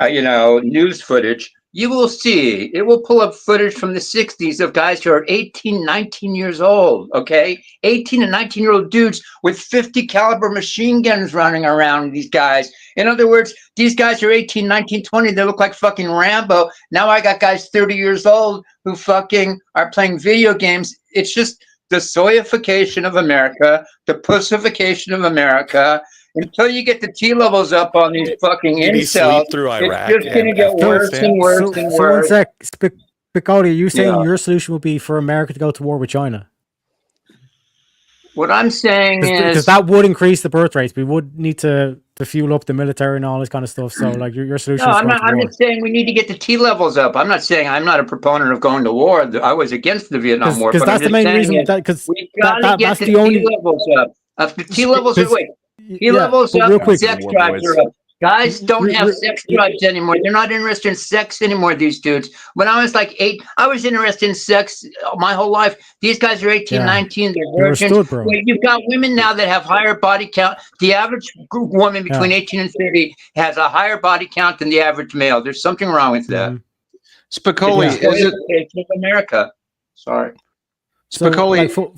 news footage, you will see, it will pull up footage from the 60s of guys who are 18, 19 years old, okay? 18 and 19-year-old dudes with 50 caliber machine guns running around these guys. In other words, these guys are 18, 19, 20. They look like fucking Rambo. Now I got guys 30 years old who fucking are playing video games. It's just the soyification of America, the pussification of America. Until you get the T levels up on these fucking incels, it's just going to get worse and worse and worse. So 1 sec, Spicoli, are you saying your solution would be for America to go to war with China? What I'm saying is... Because that would increase the birth rates. We would need to fuel up the military and all this kind of stuff. So, like, your solution is... No, I'm not saying we need to get the T levels up. I'm not saying... I'm not a proponent of going to war. I was against the Vietnam War. Because that's the main reason... We got to get the T levels up. The T levels are... Wait. He levels but up. real quick, Sex drives are up. Guys don't have sex drives anymore. They're not interested in sex anymore, these dudes. When I was like 8, I was interested in sex my whole life. These guys are 18, 19. They're virgins. Wait, you've got women now that have higher body count. The average woman between 18 and 30 has a higher body count than the average male. There's something wrong with that. Spicoli, is it America? Sorry. Spicoli. So, like,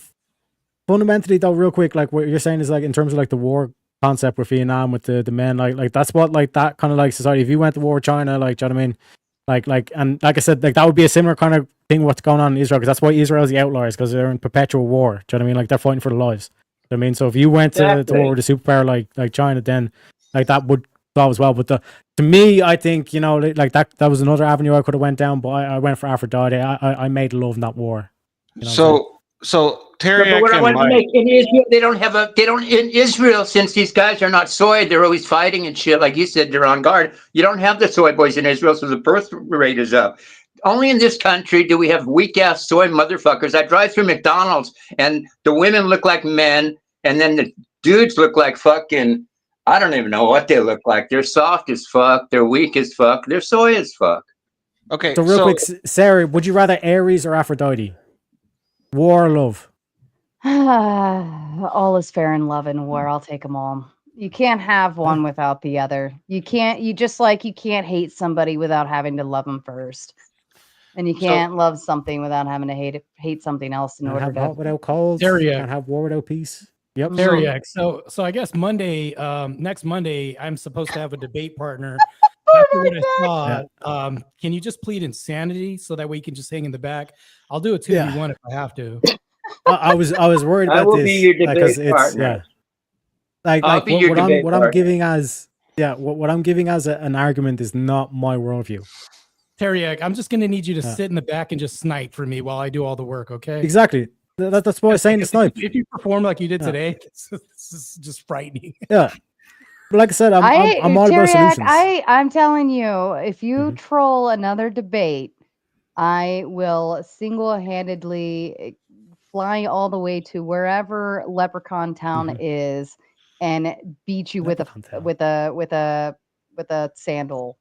fundamentally, though, real quick, like what you're saying is like in terms of like the war concept with Vietnam with the men, like that's what like that kind of like society. If you went to war with China, like, do you know what I mean? And like I said, like that would be a similar kind of thing what's going on in Israel, because that's why Israel's the outliers, because they're in perpetual war. Do you know what I mean? Like they're fighting for their lives. Do you know what I mean? So if you went to war with a superpower like China, then like that would solve as well. But to me, I think, you know, like that was another avenue I could have went down, but I went for Aphrodite. I made love in that war. You know so Tareyak and Mike. In Israel, they don't in Israel, since these guys are not soy, they're always fighting and shit. Like you said, they're on guard. You don't have the soy boys in Israel, so the birth rate is up. Only in this country do we have weak ass soy motherfuckers. I drive through McDonald's and the women look like men, and then the dudes look like fucking, I don't even know what they look like. They're soft as fuck. They're weak as fuck. They're soy as fuck. Okay. So real quick, Sarah, would you rather Aries or Aphrodite? War or love? All is fair in love and war. I'll take them all. You can't have one without the other. You can't hate somebody without having to love them first. And you can't love something without having to hate something else in order have to hot without cold. Can't have war without peace. Yep. Tareyak. So I guess Monday, next Monday, I'm supposed to have a debate partner. After what I saw, can you just plead insanity so that way you can just hang in the back? I'll do a 2v1 if I have to. I was worried about this. I will be your debate Like partner. what I'm giving as an argument is not my worldview. Tareyak, I'm just gonna need you to sit in the back and just snipe for me while I do all the work, okay? Exactly. That's what I was saying to snipe. If you perform like you did today, this is just frightening. Yeah. But like I said, I'm all about solutions. I'm telling you, if you troll another debate, I will single-handedly fly all the way to wherever Leprechaun Town is and beat you with a sandal.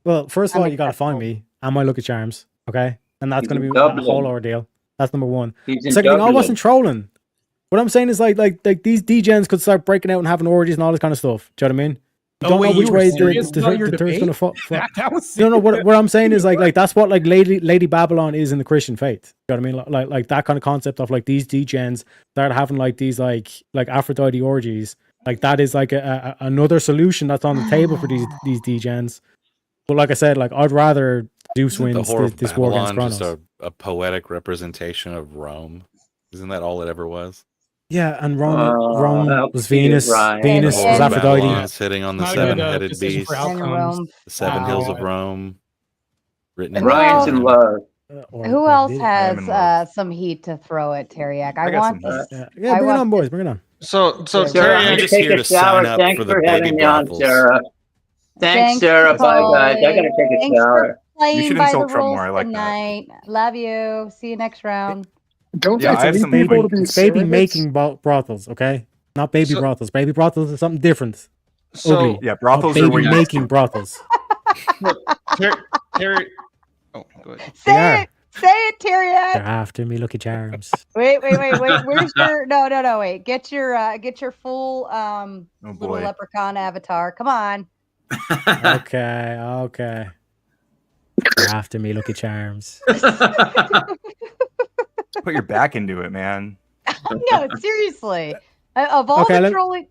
Well, first of all, you gotta find me and my Lucky Charms, okay? And that's gonna be a whole ordeal. That's number one. Second thing, I wasn't trolling. What I'm saying is like these DJs could start breaking out and having orgies and all this kind of stuff. Do you know what I mean? You don't know which way the turt's gonna fall. No, what I'm saying is like that's what like Lady Babylon is in the Christian faith. You know what I mean? Like that kind of concept of like these DJs start having like these like Aphrodite orgies. Like that is like another solution that's on the table for these DJs. But like I said, like I'd rather Zeus wins this war against Kronos. Just a poetic representation of Rome. Isn't that all it ever was? Yeah, and Rome was Venus. Venus was Aphrodite. Sitting on the seven-headed beast. The seven hills of Rome. Written in Ryan's in love. Who else has some heat to throw at Tareyak? I want this. Yeah, bring it on, boys. Bring it on. So Tareyak is here to sign up for the baby brothels. Sarah. Thanks, Sarah. Bye, guys. I gotta take a shower. You should insult Trump more. I like that. Love you. See you next round. Don't these baby making brothels, okay? Not baby brothels. Baby brothels is something different. So brothels are baby making brothels. Terry, oh, go ahead. Say it, Tareyak. They're after me, Lucky Charms. Wait. Where's your no, wait. Get your full little leprechaun avatar. Come on. Okay. They're after me, Lucky Charms. Put your back into it, man. No, seriously. Of all the trolling,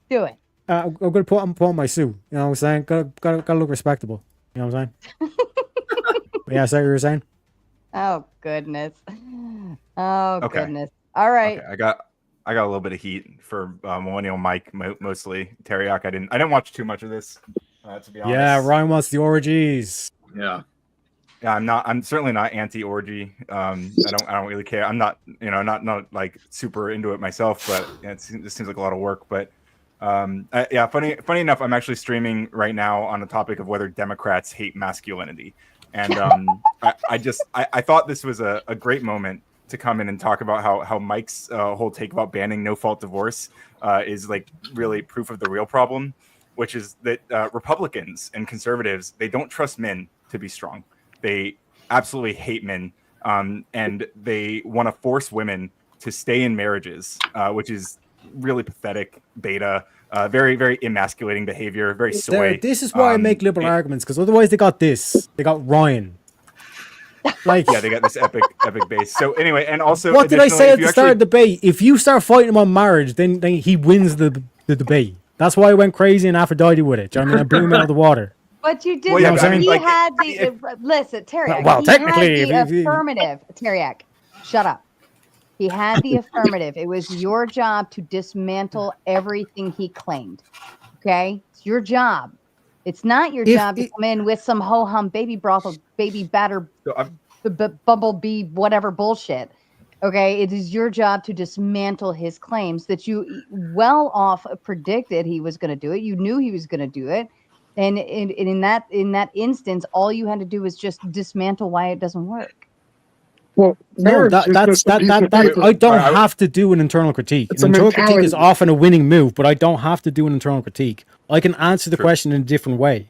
do it. I'm gonna put on my suit. You know what I'm saying? Gotta look respectable. You know what I'm saying? Yeah, is that what you were saying? Oh goodness. Goodness. All right. Okay, I got a little bit of heat for Millennial Mike mostly. Tareyak, I didn't watch too much of this. To be honest. Yeah, Ryan wants the orgies. Yeah, I'm certainly not anti-orgy. I don't really care. I'm not, not like super into it myself, but it seems like a lot of work. But funny enough, I'm actually streaming right now on the topic of whether Democrats hate masculinity, and I thought this was a great moment to come in and talk about how Mike's whole take about banning no-fault divorce is like really proof of the real problem, which is that Republicans and conservatives, they don't trust men to be strong. They absolutely hate men, and they want to force women to stay in marriages, which is really pathetic, beta, very, very emasculating behavior, very soy. This is why I make liberal arguments, because otherwise they got Ryan. Like, yeah, they got this epic base. So anyway, and also, what did I say at the start of the debate? If you start fighting him on marriage, then he wins the debate. That's why I went crazy and Aphrodite with it. Do you know what I mean? I blew him out of the water. But you did. Well, yeah, had the listen, Tareyak. Well, he technically, had the affirmative. Tareyak, shut up. He had the affirmative. It was your job to dismantle everything he claimed. Okay, it's your job. It's not your job to come in with some ho-hum baby brothel, baby batter, bumblebee, whatever bullshit. Okay, it is your job to dismantle his claims that you well off predicted he was going to do it. You knew he was going to do it, and in that instance, all you had to do was just dismantle why it doesn't work. Well, no, I don't have to do an internal critique. An internal critique is often a winning move, but I don't have to do an internal critique. I can answer the question in a different way.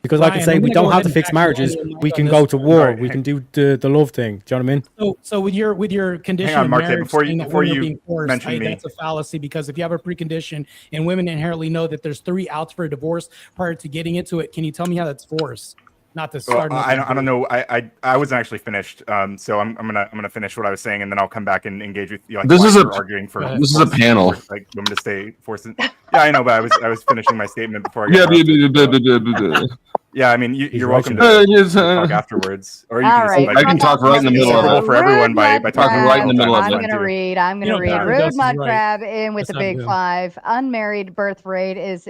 Because Ryan, I can say we don't have to fix marriages. We can go to war. We can do the love thing. Do you know what I mean? So with your condition on, of Mark, marriage, before you being forced, mention me, that's a fallacy, because if you have a precondition and women inherently know that there's 3 outs for a divorce prior to getting into it, can you tell me how that's forced? Not to start. Well, I don't know. I wasn't actually finished. So I'm gonna finish what I was saying, and then I'll come back and engage with you. Like, this is arguing for this is a panel. Like women to stay forced. Yeah, I know, but I was finishing my statement before. Yeah, I mean, you're welcome to talk afterwards, or you can just, like, I can talk right in the middle of it for everyone by talking right in the middle of it. I'm gonna read. Rude Mud Crab in with the big 5. Unmarried birth rate is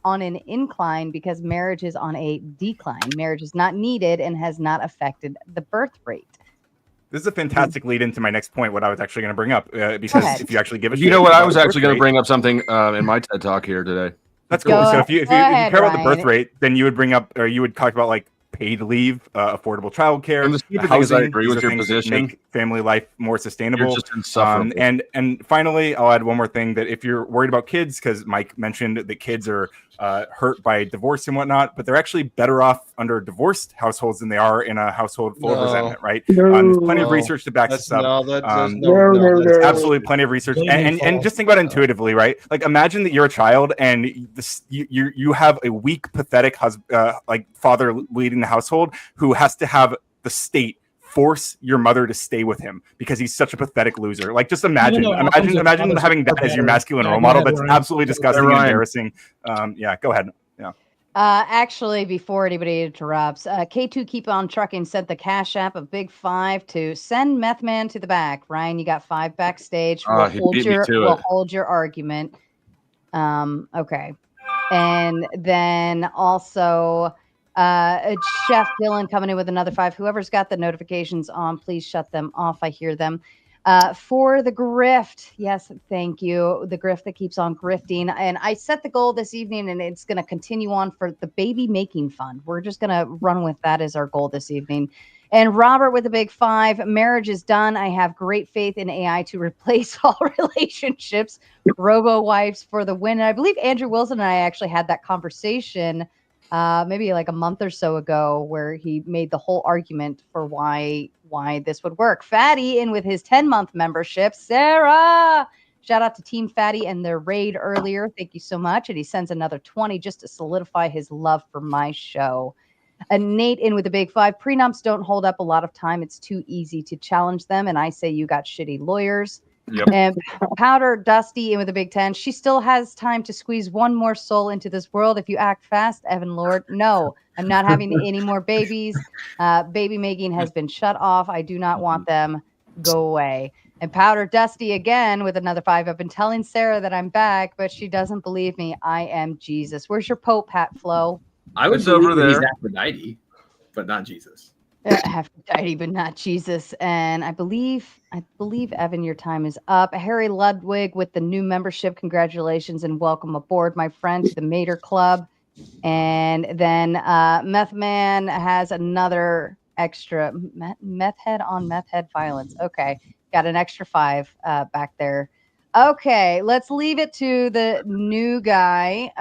on an incline because marriage is on a decline. Marriage is not needed and has not affected the birth rate. This is a fantastic lead into my next point, what I was actually going to bring up, because if you actually give it, you know what, I was actually going to bring up something in my TED talk here today. That's cool. So if you care about the birth rate, then you would bring up, or you would talk about like paid leave, affordable childcare, and the stupid thing is, I agree with your position. Make family life more sustainable. You're just insufferable. And finally, I'll add one more thing, that if you're worried about kids, because Mike mentioned that kids are hurt by divorce and whatnot, but they're actually better off under divorced households than they are in a household full of resentment, right? There's plenty of research to back this up. There's absolutely plenty of research, and just think about it intuitively, right? Like, imagine that you're a child and you have a weak, pathetic like father leading the household who has to have the state force your mother to stay with him because he's such a pathetic loser. Like, just imagine having that as your masculine role model. That's absolutely disgusting and embarrassing. Yeah, go ahead. Yeah. Actually, before anybody interrupts, K2 Keep On Trucking sent the Cash App of Big 5 to send Meth Man to the back. Ryan, you got 5 backstage. We'll hold your argument. Okay. And then also Chef Dylan coming in with another 5. Whoever's got the notifications on, please shut them off. I hear them. For the grift, yes, thank you. The grift that keeps on grifting. And I set the goal this evening, and it's going to continue on for the baby making fund. We're just going to run with that as our goal this evening. And Robert with the big 5, marriage is done. I have great faith in AI to replace all relationships. Robo wives for the win. And I believe Andrew Wilson and I actually had that conversation maybe like a month or so ago, where he made the whole argument for why this would work. Fatty in with his 10-month membership. Sara, shout out to Team Fatty and their raid earlier. Thank you so much. And he sends another 20 just to solidify his love for my show. And Nate in with the big 5. Prenups don't hold up a lot of time. It's too easy to challenge them. And I say you got shitty lawyers. Yep. And Powder Dusty in with a big 10. She still has time to squeeze one more soul into this world if you act fast, Evan Lord. No, I'm not having any more babies. Baby making has been shut off. I do not want them. Go away. And Powder Dusty again with another 5. I've been telling Sarah that I'm back, but she doesn't believe me. I am Jesus. Where's your Pope, Pat Flo? I would over there. He's Aphrodite, but not Jesus. Aphrodite, but not Jesus. And I believe, Evan, your time is up. Harry Ludwig with the new membership. Congratulations and welcome aboard, my friend, to the Mater Club. And then Meth Man has another extra meth head on meth head violence. Okay, got an extra 5 back there. Okay, let's leave it to the new guy.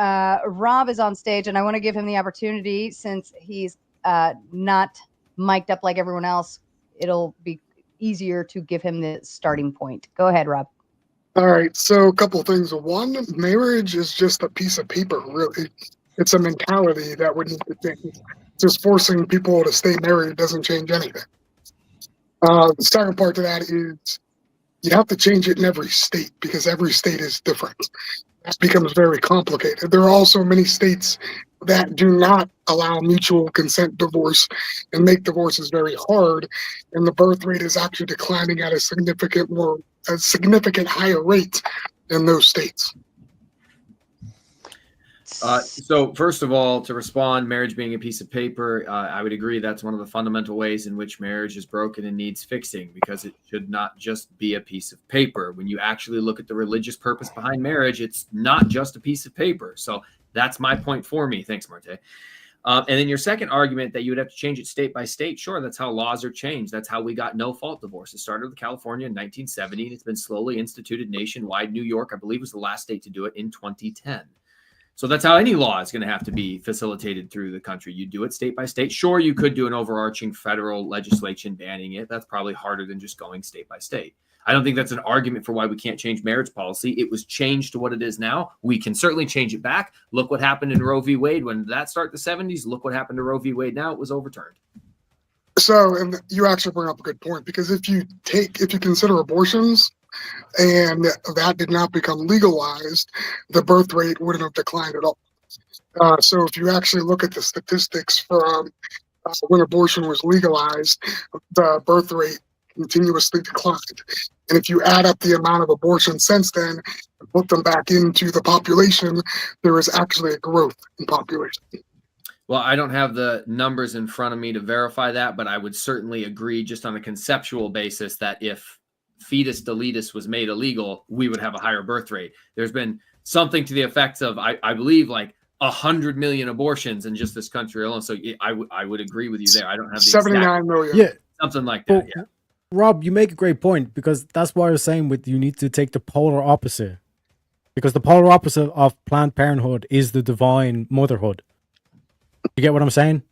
Rob is on stage, and I want to give him the opportunity since he's not mic'd up like everyone else. It'll be easier to give him the starting point. Go ahead, Rob. All right, so a couple of things. One, marriage is just a piece of paper, really. It's a mentality that would need to change. Just forcing people to stay married doesn't change anything. The second part to that is you have to change it in every state because every state is different. That becomes very complicated. There are also many states that do not allow mutual consent divorce and make divorces very hard, and the birth rate is actually declining at a significant higher rate in those states. So first of all, to respond, marriage being a piece of paper, I would agree that's one of the fundamental ways in which marriage is broken and needs fixing, because it should not just be a piece of paper. When you actually look at the religious purpose behind marriage, it's not just a piece of paper. So that's my point for me. Thanks, Marte. And then your second argument that you would have to change it state by state. Sure, that's how laws are changed. That's how we got no-fault divorce. It started with California in 1970, and it's been slowly instituted nationwide. New York, I believe, was the last state to do it in 2010. So that's how any law is going to have to be facilitated through the country. You do it state by state. Sure, you could do an overarching federal legislation banning it. That's probably harder than just going state by state. I don't think that's an argument for why we can't change marriage policy. It was changed to what it is now. We can certainly change it back. Look what happened in Roe v. Wade when that started the 70s. Look what happened to Roe v. Wade now. It was overturned. So, and you actually bring up a good point, because if you consider abortions, and that did not become legalized, the birth rate wouldn't have declined at all. So if you actually look at the statistics from when abortion was legalized, the birth rate continuously declined. And if you add up the amount of abortions since then and put them back into the population, there is actually a growth in population. Well, I don't have the numbers in front of me to verify that, but I would certainly agree just on a conceptual basis that if fetus deletus was made illegal, we would have a higher birth rate. There's been something to the effect of, I believe, like 100 million abortions in just this country alone. So I would agree with you there. I don't have the 79 million. Yeah, something like that. Yeah. Rob, you make a great point, because that's why I was saying you need to take the polar opposite, because the polar opposite of Planned Parenthood is the divine motherhood. You get what I'm saying?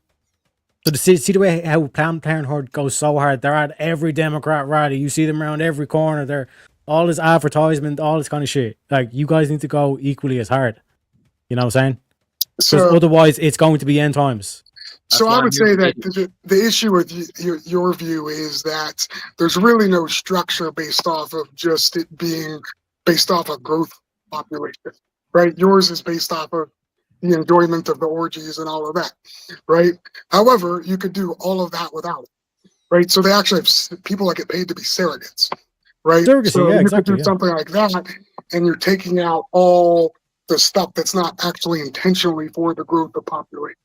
So see the way how Planned Parenthood goes so hard. They're at every Democrat rally. You see them around every corner. They're all this advertisement, all this kind of shit. Like, you guys need to go equally as hard. You know what I'm saying? Because otherwise, it's going to be end times. So I would say that the issue with your view is that there's really no structure based off of just it being based off of growth population, right? Yours is based off of the enjoyment of the orgies and all of that, right? However, you could do all of that without it, right? So they actually have people that get paid to be surrogates, right? Surrogacy, so yeah, you exactly, could do something like that, and you're taking out all the stuff that's not actually intentionally for the growth of population.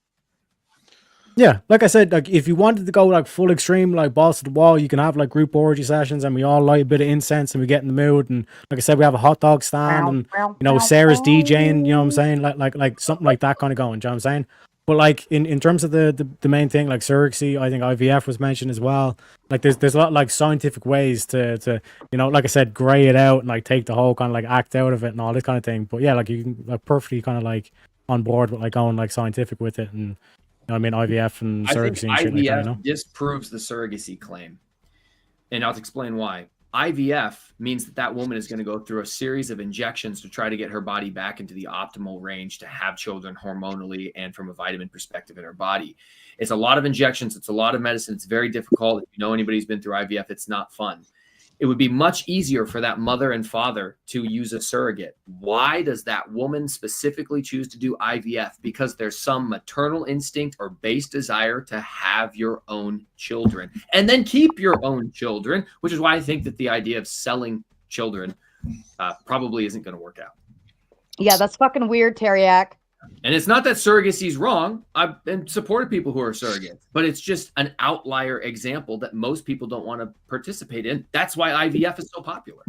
Yeah, like I said, like if you wanted to go like full extreme, like balls to the wall, you can have like group orgy sessions, and we all light a bit of incense and we get in the mood. And like I said, we have a hot dog stand, and Sarah's DJing. You know what I'm saying? Like something like that kind of going. Do you know what I'm saying? But like in terms of the main thing, like surrogacy, I think IVF was mentioned as well. Like there's a lot of like scientific ways to like I said, gray it out and like take the whole kind of like act out of it and all this kind of thing. But yeah, like you can like perfectly kind of like on board with like going like scientific with it and. I mean, IVF and surrogacy and shit like that, you know? Disproves the surrogacy claim. And I'll explain why. IVF means that woman is going to go through a series of injections to try to get her body back into the optimal range to have children hormonally and from a vitamin perspective in her body. It's a lot of injections. It's a lot of medicine. It's very difficult. If you know anybody who's been through IVF, it's not fun. It would be much easier for that mother and father to use a surrogate. Why does that woman specifically choose to do IVF? Because there's some maternal instinct or base desire to have your own children and then keep your own children, which is why I think that the idea of selling children probably isn't going to work out. Yeah, that's fucking weird, Tareyak. And it's not that surrogacy is wrong. I've been supportive people who are surrogates, but it's just an outlier example that most people don't want to participate in. That's why IVF is so popular.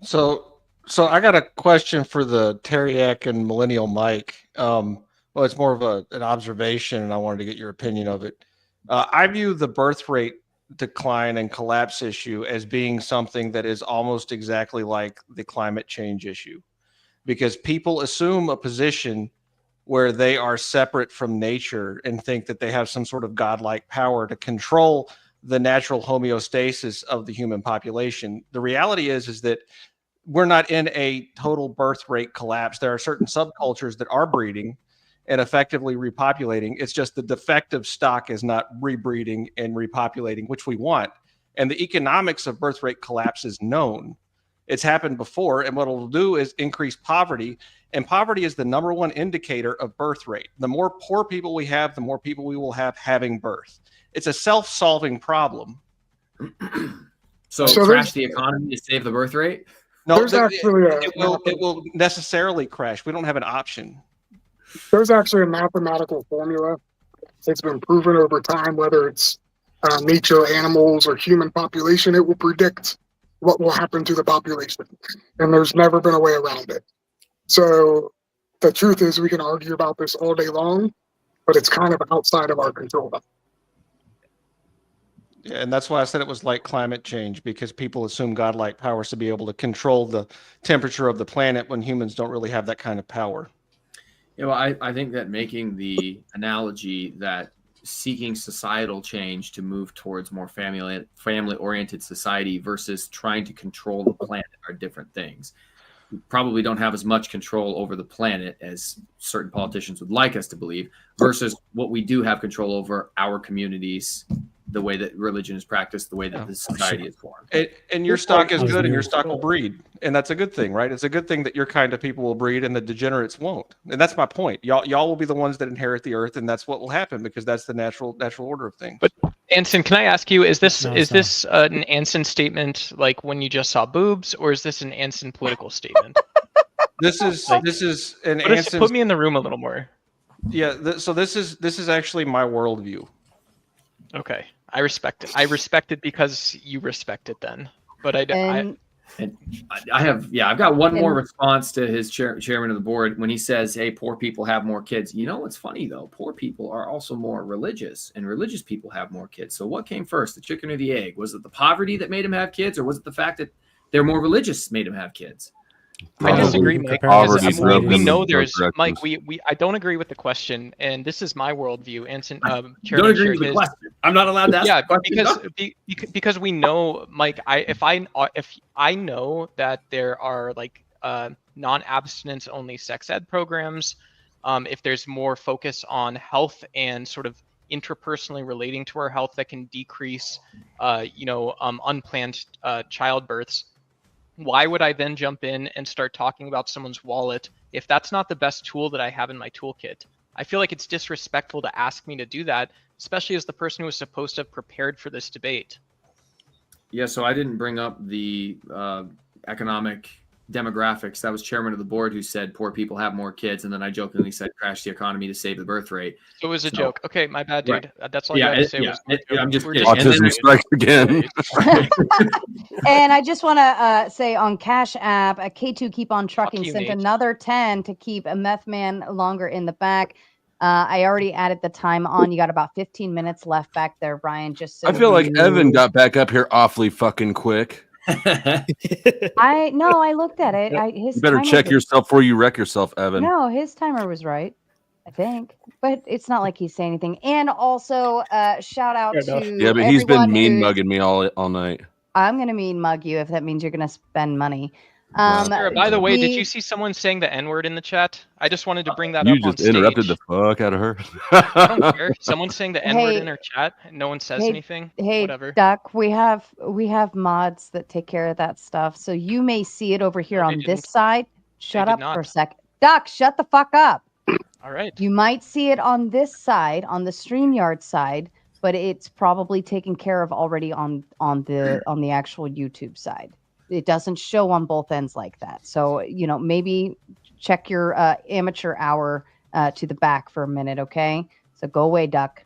So I got a question for the Tareyak and Millennial Mike. Well, it's more of an observation, and I wanted to get your opinion of it. I view the birth rate decline and collapse issue as being something that is almost exactly like the climate change issue, because people assume a position where they are separate from nature and think that they have some sort of godlike power to control the natural homeostasis of the human population. The reality is that we're not in a total birth rate collapse. There are certain subcultures that are breeding and effectively repopulating. It's just the defective stock is not rebreeding and repopulating, which we want. And the economics of birth rate collapse is known. It's happened before, and what it'll do is increase poverty. And poverty is the number one indicator of birth rate. The more poor people we have, the more people we will have having birth. It's a self-solving problem. So crash the economy to save the birth rate? No, it will necessarily crash. We don't have an option. There's actually a mathematical formula. It's been proven over time, whether it's nature, animals, or human population, it will predict what will happen to the population. And there's never been a way around it. So the truth is we can argue about this all day long, but it's kind of outside of our control. Yeah, and that's why I said it was like climate change, because people assume godlike powers to be able to control the temperature of the planet when humans don't really have that kind of power. Yeah, well, I think that making the analogy that seeking societal change to move towards more family-oriented society versus trying to control the planet are different things. We probably don't have as much control over the planet as certain politicians would like us to believe, versus what we do have control over, our communities, the way that religion is practiced, the way that the society is formed. And your stock is good and your stock will breed. And that's a good thing, right? It's a good thing that your kind of people will breed and the degenerates won't. And that's my point. Y'all will be the ones that inherit the earth, and that's what will happen, because that's the natural order of things. But Anson, can I ask you, is this an Anson statement like when you just saw boobs, or is this an Anson political statement? This is an Anson. Put me in the room a little more. Yeah, so this is actually my worldview. Okay, I respect it. I respect it because you respect it then. But I've got one more response to his chairman of the board when he says, hey, poor people have more kids. You know what's funny, though? Poor people are also more religious, and religious people have more kids. So what came first, the chicken or the egg? Was it the poverty that made him have kids, or was it the fact that they're more religious made him have kids? I disagree, Mike. We know there's Mike. I don't agree with the question, and this is my worldview. Anson, don't agree with the question. I'm not allowed to ask. Yeah, because we know, Mike. If I know that there are like non-abstinence only sex ed programs, if there's more focus on health and sort of interpersonally relating to our health that can decrease, unplanned childbirths. Why would I then jump in and start talking about someone's wallet if that's not the best tool that I have in my toolkit? I feel like it's disrespectful to ask me to do that, especially as the person who was supposed to have prepared for this debate. Yeah, so I didn't bring up the economic demographics. That was chairman of the board who said poor people have more kids, and then I jokingly said crash the economy to save the birth rate. So it was a joke. Okay, my bad, dude. Right. That's all I got to say. I'm just kidding. Autism strikes again. And I just want to say on Cash App, K2 Keep On Trucking sent Nate. another 10 to keep a meth man longer in the back. I already added the time on. You got about 15 minutes left back there, Brian. Just so I feel like Evan got back up here awfully fucking quick. I looked at it. You better check yourself before you wreck yourself, Evan. No, his timer was right, I think. But it's not like he's saying anything. And also, shout out to yeah, but he's been mean mugging me all night. I'm gonna mean mug you if that means you're gonna spend money. Sarah, by the way, did you see someone saying the N-word in the chat? I just wanted to bring that up. You just interrupted the fuck out of her. I don't care. Someone's saying the N-word in her chat and no one says anything. Hey, whatever. Duck, we have mods that take care of that stuff. So you may see it over here on this side. Shut up for a second. Duck, shut the fuck up. All right. You might see it on this side, on the StreamYard side, but it's probably taken care of already on the actual YouTube side. It doesn't show on both ends like that. So, maybe check your amateur hour to the back for a minute, okay? So go away, Duck.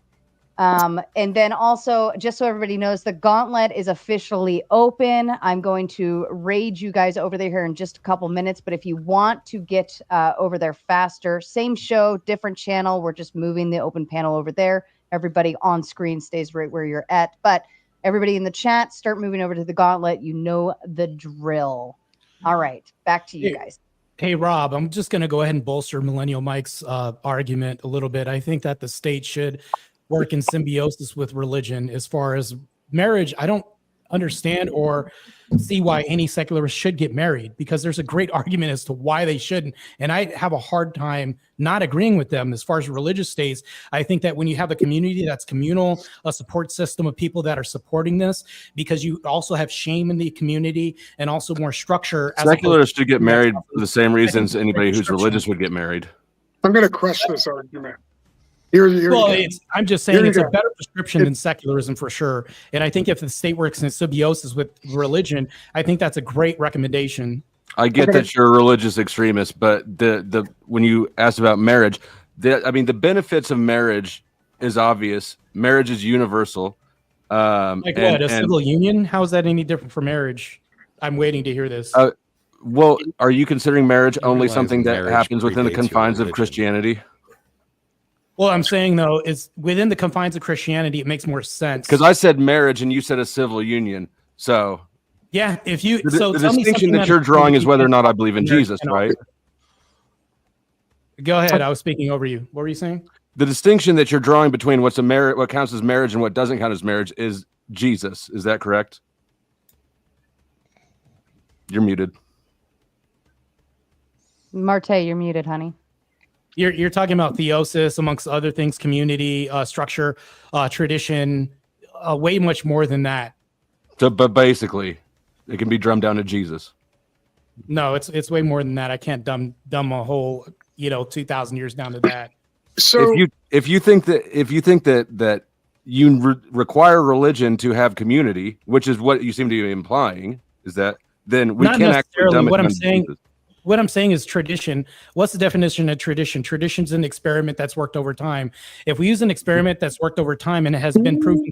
And then also, just so everybody knows, the gauntlet is officially open. I'm going to raid you guys over there in just a couple minutes. But if you want to get over there faster, same show, different channel. We're just moving the open panel over there. everybody on screen stays right where you're at. But everybody in the chat, start moving over to the gauntlet. You know the drill. All right, back to you guys. Hey, Rob, I'm just going to go ahead and bolster Millennial Mike's argument a little bit. I think that the state should work in symbiosis with religion. As far as marriage, I don't understand or see why any secularist should get married, because there's a great argument as to why they shouldn't. And I have a hard time not agreeing with them as far as religious states. I think that when you have a community that's communal, a support system of people that are supporting this, because you also have shame in the community and also more structure. Secularists should get married for the same reasons anybody who's religious would get married. I'm going to crush this argument. I'm just saying it's a better prescription than secularism for sure. And I think if the state works in symbiosis with religion, I think that's a great recommendation. I get that you're a religious extremist, but the when you asked about marriage, the benefits of marriage is obvious. Marriage is universal. A civil union? How is that any different from marriage? I'm waiting to hear this. Well, are you considering marriage only something that happens within the confines of Christianity? Well, I'm saying, though, is within the confines of Christianity, it makes more sense. Because I said marriage and you said a civil union. So, yeah, if you the distinction that you're drawing is whether or not I believe in Jesus, right? Go ahead. I was speaking over you. What were you saying? The distinction that you're drawing between what counts as marriage and what doesn't count as marriage is Jesus. Is that correct? You're muted. Marte, you're muted, honey. You're talking about theosis, amongst other things, community, structure, tradition, way much more than that. So, but basically, it can be drummed down to Jesus. No, it's way more than that. I can't dumb a whole 2,000 years down to that. So if you think that you require religion to have community, which is what you seem to be implying, is that then we can actually dumb it down to Jesus. What I'm saying is tradition. What's the definition of tradition? Tradition's an experiment that's worked over time. If we use an experiment that's worked over time and it has been proven